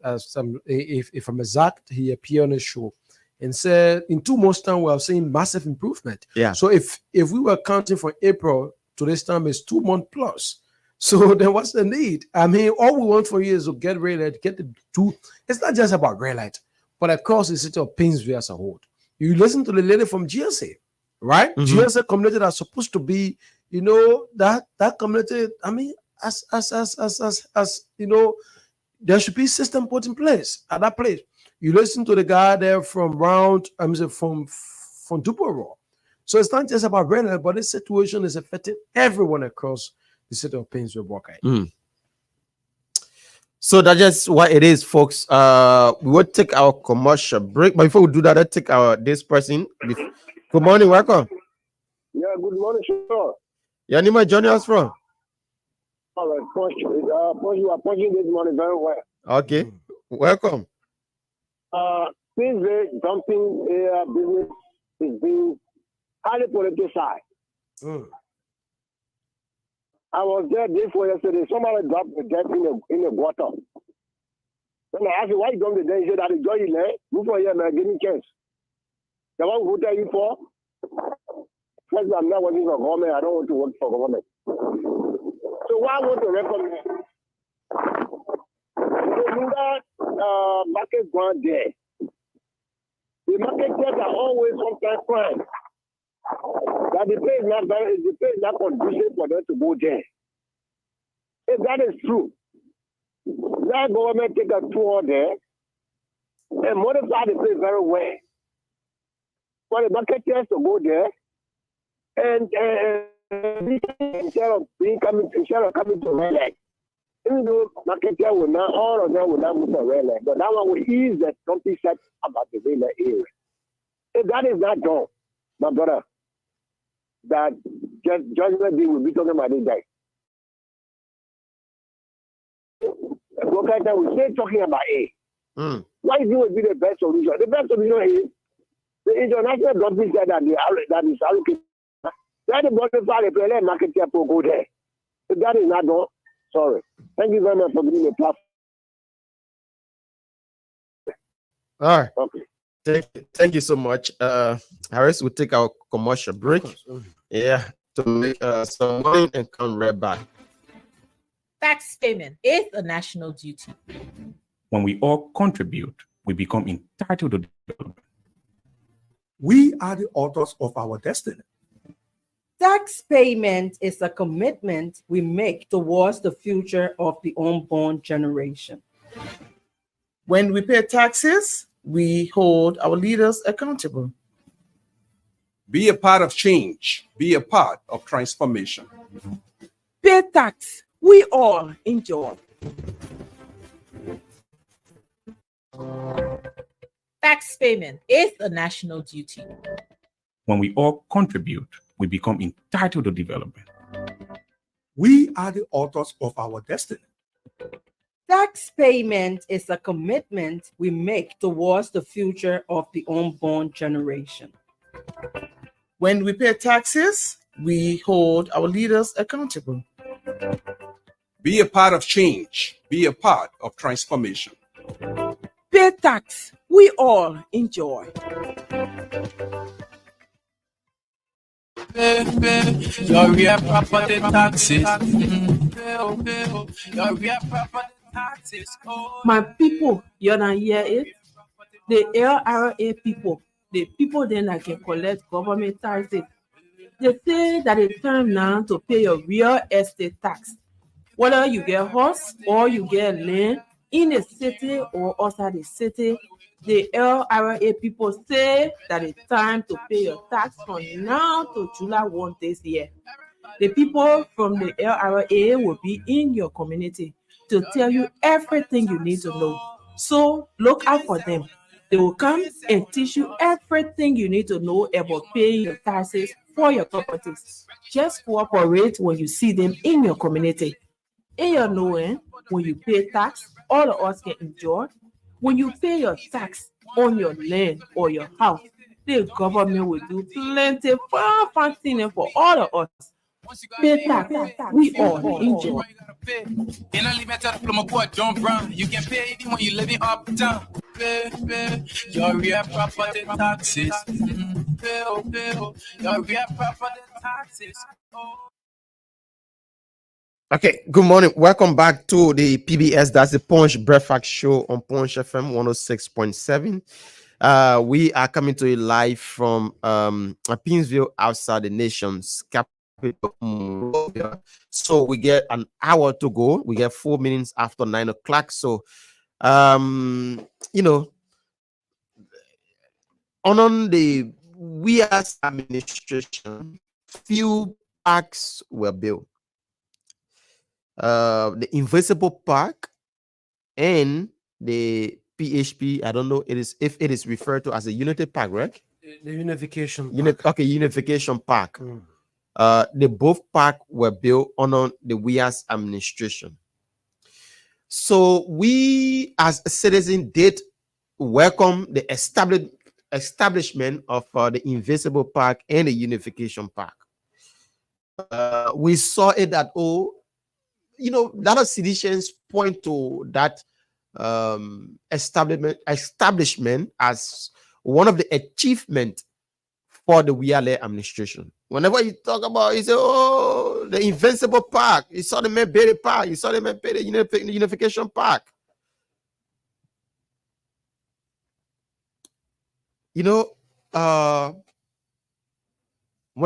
S6: If I'm exact, he appeared on the show and said in 2 months' time we are seeing massive improvement.
S5: Yeah.
S6: So if we were counting from April to this time is 2 months plus. So then what's the need? I mean, all we want for you is to get red light, get the two. It's not just about red light, but across the city of Painesville as a whole. You listen to the lady from GSA, right? GSA community that's supposed to be, that community. I mean, as there should be system put in place at that place. You listen to the guy there from from Tupelo. So it's not just about red light, but this situation is affecting everyone across the city of Painesville, Buckeye.
S5: So that's just what it is, folks. We will take our commercial break, but before we do that, let's take this person. Good morning, welcome.
S1: Yeah, good morning, sure.
S5: Yeah, Nima, joining us from?
S1: All right, Punch, you are punching this morning very well.
S5: Okay, welcome.
S1: Since the dumping business is being highly politicized. I was there day before yesterday. Somebody dropped the debt in the water. When I asked you why you dumped the debt, he said that the joy you lay. Move for here, man. Give me chance. The one who tell you for. First, I'm not working for government. I don't want to work for government. So what I want to recommend, the market ground there. The market guys are always sometimes fine. That the place is not conducive for them to go there. If that is true, that government take a tour there and modify the place very well. For the marketeers to go there and instead of coming to red light. Even though marketeer will not, all of them will not move to red light, but that one will ease the something said about the red light area. If that is not done, my brother, that judgment day will be talking about this guy. We stay talking about A. Why is it would be the best solution? The best solution is the international dumping said that is allocated. Let the bottom part of the market to go there. If that is not done, Sorry. Thank you very much for giving me a platform.
S5: All right.
S1: Okay.
S5: Thank you so much. Harris, we'll take our commercial break. Yeah, to make some money and come right back.
S2: Tax payment is a national duty.
S3: When we all contribute, we become entitled to development. We are the authors of our destiny.
S4: Tax payment is a commitment we make towards the future of the unborn generation.
S24: When we pay taxes, we hold our leaders accountable.
S3: Be a part of change. Be a part of transformation.
S4: Pay tax, we all enjoy.
S2: Tax payment is a national duty.
S3: When we all contribute, we become entitled to development. We are the authors of our destiny.
S4: Tax payment is a commitment we make towards the future of the unborn generation.
S24: When we pay taxes, we hold our leaders accountable.
S3: Be a part of change. Be a part of transformation.
S4: Pay tax, we all enjoy.
S25: Your real property taxes. Your real property taxes.
S4: My people, you don't hear it? The LRA people, the people then that can collect government taxes, they say that it's time now to pay your real estate tax. Whether you get house or you get land in the city or outside the city, the LRA people say that it's time to pay your tax from now to July 1 this year. The people from the LRA will be in your community to tell you everything you need to know. So look out for them. They will come and teach you everything you need to know about paying your taxes for your properties. Just cooperate when you see them in your community. In your knowing, when you pay tax, all of us can enjoy. When you pay your tax on your land or your house, the government will do plenty fun things for all of us. Pay tax, we all enjoy.
S25: In a limit to the boy John Brown, you can pay it when you living uptown. Pay your real property taxes. Pay your real property taxes.
S5: Okay, good morning. Welcome back to the PBS. That's the Punch Breakfast Show on Punch FM 106.7. We are coming to you live from Pinsville, outside the nation's capital. So we get an hour to go. We get 4 minutes after 9 o'clock. So, on the WIAS administration, few parks were built. The Invisible Park and the PHP, I don't know if it is referred to as a Unity Park, right?
S6: The Unification
S5: Park. Unification Park. The both park were built under the WIAS administration. So we as a citizen did welcome the establishment of the Invisible Park and the Unification Park. We saw it that a lot of citizens point to that establishment as one of the achievements for the WIAS administration. Whenever you talk about, you say, oh, the Invincible Park, you saw the Mayberry Park, you saw the Mayberry Unification Park. When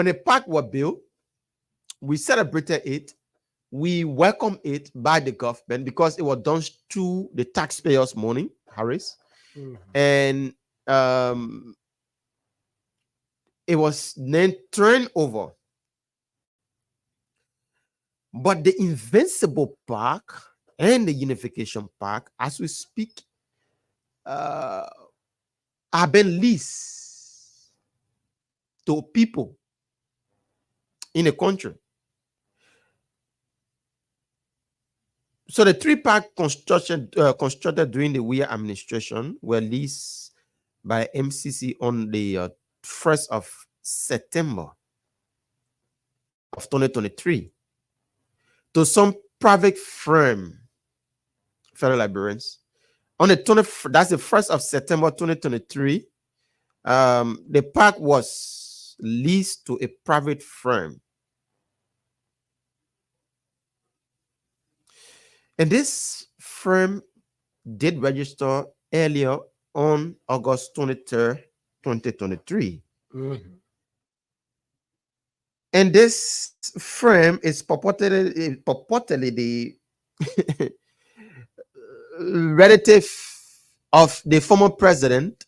S5: a park was built, we celebrated it. We welcome it by the government because it was done through the taxpayers' money, Harris. And it was then turned over. But the Invincible Park and the Unification Park, as we speak, have been leased to people in the country. So the three parks constructed during the WIAS administration were leased by MCC on the 1st of September of 2023 to some private firm, fellow librarians. On the 20th, that's the 1st of September 2023, the park was leased to a private firm. And this firm did register earlier on August 23rd, 2023. And this firm is purportedly the relative of the former president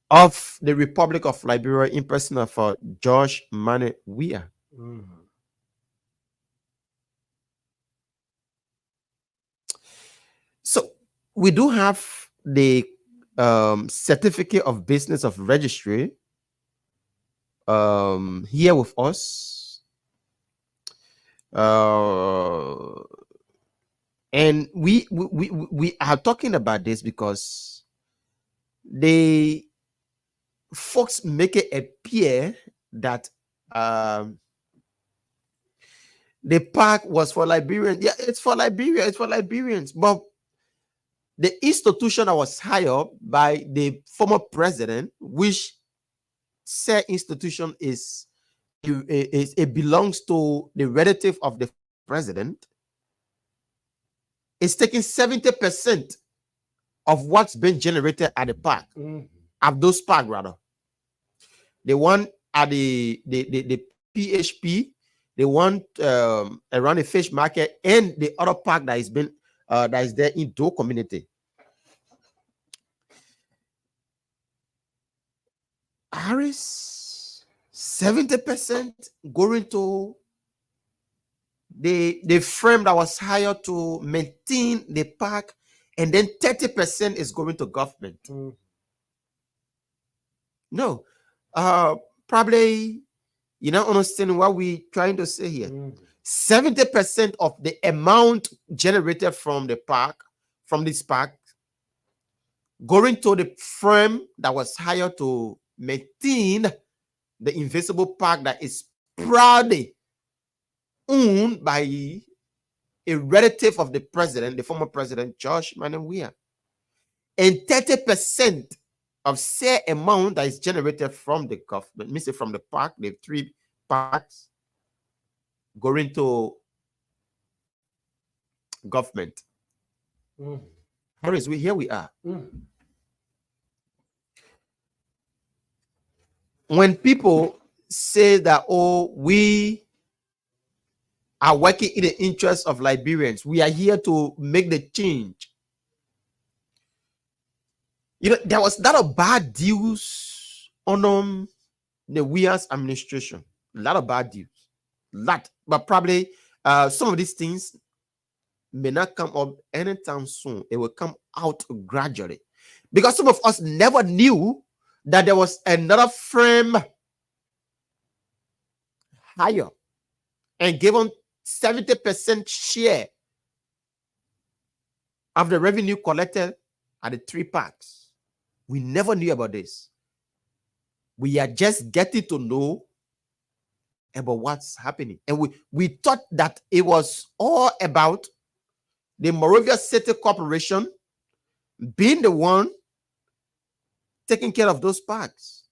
S5: of the Republic of Liberia, in person of George Manneh Weah. So we do have the certificate of business of registry here with us, and we are talking about this because the folks make it appear that the park was for Liberians. Yeah, it's for Liberia, it's for Liberians, but the institution that was hired by the former president, which said institution it belongs to the relative of the president, is taking 70% of what's been generated at the park, of those park rather. The one at the PHP, the one around the fish market, and the other park that is been that is there in Doe community. Harris, 70% going to the firm that was hired to maintain the park, and then 30% is going to government. No, probably you don't understand what we're trying to say here. 70% of the amount generated from the park, from this park, going to the firm that was hired to maintain the invisible park that is proudly owned by a relative of the president, the former president, George Manneh Weah. And 30% of said amount that is generated from the government, means from the park, the 3 parks, going to government. Harris, here we are. When people say that, oh, we are working in the interest of Liberians, we are here to make the change. You know, there was a lot of bad deals on the Weah's administration. A lot of bad deals. But probably some of these things may not come up anytime soon. It will come out gradually. Because some of us never knew that there was another firm higher and given 70% share of the revenue collected at the 3 parks. We never knew about this. We are just getting to know about what's happening. And we thought that it was all about the Monrovia City Corporation being the one taking care of those parks.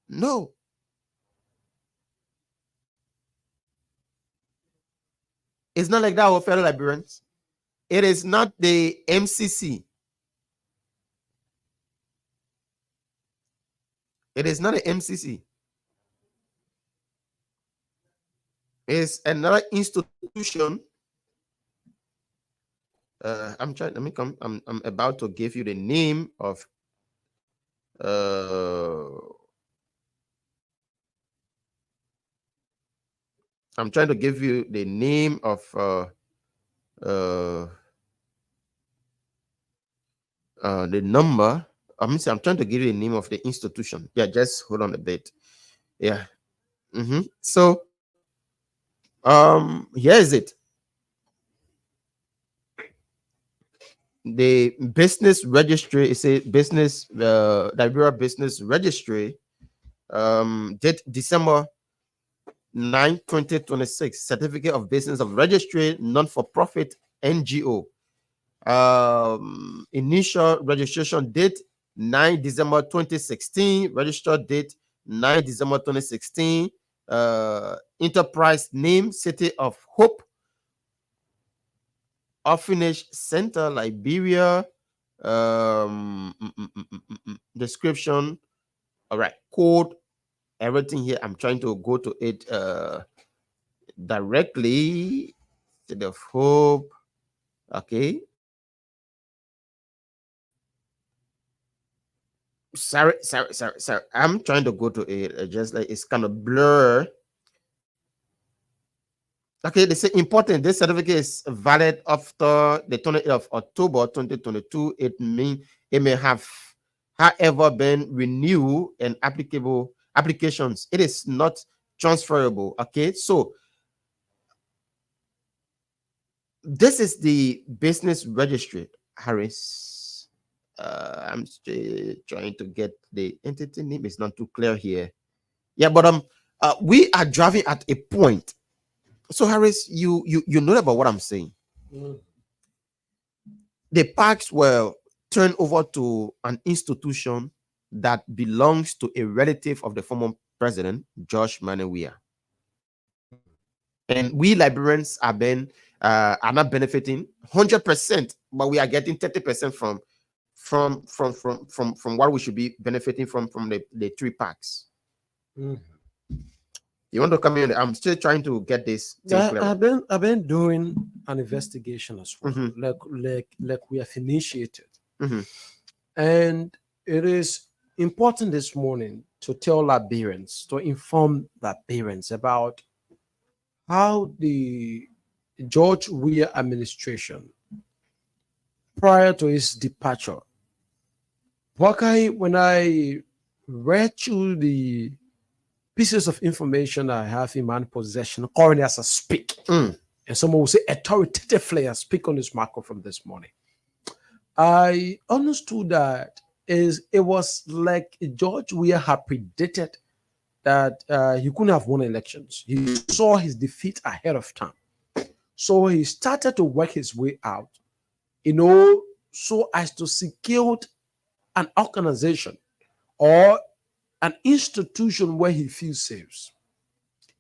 S5: No. It's not like that, our fellow Liberians. It is not the MCC. It is not the MCC. It's another institution. I'm about to give you the name of I'm trying to give you the name of the number. I'm trying to give you the name of the institution. Yeah, just hold on a bit. Yeah. So here is it. The business registry is a business, Liberia Business Registry, date December 9/2026, Certificate of Business of Registry, non-for-profit NGO. Initial registration date 9 December 2016. Registered date 9 December 2016. Enterprise name City of Hope. Orphanage Center, Liberia. Description. All right. Code. Everything here. I'm trying to go to it directly. City of Hope. Okay. Sorry. I'm trying to go to it. Just like it's kind of blur. Okay, they say important. This certificate is valid after the 28th of October 2022. It may have, however, been renewed and applicable applications. It is not transferable. Okay, so this is the business registry, Harris. I'm still trying to get the entity name. It's not too clear here. Yeah, but we are driving at a point. So Harris, you know about what I'm saying. The parks were turned over to an institution that belongs to a relative of the former president, George Manneh Weah. And we Liberians are not benefiting 100%, but we are getting 30% from what we should be benefiting from the three parks. You want to come in? I'm still trying to get this.
S6: I've been doing an investigation as well, like we have initiated, and it is important this morning to tell Liberians, to inform Liberians about how the George Weah administration, prior to his departure, when I read through the pieces of information I have in my possession currently as I speak, and someone will say authoritatively I speak on this microphone this morning, I understood that it was like George Weah had predicted that he couldn't have won elections. He saw his defeat ahead of time. So he started to work his way out, so as to secure an organization or an institution where he feels safe.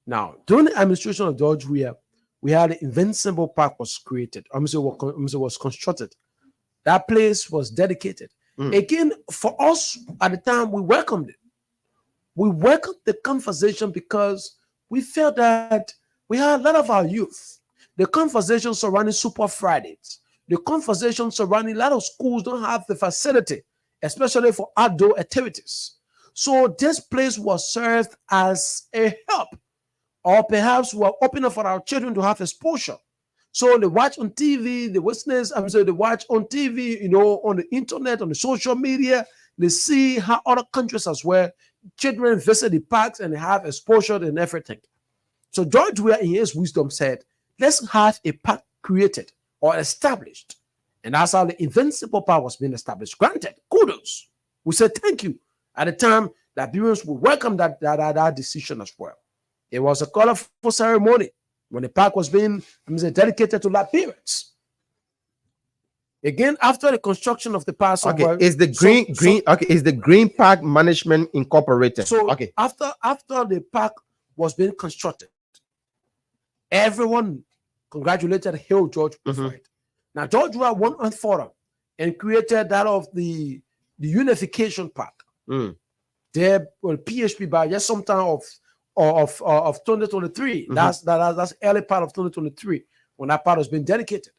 S6: Now, during the administration of George Weah, we had the Invincible Park was created. Was constructed. That place was dedicated. Again, for us at the time, we welcomed it. We welcomed the conversation because we felt that we had a lot of our youth. The conversation surrounding Super Fridays, the conversation surrounding a lot of schools don't have the facility, especially for outdoor activities. So this place was served as a help, or perhaps we are opening for our children to have exposure. So they watch on TV, they watch on TV, on the internet, on the social media. They see how other countries as well, children visit the parks and they have exposure and everything. So George Weah, in his wisdom, said, let's have a park created or established. And that's how the Invincible Park was being established. Granted, kudos. We said thank you. At the time, Liberians would welcome that decision as well. It was a colorful ceremony when the park was being dedicated to Liberians. Again, after the construction of the park,
S5: is the Green Park Management Incorporated.
S6: So after the park was being constructed, everyone congratulated Hill George for it. Now George Weah went on forum and created that of the Unification Park. There, PHP by just sometime of 2023. That's early part of 2023 when that part has been dedicated.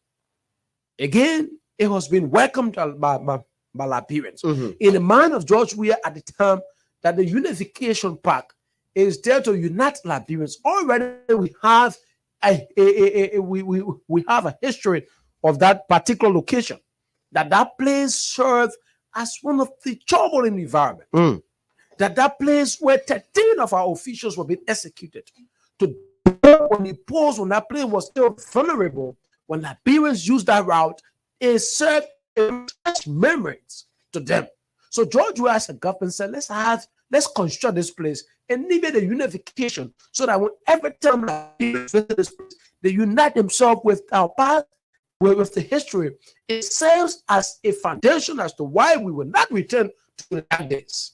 S6: Again, it has been welcomed by Liberians. In the mind of George Weah at the time, that the Unification Park is there to unite Liberians. Already we have we have a history of that particular location. That place served as one of the troubling environment. That place where 13 of our officials were being executed. When that place was still vulnerable, when Liberians used that route, it served as memories to them. So George Weah as a government said, let's have let's construct this place and leave it a unification so that when every time they visit this place, they unite themselves with our past, with the history. It serves as a foundation as to why we will not return to the dark days.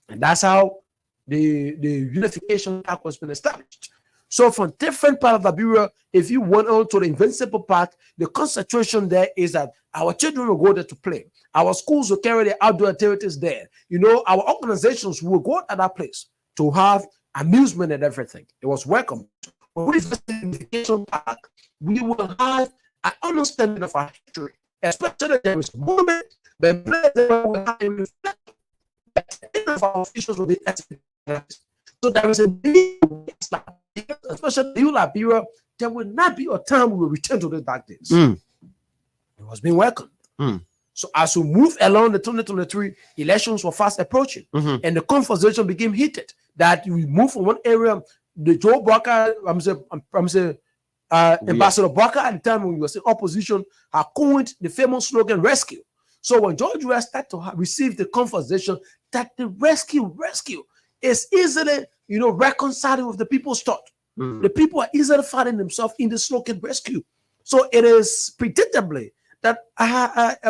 S6: And that's how the unification park was been established. So from different parts of Liberia, if you went on to the Invincible Park, the concentration there is that our children will go there to play. Our schools will carry their outdoor activities there. You know, our organizations will go to that place to have amusement and everything. It was welcome. When we visit the Invincible Park, we will have an understanding of our history, especially there is a moment when will have a reflection. Of our officials will be estimated. So there is a need, especially in Liberia, there will not be a time we will return to the dark days. It was being welcomed. So as we move along the 2023, elections were fast approaching, and the conversation became heated. That we move from one area, the Joe Barker, Ambassador Barker at the time when he was in opposition, had coined the famous slogan "Rescue." So when George Weah started to receive the conversation that the rescue is easily, reconciling with the people's thought. The people are easily finding themselves in the slogan "Rescue." So it is predictably that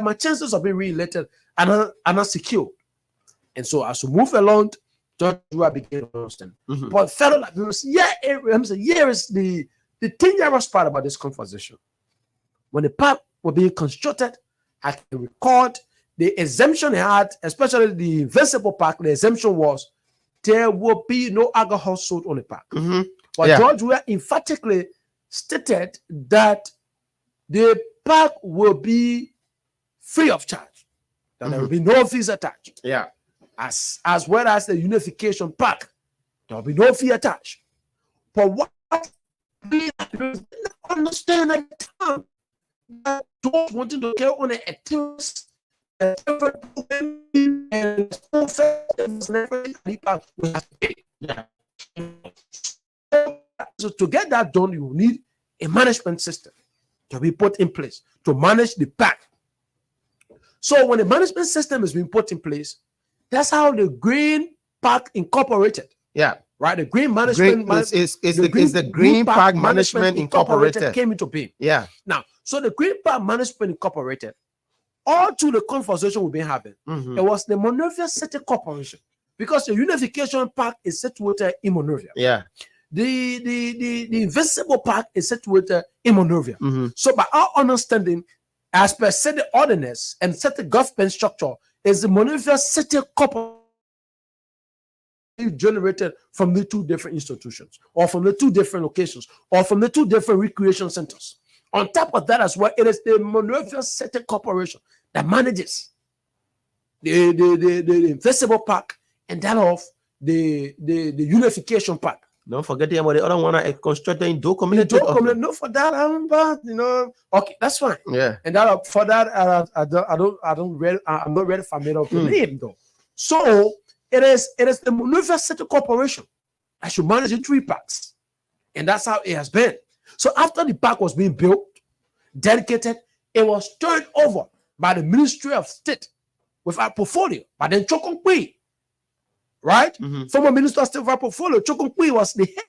S6: my chances of being re-elected are not secure. And so as we move along, George Weah began to understand. But fellow Liberians, here is the dangerous part about this conversation. When the park was being constructed, I can record the exemption he had, especially the Invincible Park. The exemption was there will be no alcohol sold on the park. But George Weah emphatically stated that the park will be free of charge. That there will be no fees attached. As well as the Unification Park, there will be no fee attached. But what we didn't understand at the time, that those wanting to carry on a tourist and school festivals and everything, we have to pay. So to get that done, you will need a management system to be put in place to manage the park. So when the management system is being put in place, that's how the Green Park Incorporated. Right, the Green Management
S5: is the Green Park Management Incorporated
S6: came into being. Now, so the Green Park Management Incorporated, all through the conversation we've been having, it was the Monrovia City Corporation, because the Unification Park is situated in Monrovia. The Invincible Park is situated in Monrovia. So by our understanding, as per city ordinance and city government structure, is the Monrovia City Corporation generated from the two different institutions, or from the two different locations, or from the two different recreation centers. On top of that as well, it is the Monrovia City Corporation that manages the Invincible Park and that of the Unification Park.
S5: Don't forget the other one I constructed in Doe Community.
S6: No, for that, okay, that's fine. And that for that, I'm not really familiar with the name though. So it is the Monrovia City Corporation that should manage the 3 parks, and that's how it has been. So after the park was being built, dedicated, it was turned over by the Ministry of State with our portfolio, by then Chokonkwi, right? Former Minister of State with our portfolio, Chokonkwi was the head.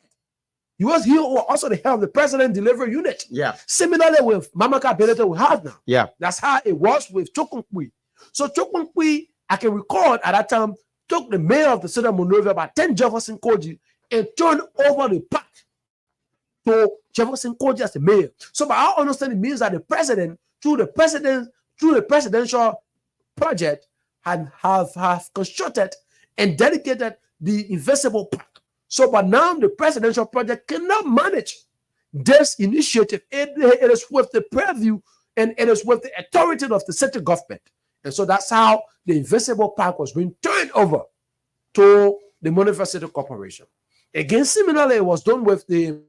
S6: He was also the head of the President Delivery Unit. Similarly with Mamaka Belete we have now. That's how it was with Chokonkwi. So Chokonkwi, I can record at that time, took the mayor of the city of Monrovia, about 10 Jefferson Koji, and turned over the park to Jefferson Koji as the mayor. So by our understanding, it means that the president, through the presidential project, have constructed and dedicated the Invincible Park. So but now the presidential project cannot manage this initiative. It is with the purview and it is with the authority of the city government. And so that's how the Invincible Park was being turned over to the Monrovia City Corporation. Again, similarly, it was done with the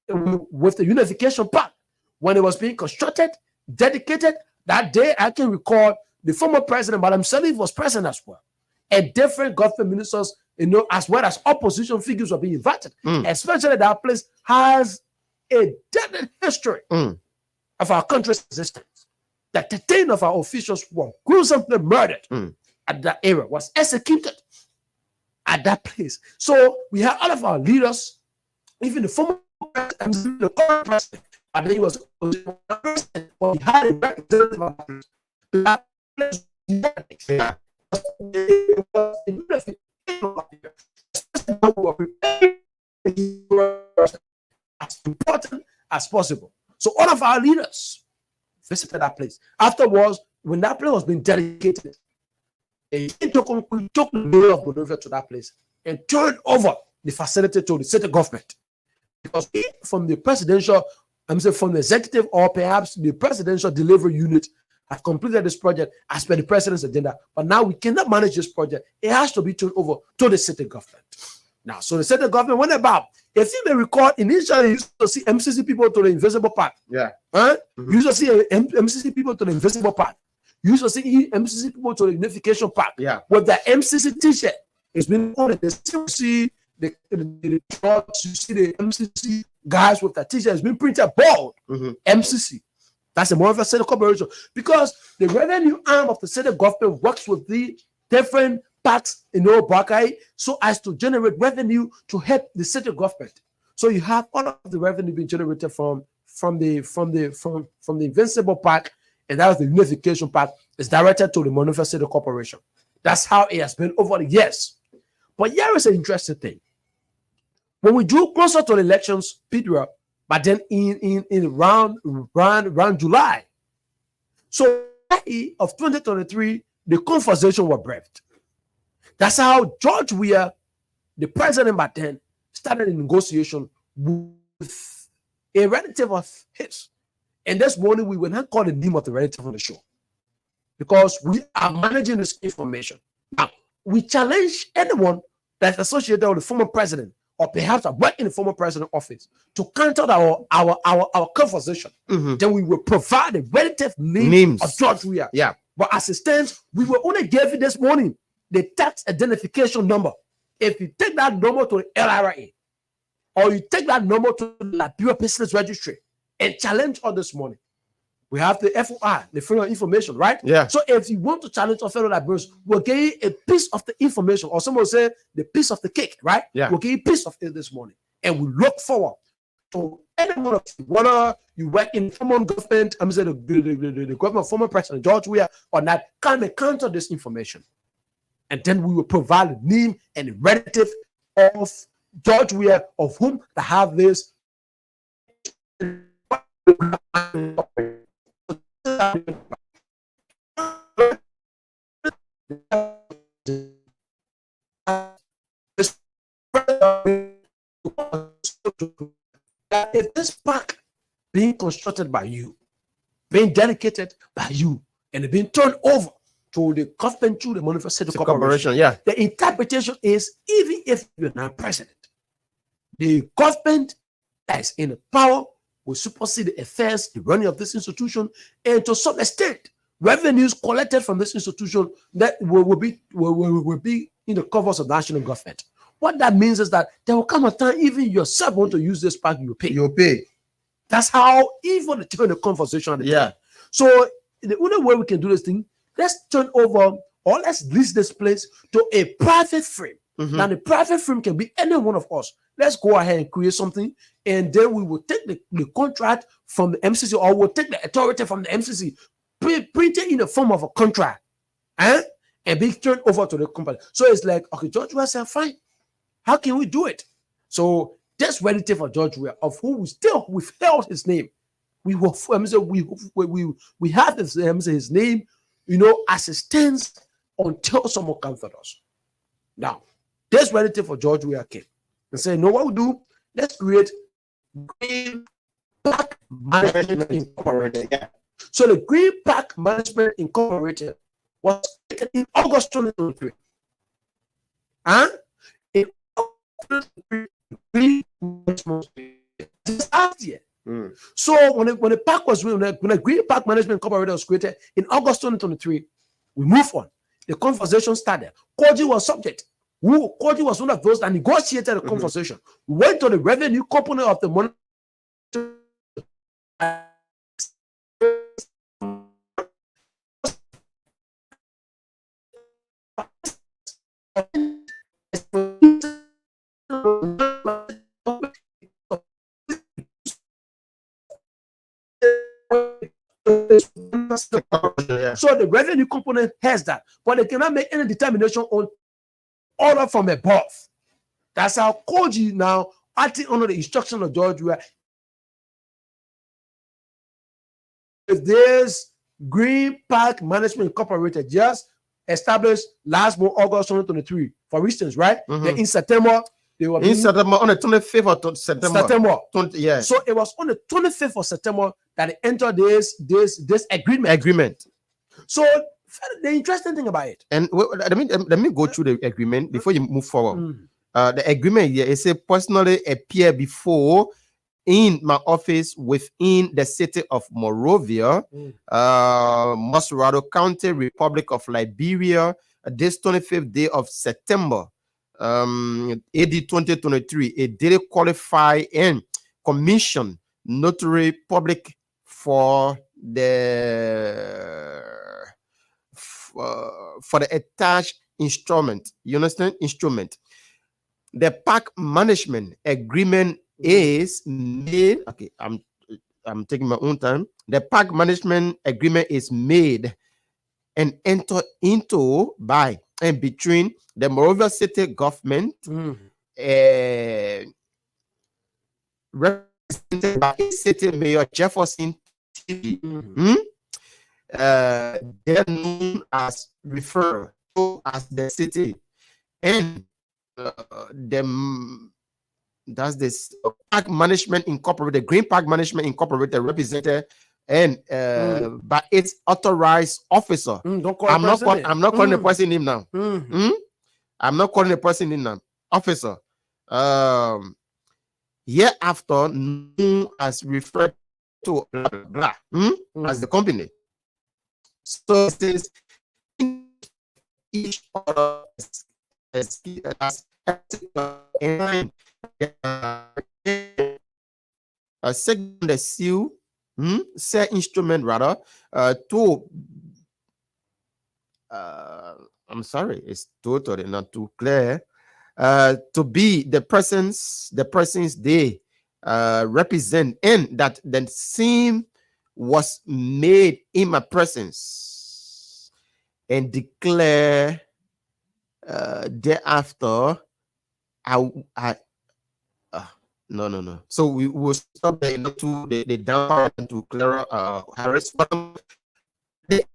S6: Unification Park. When it was being constructed, dedicated, that day I can recall the former president, Madam Salif, was present as well. And different government ministers, as well as opposition figures were being invited. Especially that place has a deadly history of our country's existence. That 10 of our officials were gruesomely murdered at that era, was executed at that place. So we have all of our leaders, even the former president, the current president, and then he was president, but he had a representative of that place. As important as possible. So all of our leaders visited that place. Afterwards, when that place was being dedicated, we took the mayor of Monrovia to that place and turned over the facility to the city government. Because from the presidential, from the executive or perhaps the presidential delivery unit have completed this project as per the president's agenda, but now we cannot manage this project. It has to be turned over to the city government. Now, so the city government went about. If you may recall, initially you used to see MCC people to the invisible part.
S5: Yeah.
S6: Huh? You used to see MCC people to the invisible part. You used to see MCC people to the unification part.
S5: Yeah.
S6: With the MCC t-shirt, it's been on the still see the trucks, you see the MCC guys with that t-shirt. It's been printed bold. MCC. That's the Monrovia City Corporation. Because the revenue arm of the city government works with the different parts in Buckeye so as to generate revenue to help the city government. So you have all of the revenue being generated from the Invincible Park, and that was the unification part, is directed to the Monrovia City Corporation. That's how it has been over the years. But here is an interesting thing. When we drew closer to the elections, Pedro, but then in around July, so of 2023, the conversation was breathed. That's how George Weah, the president back then, started a negotiation with a relative of his. And this morning, we will not call the name of the relative on the show because we are managing this information. Now, we challenge anyone that's associated with the former president or perhaps work in the former president's office to counter our conversation. Then we will provide the relative names of George Weah.
S5: Yeah.
S6: But as it stands, we will only give you this morning the tax identification number. If you take that number to the LRA or you take that number to the Liberia Business Registry and challenge us this morning, we have the FOI, the Freedom of Information, right?
S5: Yeah.
S6: So if you want to challenge our fellow Liberians, we'll give you a piece of the information, or someone will say the piece of the cake, right?
S5: Yeah.
S6: We'll give you a piece of it this morning. And we look forward to anyone of you, whether you work in former government, I'm saying the government, former President George Weah, or not, can counter this information. And then we will provide the name and the relative of George Weah, of whom to have this. If this park being constructed by you, being dedicated by you, and being turned over to the government through the Monrovia City Corporation,
S5: yeah.
S6: The interpretation is, even if you're not president, the government that is in the power will supersede the affairs, the running of this institution, and to some extent, revenues collected from this institution that will be in the covers of national government. What that means is that there will come a time even yourself want to use this park, you pay.
S5: You'll pay.
S6: That's how even the turn the conversation.
S5: Yeah.
S6: So the only way we can do this thing, let's turn over or let's lease this place to a private firm. Now the private firm can be any one of us. Let's go ahead and create something, and then we will take the contract from the MCC, or we'll take the authority from the MCC, print it in the form of a contract, and be turned over to the company. So it's like, okay, George Weah said, fine. How can we do it? So this relative of George Weah, of who we still withheld his name, we have his name, as it stands until someone comes with us. Now, this relative of George Weah came and said, "No, what we do? Let's create Green Park Management Incorporated." Yeah. So the Green Park Management Incorporated was taken in August 2023. In August 2023, this last year. So when the Green Park Management Incorporated was created in August 2023, we move on. The conversation started. Koji was subject. Koji was one of those that negotiated the conversation. Went to the revenue component of the money. So the revenue component has that, but they cannot make any determination on order from above. That's how Koji now, acting under the instruction of George Weah, this Green Park Management Incorporated just established last month, August 2023, for instance, right? Then in September, they were
S5: in September, on the 25th of September.
S6: 20,
S5: yeah.
S6: So it was on the 25th of September that they entered this agreement. So the interesting thing about it,
S5: and let me go through the agreement before you move forward. The agreement here, it says personally appear before in my office within the city of Monrovia, Mosrado County, Republic of Liberia, this 25th day of September, AD 2023. A daily qualify and commission notary public for the attached instrument. You understand? Instrument. The park management agreement is made. Okay, I'm taking my own time. The park management agreement is made and entered into by and between the Monrovia City government, represented by City Mayor Jefferson TV, they're known as referred to as the city, and that's this Park Management Incorporated, Green Park Management Incorporated, represented and by its authorized officer. I'm not calling the person name now. I'm not calling the person name now. Officer. Hereafter known as referred to blah, blah, blah, as the company. So it says each other as a second the seal, say instrument rather, to I'm sorry, it's totally not too clear. To be the persons they represent, and that the same was made in my presence, and declare thereafter. No. So we will stop there to the down part to Clara Harris. The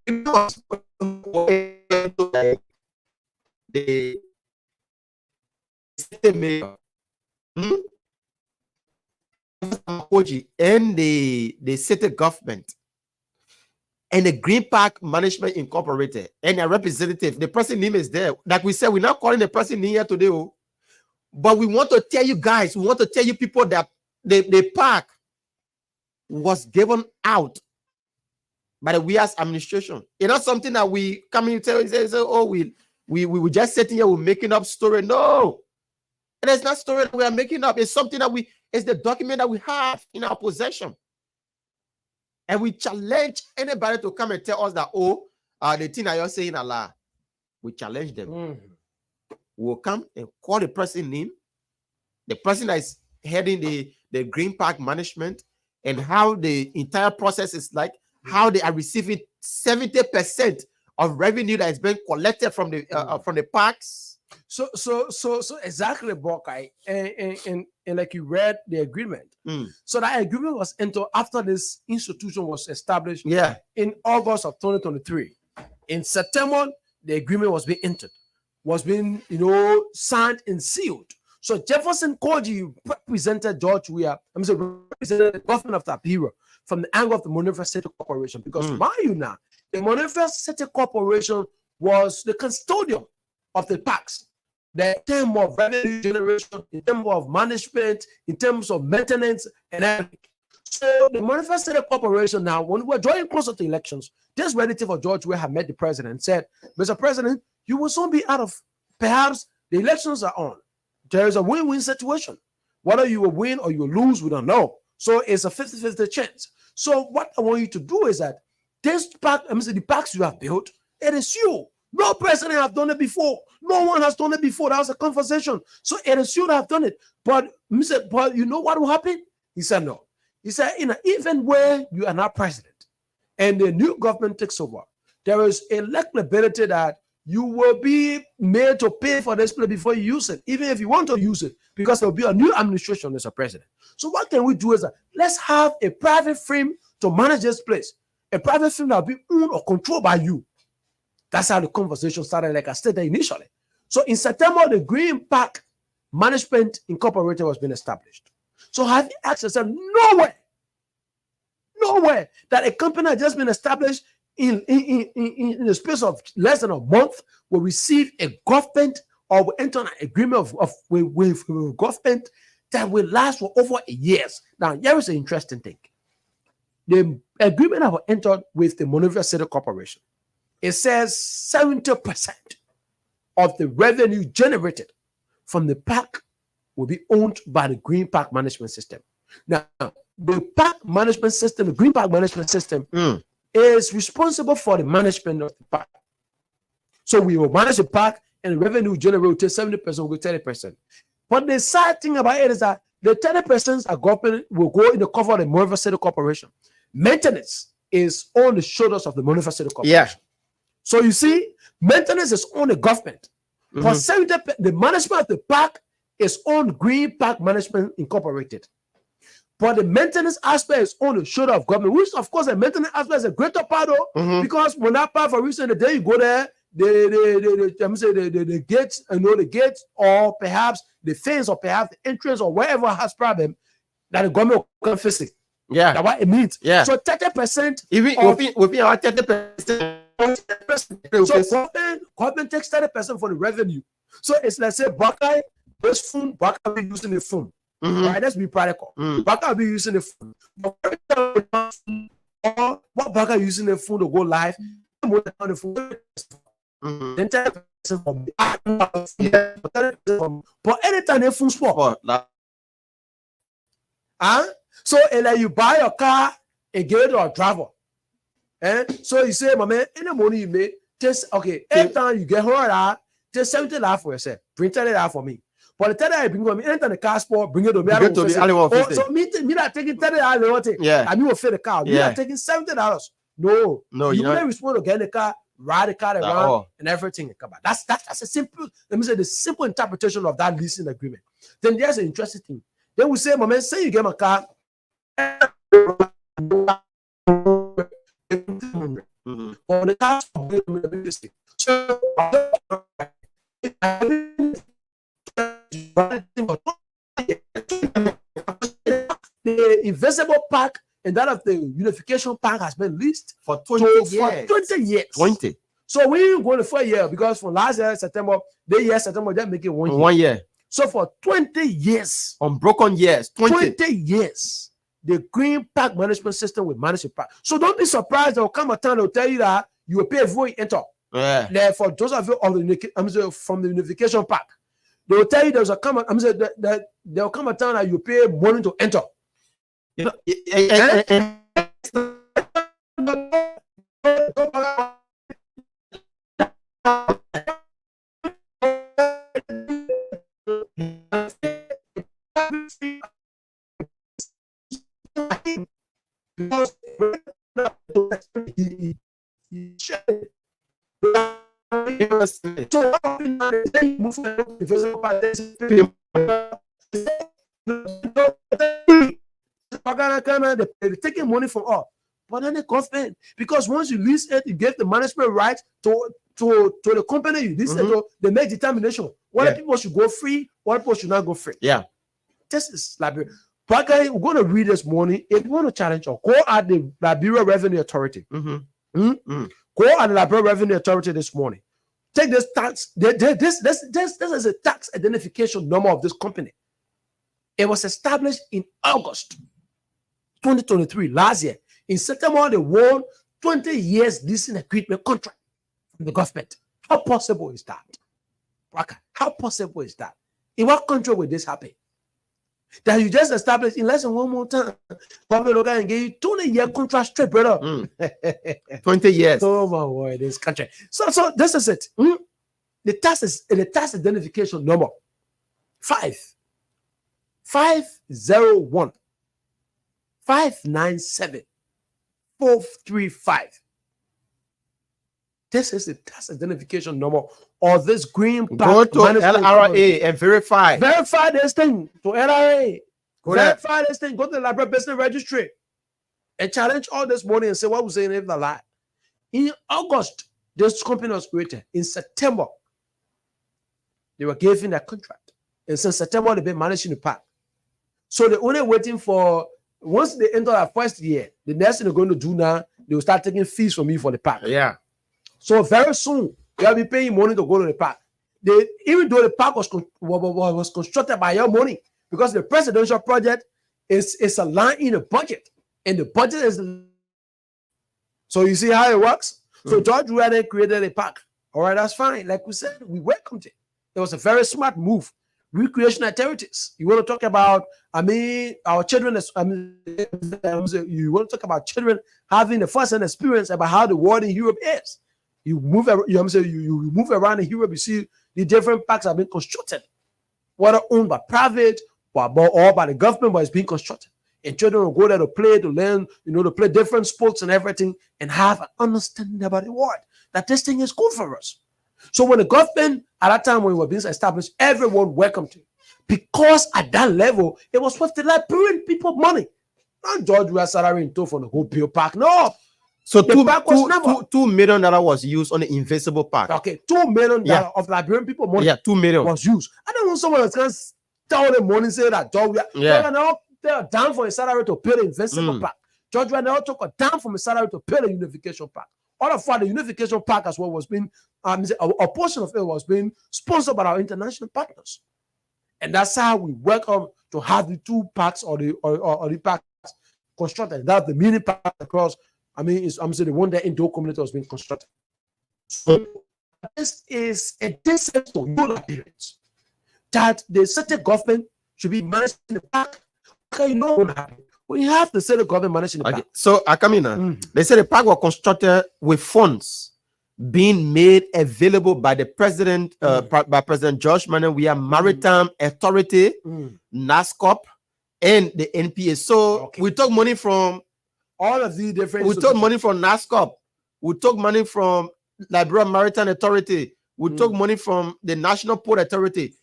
S5: mayor and the city government and the Green Park Management Incorporated and a representative. The person name is there. Like we said, we're not calling the person here today, but we want to tell you guys, we want to tell you people that the park was given out by the Weah's administration. It's not something that we come in and tell you, say, oh, we were just sitting here, we're making up story. No, and it's not story that we are making up. It's something that it's the document that we have in our possession. And we challenge anybody to come and tell us that, the thing that you're saying a lie. We challenge them. We'll come and call the person name, the person that is heading the Green Park Management, and how the entire process is like, how they are receiving 70% of revenue that is being collected from the parks.
S6: So exactly, Buckeye, and like you read the agreement. So that agreement was entered after this institution was established. In August of 2023. In September, the agreement was being entered, was being signed and sealed. So Jefferson Koji represented George Weah. Represented the government of Liberia from the angle of the Monrovia City Corporation, because mind you now, the Monrovia City Corporation was the custodian of the parks. In terms of revenue generation, in terms of management, in terms of maintenance, and everything. So the Monrovia City Corporation now, when we're drawing closer to elections, this relative of George Weah had met the president and said, Mr. President, you will soon be out of, perhaps the elections are on. There is a win-win situation. Whether you will win or you will lose, we don't know. So it's a 50-50 chance. So what I want you to do is that this park, the parks you have built, it is you. No president have done it before. No one has done it before. That was a conversation. So it is you that have done it. But you know what will happen? He said no. He said, even where you are not president, and the new government takes over, there is a likelibility that you will be made to pay for this place before you use it, even if you want to use it, because there will be a new administration as a president. So what can we do is that let's have a private firm to manage this place, a private firm that will be owned or controlled by you. That's how the conversation started, like I stated initially. So in September, the Green Park Management Incorporated was being established. So have you asked yourself, nowhere that a company has just been established in the space of less than a month will receive a government or will enter an agreement with government that will last for over years. Now, here is an interesting thing. The agreement that was entered with the Monrovia City Corporation, it says 70% of the revenue generated from the park will be owned by the Green Park Management System. Now, the park management system, the Green Park Management System, is responsible for the management of the park. So we will manage the park, and the revenue generated 70% will go 30%. But the sad thing about it is that the 30% will go in the cover of the Monrovia City Corporation. Maintenance is on the shoulders of the Monrovia City Corporation.
S5: Yeah.
S6: So you see, maintenance is on the government. For 70%, the management of the park is on Green Park Management Incorporated. But the maintenance aspect is on the shoulder of government, which of course the maintenance aspect is a greater part of, because when that part, for reason, the day you go there, the gates, the gates, or perhaps the fence, or perhaps the entrance, or wherever has problem, that the government can fix it.
S5: Yeah.
S6: That's what it means.
S5: Yeah.
S6: So 30%,
S5: even within our 30%.
S6: So government takes 30% for the revenue. So it's, let's say, Buckeye, this phone, Buckeye will be using the phone. Right, let's be practical. Buckeye will be using the phone. Or what Buckeye using the phone to go live, then 10% from but anytime they phone sport. So like you buy a car and give it to a driver. So you say, my man, any money you make, just every time you get home, just $70 for yourself. Print it out for me. But the time I bring me, anytime the car sport, bring it to me. So me not taking $30.
S5: Yeah.
S6: I mean, will fill the car. Me not taking $70. No, you can't respond to get the car, ride the car around, and everything. That's a simple. Let me say the simple interpretation of that leasing agreement. Then there's an interesting thing. Then we say, my man, say you get my car. For the car, so the invisible park and that of the unification park has been leased
S5: for 20
S6: years.
S5: 20.
S6: So we going for a year because from last year September, they make it 1 year.
S5: 1 year.
S6: So for 20 years,
S5: unbroken years, 20
S6: years, the Green Park Management System will manage the park. So don't be surprised. There will come a time they'll tell you that you will pay before you enter.
S5: Yeah.
S6: Therefore, those of you from the unification park, they will tell you there will come a time that you pay money to enter.
S5: You know,
S6: they're taking money from all, but then the government, because once you lease it, you get the management right to the company you lease it to. They make determination what people should go free, what people should not go free.
S5: Yeah,
S6: this is Liberia. But we're going to read this morning. If you want to challenge or go at the Liberia Revenue Authority, go at the Liberia Revenue Authority this morning. Take this tax. This is a tax identification number of this company. It was established in August 2023, last year. In September, they won 20 years leasing equipment contract from the government. How possible is that? How possible is that? In what country would this happen? That you just established in less than 1 more time. Probably look and give you 20-year contract straight, brother.
S5: 20 years.
S6: Oh my word, this country. So this is it. The tax identification number 501 597 435. This is the tax identification number of this green pack.
S5: Go to LRA and verify.
S6: Verify this thing to LRA. Verify this thing. Go to the Library Business Registry and challenge all this money and say what we're saying is a lie. In August, this company was created. In September, they were given their contract. And since September, they've been managing the park. So they're only waiting for, once they enter their first year, the next thing they're going to do now, they will start taking fees from me for the park.
S5: Yeah.
S6: So very soon, they'll be paying money to go to the park. Even though the park was constructed by your money, because the presidential project is a line in the budget. And the budget is... So you see how it works? So George Weah created a park. All right, that's fine. Like we said, we welcomed it. It was a very smart move. Recreation activities. You want to talk about, our children, you want to talk about children having the first-hand experience about how the world in Europe is. You move around in Europe, you see the different parks have been constructed, whether owned by private or by the government, but it's being constructed. And children will go there to play, to learn, to play different sports and everything, and have an understanding about the world, that this thing is good for us. So when the government, at that time when it was being established, everyone welcomed it. Because at that level, it was worth the Liberian people money. Not George Weah's salary in tow for the whole Bill Park. No.
S5: So $2 million was used on the Invincible Park.
S6: Okay, $2 million of Liberian people money.
S5: Yeah, $2 million
S6: was used. I don't know someone that's going to tell the money say that George Weah, they're down for a salary to pay the Invincible Park. George Weah now took a down from a salary to pay the Unification Park. All of the Unification Park as well was being, a portion of it was being sponsored by our international partners. And that's how we welcome to have the two parks or the parks constructed. That's the mini park across. The one that Indo community was being constructed. So this is a distance to no appearance that the certain government should be managing the park. Okay, you know what happened. We have to say the government managing the park.
S5: So I come in. They said the park was constructed with funds being made available by the president, by President George Manneh Weah Maritime Authority, NASCOP, and the NPA. So we took money from
S6: all of the different.
S5: We took money from NASCOP. We took money from Liberian Maritime Authority. We took money from the National Port Authority.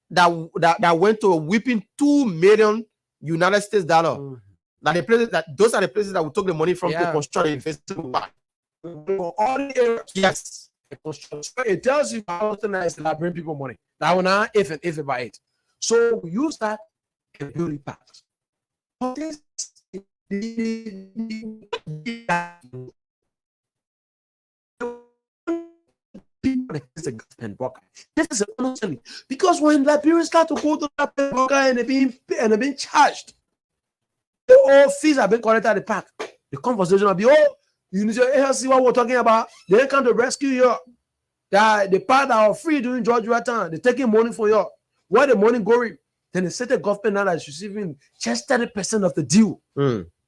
S5: That went to a whopping $2 million United States dollar. Those are the places that we took the money from to construct the Invincible Park.
S6: All the areas, yes. It tells you how often is Liberian people money. That one now, if by it. So we use that and build the parks. This is an understanding because when Liberians start to go to that and they're being charged, all fees have been collected at the park. The conversation will be, you need to see what we're talking about. They come to rescue you. The part that are free during George Weah time, they're taking money for you. Where the money going? Then they set the government now that's receiving just 30% of the deal.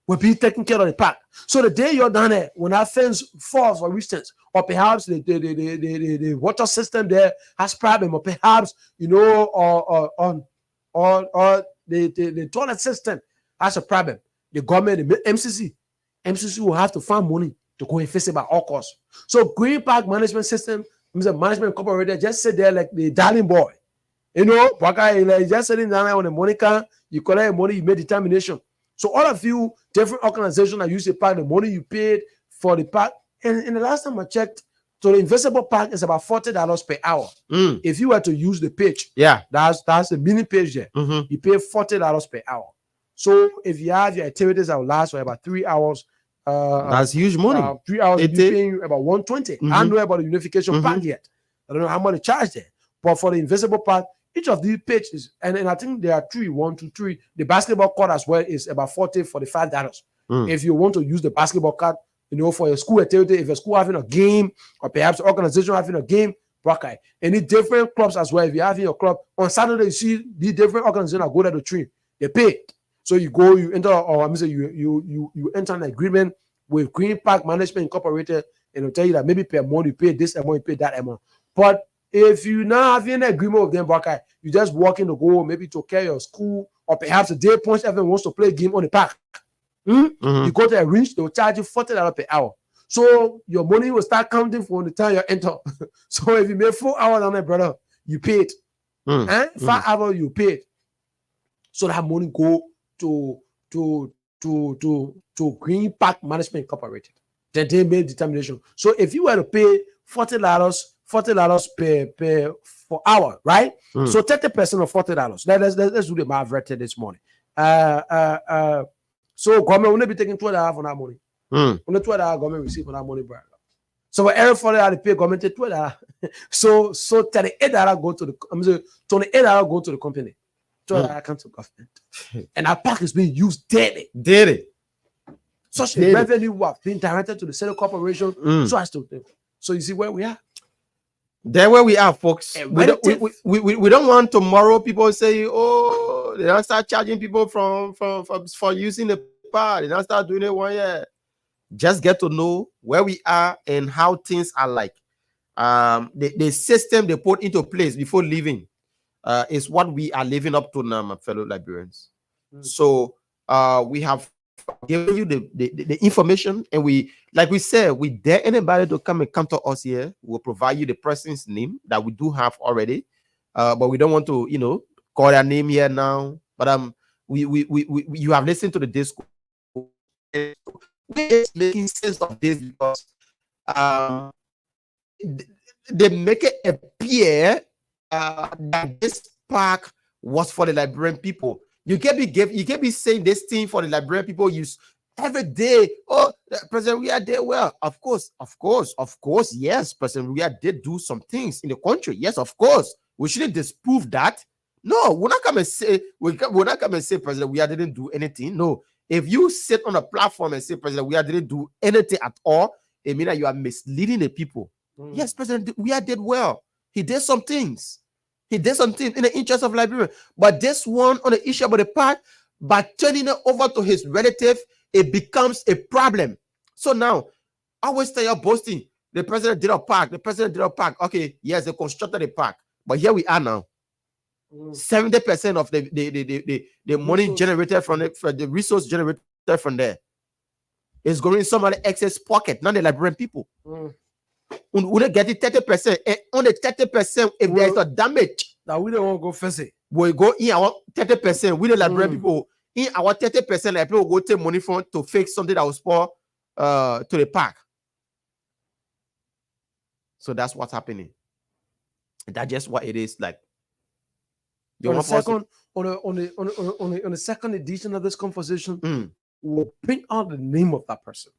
S6: Will be taking care of the park. So the day you're down there, when that fence falls, for instance, or perhaps the water system there has problem, or perhaps or the toilet system has a problem, the government, the MCC will have to find money to go and fix it by all costs. So Green Park Management System, Management Incorporated, just sit there like the darling boy. Just sitting down there on the money can, you collect money, you make determination. So all of you different organizations that use the park, the money you paid for the park, and the last time I checked, so the Invincible Park is about $40 per hour. If you were to use the page, that's the mini page there. You pay $40 per hour. So if you have your activities that will last for about 3 hours,
S5: that's huge money.
S6: 3 hours, you're paying about $120. I don't know about the Unification Park yet. I don't know how much they charge there. But for the Invincible Park, each of these pages, and I think there are 1, 2, 3. The basketball court as well is about $45. If you want to use the basketball court, for your school activity, if a school having a game, or perhaps an organization having a game, any different clubs as well. If you're having your club on Saturday, you see the different organizations that go there to train. They pay. So you go, you enter, or you enter an agreement with Green Park Management Incorporated, and they'll tell you that maybe per month you pay this amount, you pay that amount. But if you now have an agreement with them, you just walk in to go maybe to care your school, or perhaps a day punch everyone wants to play a game on the park. You go to a reach, they'll charge you $40 per hour. So your money will start counting from the time you enter. So if you make 4 hours on it, brother, you paid. 5 hours you paid. So that money go to Green Park Management Incorporated. Then they made determination. So if you were to pay $40 per hour, right? So 30% of $40. Let's do the math right this morning. So government will not be taking $12 on that money. Only $12 government receive on that money, brother. So every $40 they pay government $12. So $38 go to the $28 go to the company. $12 come to government. And our park is being used daily. Such a revenue was being directed to the Senate Corporation. So you see where we are.
S5: There where we are, folks. We don't want tomorrow people say, oh, they don't start charging people for using the power. They don't start doing it 1 year. Just get to know where we are and how things are like. The system they put into place before leaving is what we are living up to now, my fellow Liberians. So we have given you the information, and we, like we said, we dare anybody to come and come to us here. We'll provide you the person's name that we do have already, but we don't want to, call their name here now. But you have listened to the discourse. We're making sense of this because they make it appear that this park was for the Liberian people. You can be saying this thing for the Liberian people use every day. Oh, President Ria did well. Of course. Yes, President Ria did do some things in the country. Yes, of course. We shouldn't disprove that. No, we're not coming to say President Ria didn't do anything. No. If you sit on a platform and say President Ria didn't do anything at all, it means that you are misleading the people. Yes, President Ria did well. He did some things. He did something in the interest of Liberia. But this one on the issue about the park, by turning it over to his relative, it becomes a problem. So now, I always tell you boasting, the president did a park. Okay, yes, they constructed a park. But here we are now. 70% of the money generated from the resource generated from there is going in somebody's excess pocket, not the Liberian people. We get it 30%, and on the 30%, if there is a damage,
S6: that we don't want to go first.
S5: We go in our 30%. We the Liberian people in our 30%, like people go take money from to fix something that was spoiled to the park. So that's what's happening. That's just what it is like.
S6: On the second edition of this conversation, we'll print out the name of that person.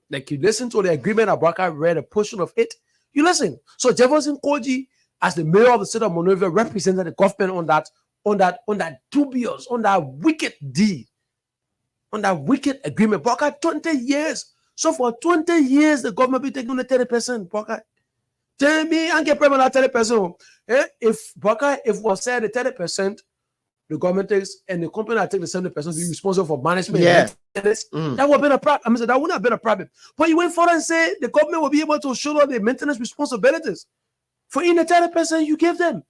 S6: Like you listen to the agreement Abraka read a portion of it. You listen. So Jefferson Koji, as the mayor of the state of Monrovia, represented the government on that dubious, on that wicked deed, on that wicked agreement. Abraka 20 years. So for 20 years, the government be taking the 30%. Abraka. Tell me, I get payment at 30%. If was said the 30%, the government takes and the company that take the 70% be responsible for management.
S5: Yeah.
S6: That would have been a problem. That wouldn't have been a problem. But you went forward and say the government will be able to shoulder the maintenance responsibilities. For in the 30% you give them.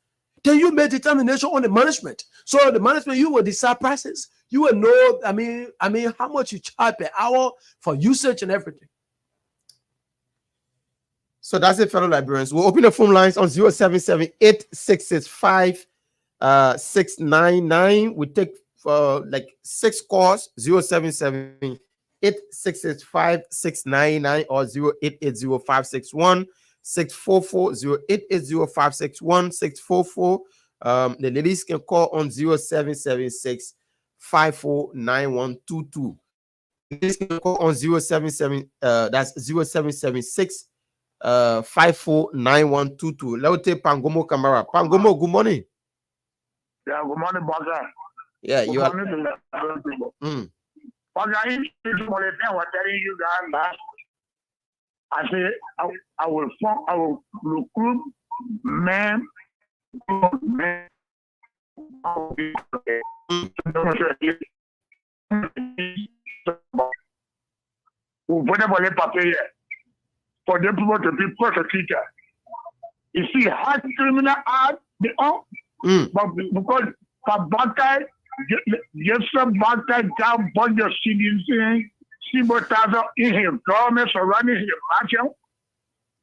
S6: Then you made determination on the management. So the management, you will decide prices. You will know, I mean, how much you charge per hour for usage and everything.
S5: So that's it, fellow Liberians. We'll open the phone lines on 077-8665-699. We take like 6 calls, 077-8665-699 or 0880561-644, 0880561-644. The ladies can call on 0776-549122. The ladies can call on 0776 549122. Let's take Pangomo Camara. Pangomo, good morning.
S18: Yeah, good morning, Baga.
S5: Yeah,
S18: you are. Baga, I was telling you guys that I said I will recruit men. For them people to be prosecuted. You see, hard criminal act, but because for Bankai, just some Bankai down bunch of citizens, sympathizer in his government surrounding his mansion.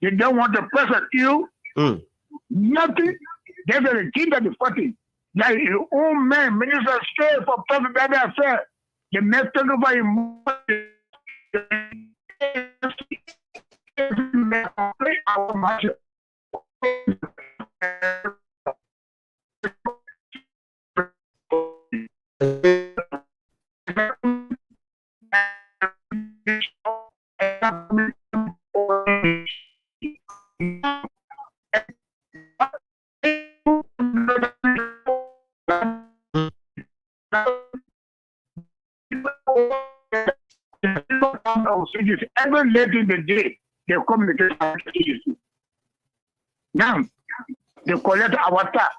S18: They don't want the person ill. Nothing. There's a king of the party. Like your own man, minister, stay for president affair. The next thing about him. Our mansion. Every late in the day, they communicate. Now, they collect our tax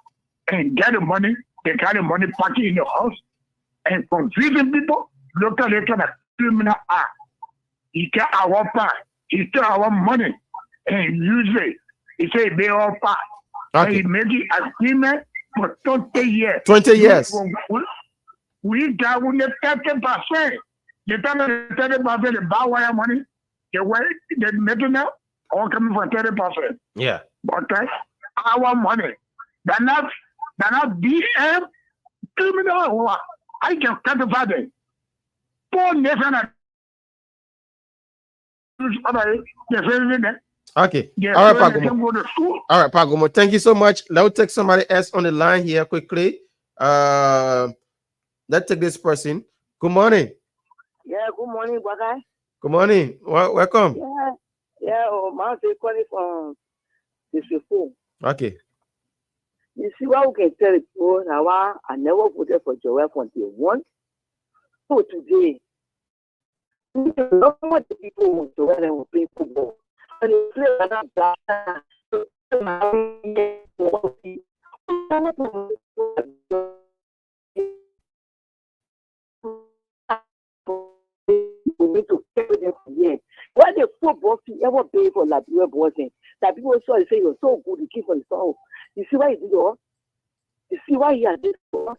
S18: and get the money. They carry money party in the house and confusing people. Look at a criminal act. He get our part. He take our money and use it. He say they all part. And he make it agreement for 20 years.
S5: 20 years.
S18: We got only 30%. The time 30% they buy wire money. The way they making now all coming for 30%.
S5: Yeah.
S18: But our money. They're not DM criminal. I can clarify them. Poor nation.
S5: Okay.
S18: Yeah,
S5: All right,
S18: so they can
S5: Pagomo.
S18: go to school.
S5: All right, Pagomo. Thank you so much. Let's take somebody else on the line here quickly. Let's take this person. Good morning.
S7: Yeah, good morning, Bagai.
S5: Good morning. Welcome.
S7: Yeah, man, they calling from this before.
S5: Okay.
S7: You see what we can tell people now? I never voted for Joel from day one. So today, not much people want Joel and will play football. And they play another why the football fee ever pay for Liberia wasn't that people saw and say you're so good, you keep on the song. You see why he did all? You see why he had this for us?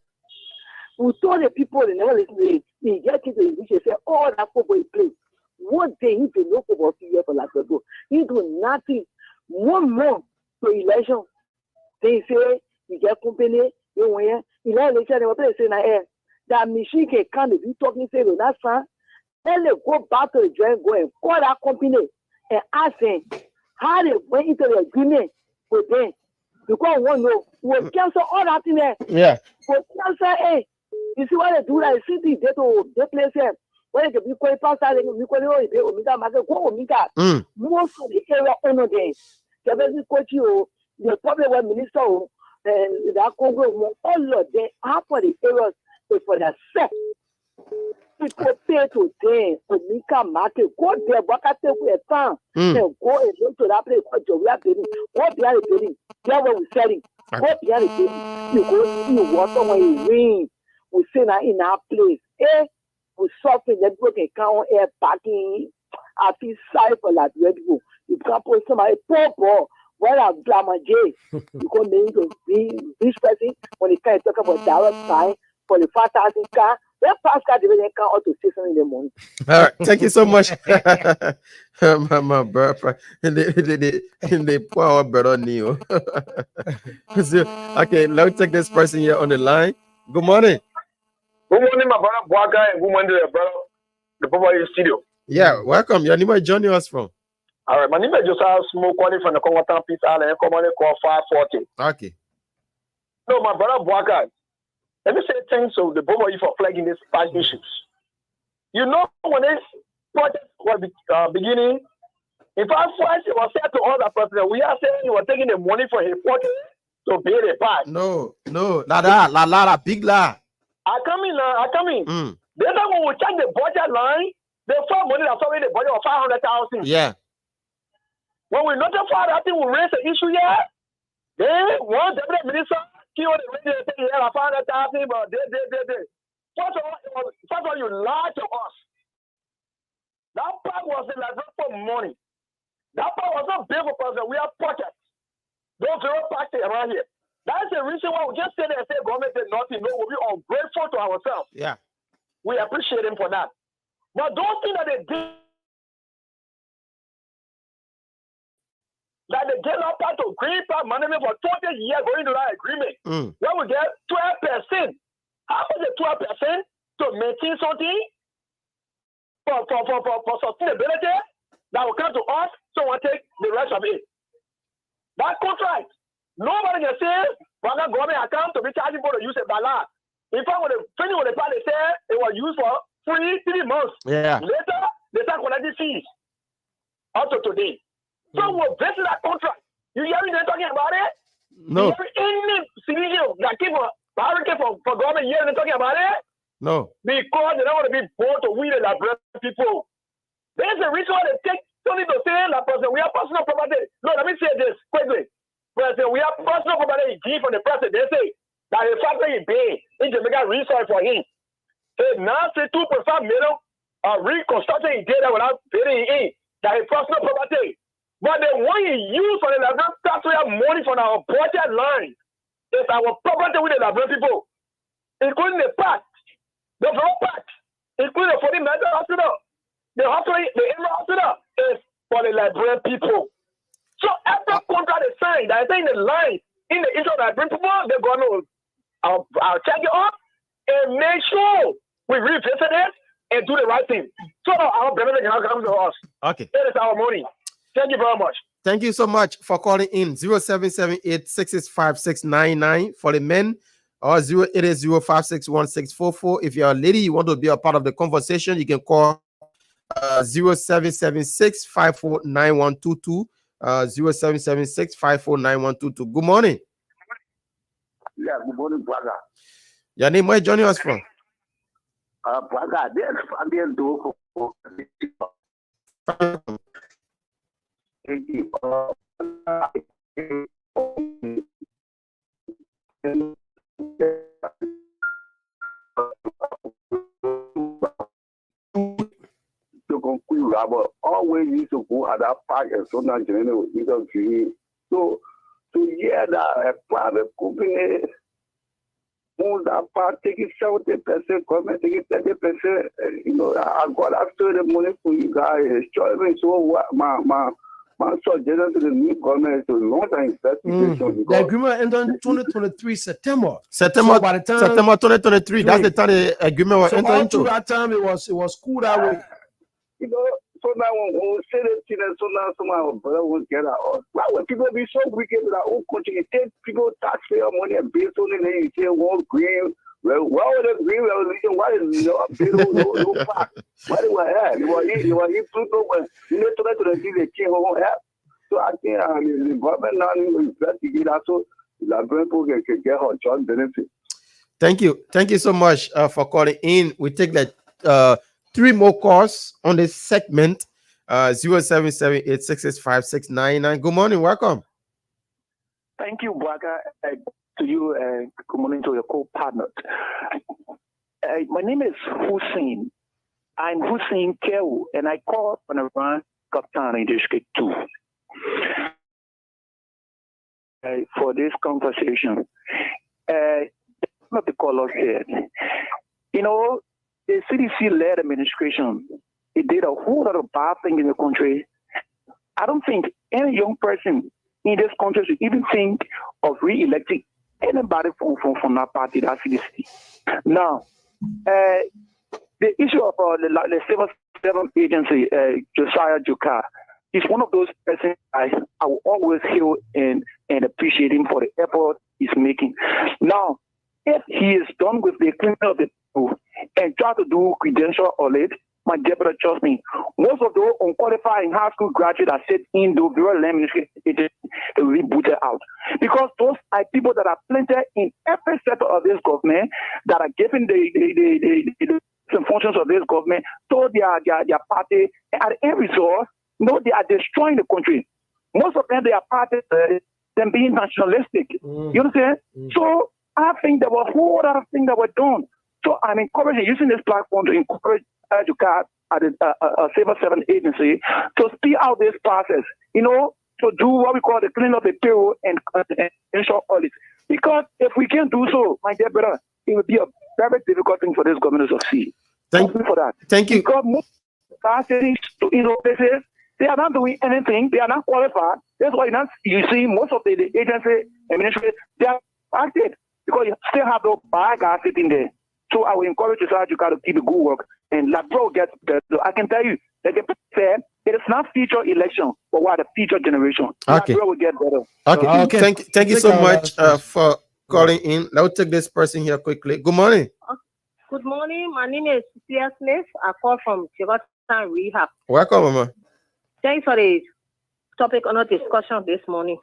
S7: We told the people they never listen to it. He get into the which say all that football he plays. One day he do no football fee here for Liberia. He do nothing. 1 month to election. They say he get company, you win. He let election they were saying that machine can come if you talking say that's fine. Then they go back to the joint, go and call that company and ask them how they went into the agreement with them. Because one know, we'll cancel all that in there.
S5: Yeah.
S7: We'll cancel, hey, you see what they do, like, city, they place them. When they can be quite fast, they can be quite Omega, Omega. Most of the area owner there. The basic coach, the public minister, and that Congress, all of them, half of the areas for their set. People pay to them, Omega market, go there, walk out there with a time, and go and go to that place for Joria Penny. Go behind the building, there what we're selling. Go behind the building, you go see water when you rain. We say that in our place, we suffer that people can count air parking. I feel sorry for that people. You can't put somebody poor. When I'm Glamour J, you can name to be this person when they can't talk about direct time for the 5,000 car. That fast car, they can out to 6 in the morning.
S5: All right, thank you so much. my brother, and they pour our brother Neo. Okay, let's take this person here on the line. Good morning.
S8: Good morning, my brother Boaga, and good morning, brother. The Papa in studio.
S5: Yeah, welcome. Your name is joining us from.
S8: All right, my name is Josiah Smoke, calling from the Congo Town Peace Island, commonly called 540.
S5: Okay.
S8: No, my brother Boaga, let me say thanks to the Bobo for flagging these 5 issues. You know, when this project was beginning, in fact, first it was said to all the president, we are saying you were taking the money for his pocket to pay the part.
S5: No, la, big la.
S8: I come in. The time when we check the budget line, the first money that's already the budget of 500,000.
S5: Yeah.
S8: When we notify that thing, we raise the issue here. Then one deputy minister, he was ready to take 500,000, but they. First of all, you lied to us. That part was the library for money. That part was not big because we have pockets. Those zero party around here. That's the reason why we just say that government did nothing. No, we'll be ungrateful to ourselves.
S5: Yeah.
S8: We appreciate him for that. But those things that they did, like they get up to Green Park management for 20 years going to that agreement. When we get 12%, how much is 12% to maintain something for sustainability that will come to us, so we'll take the rest of it. That contract, nobody can say, well, the government account to be charging for the use of ballot. In fact, when they finish with the part, they say it was used for 3 months.
S5: Yeah.
S8: Later, they start collecting fees up to today. So we're basing that contract. You hearing them talking about it?
S5: No.
S8: You hearing any civilian that keep for government hearing them talking about it?
S5: No.
S8: Because they don't want to be born to we the Liberian people. There's a reason why they take something to say that person, we have personal property. No, let me say this quickly. President, we have personal property from the president. They say that the factory in Bay in Jamaica resource for him. They now say 2.5 million reconstruction he did that without paying in. That is personal property. But the one he used for the Liberian taxpayer money from our budget line is our property with the Liberian people, including the park, the whole park, including the 40 Medical Hospital, the hospital, the Emerald Hospital is for the Liberian people. So every contract is signed, that is in the line, in the interest of the Liberian people, they're going to check it up and make sure we revisit it and do the right thing. So our benefit can come to us.
S5: Okay.
S8: It is our money. Thank you very much.
S5: Thank you so much for calling in. 0778-665-699 for the men, or 080561644. If you're a lady, you want to be a part of the conversation, you can call 0776-549122. 0776-549122. Good morning.
S1: Yeah, good morning, brother.
S5: Your name, where you joining us from?
S1: Brother, there's Fabian Doko. To conclude, Robert, always used to go at that park and so now general interview. So hear that a private company owns that park, taking 70%, government taking 30%. You know, I got after the money for you guys. So what my suggestion to the new government is to launch an investigation.
S6: The agreement ended in 2023 September.
S5: September
S6: So by the time
S5: September 2023. That's the time the agreement was entered
S6: all
S5: into.
S6: through that time it was cool that way.
S1: You know, so now when we say that thing, so now some of our brother won't get out. Why would people be so wicked with our own country? You take people taxpayer money and based on it, and you say one green. Well, why would the green revolution? Why is no fact? Why do I have? You want Pluto when you need to the king won't have. So I think the government now will investigate that so the people can get her job benefit.
S5: Thank you so much for calling in. We take that 3 more calls on this segment. 0778-665-699. Good morning, welcome.
S17: Thank you, Braga, to you, good morning to your co-partner. My name is Hussein. I'm Hussein Kew, and I call from around Kaptani District 2 for this conversation. One of the callers said, you know, the CDC-led administration, it did a whole lot of bad things in the country. I don't think any young person in this country should even think of re-electing anybody from that party, that CDC. Now, the issue of the Civil Service Agency, Josiah Jukai, is one of those persons I will always hail and appreciate him for the effort he's making. Now, if he is done with the cleaning of the people and try to do credential audit, my dear brother, trust me, most of those unqualified high school graduates that sit in the Bureau of Land Administration, they will be booted out. Because those are people that are planted in every sector of this government that are giving the functions of this government to their party. And at the end result, no, they are destroying the country. Most of them, they are part of them being nationalistic. You understand? So I think there were a whole lot of things that were done. So I'm encouraging, using this platform to encourage Educat at a Civil Service Agency to speed out this process, you know, to do what we call the cleaning of the payroll and ensure audits. Because if we can't do so, my dear brother, it would be a very difficult thing for this government to succeed.
S5: Thank
S8: you for that.
S5: Thank you.
S8: Because most cities, places, they are not doing anything. They are not qualified. That's why you see most of the agency administrators, they are active because you still have those bad guys sitting there. So I will encourage you so you got to keep the good work. And Labro gets better. I can tell you, they get fair. It is not future election, but what the future generation.
S5: Okay.
S8: Labro will get better.
S5: Okay. Thank you so much for calling in. Let's take this person here quickly. Good morning.
S9: Good morning. My name is Cecilia Smith. I call from Chigotan Rehab.
S5: Welcome, Mama.
S9: Thanks for the topic on our discussion this morning.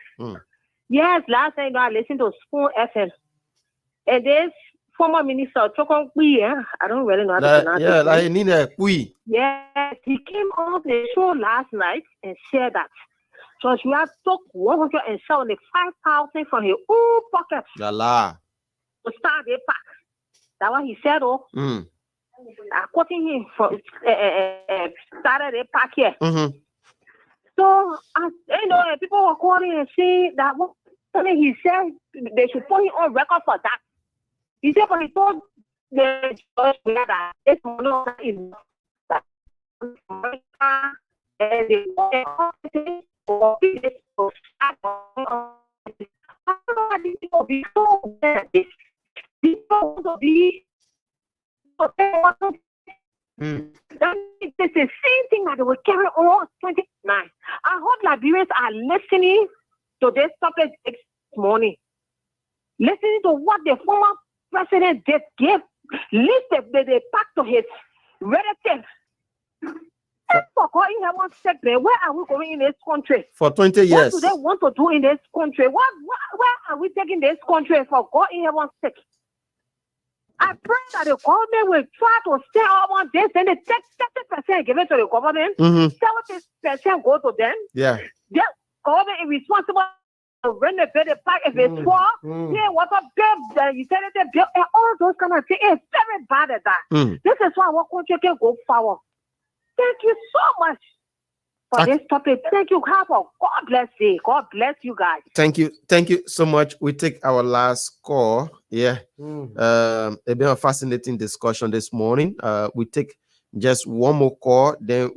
S9: Yes, last night I listened to Spoon FM. And this former minister, Chokon Kui, I don't really know how to pronounce it.
S5: Like Nina Kui.
S9: Yes, he came on the show last night and said that Joshua took 175,000 from his own pocket
S5: La la.
S9: to start the park. That's what he said, I'm quoting him from started the park here. So, people were calling and saying that he said they should put him on record for that. He said, but he told the judge that it's not enough. And they for people be so bad. People to be it's the same thing that they will carry on 29. I hope Liberians are listening to this topic this morning. Listening to what the former president did give. Listen, they pack to his relatives. For God in heaven's sake, where are we going in this country?
S5: For 20 years.
S9: What do they want to do in this country? Where are we taking this country for God in heaven's sake? I pray that the government will try to stay on this, then they take 30% give it to the government, 70% go to them.
S5: Yeah.
S9: The government is responsible to renovate the park if it's poor, water bill, utility bill, and all those kind of things. It's very bad at that. This is why our country can go forward. Thank you so much for this topic. Thank you, Harper. God bless you. God bless you guys.
S5: Thank you so much. We take our last call. Yeah. It's been a fascinating discussion this morning. We take just one more call, then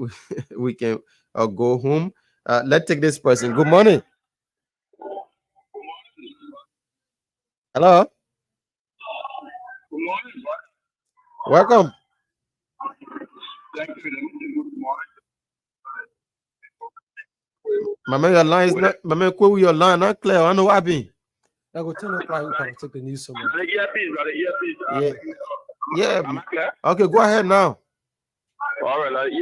S5: we can go home. Let's take this person. Good morning. Hello.
S10: Good morning.
S5: Welcome.
S10: Thank you. Good morning.
S5: Mama, your line is not. Mama, your line not clear. I know what happened.
S6: I go 10 o'clock. We can take the news somewhere.
S5: Yeah. Okay, go ahead now.
S10: All right. Sorry.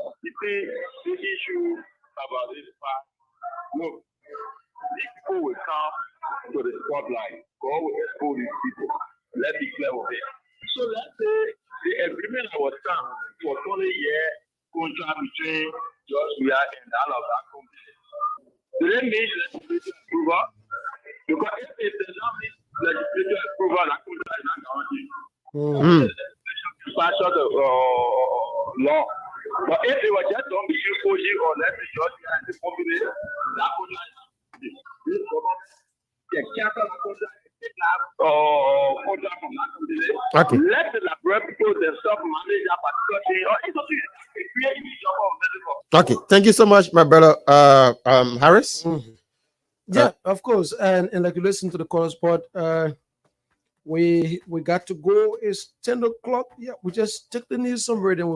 S10: You see, the issue about this part, look, these people will come to the spotlight. God will expose these people. Let's be clear with it. So let's say the agreement that was signed was only a year contract between Joshua and all of that company. Do they need legislative approval? Because if they don't need legislative approval, that contract is not guaranteed. Passion the law. But if they were just done between OG or let's say Joshua and the company, that contract is this government can cancel the contract.
S5: Okay.
S10: Let the people themselves manage that particular thing.
S5: Okay. Thank you so much, my brother Harris.
S6: Yeah, of course. And like you listen to the call spot, we got to go. It's 10 o'clock. Yeah, we just took the news somewhere, then we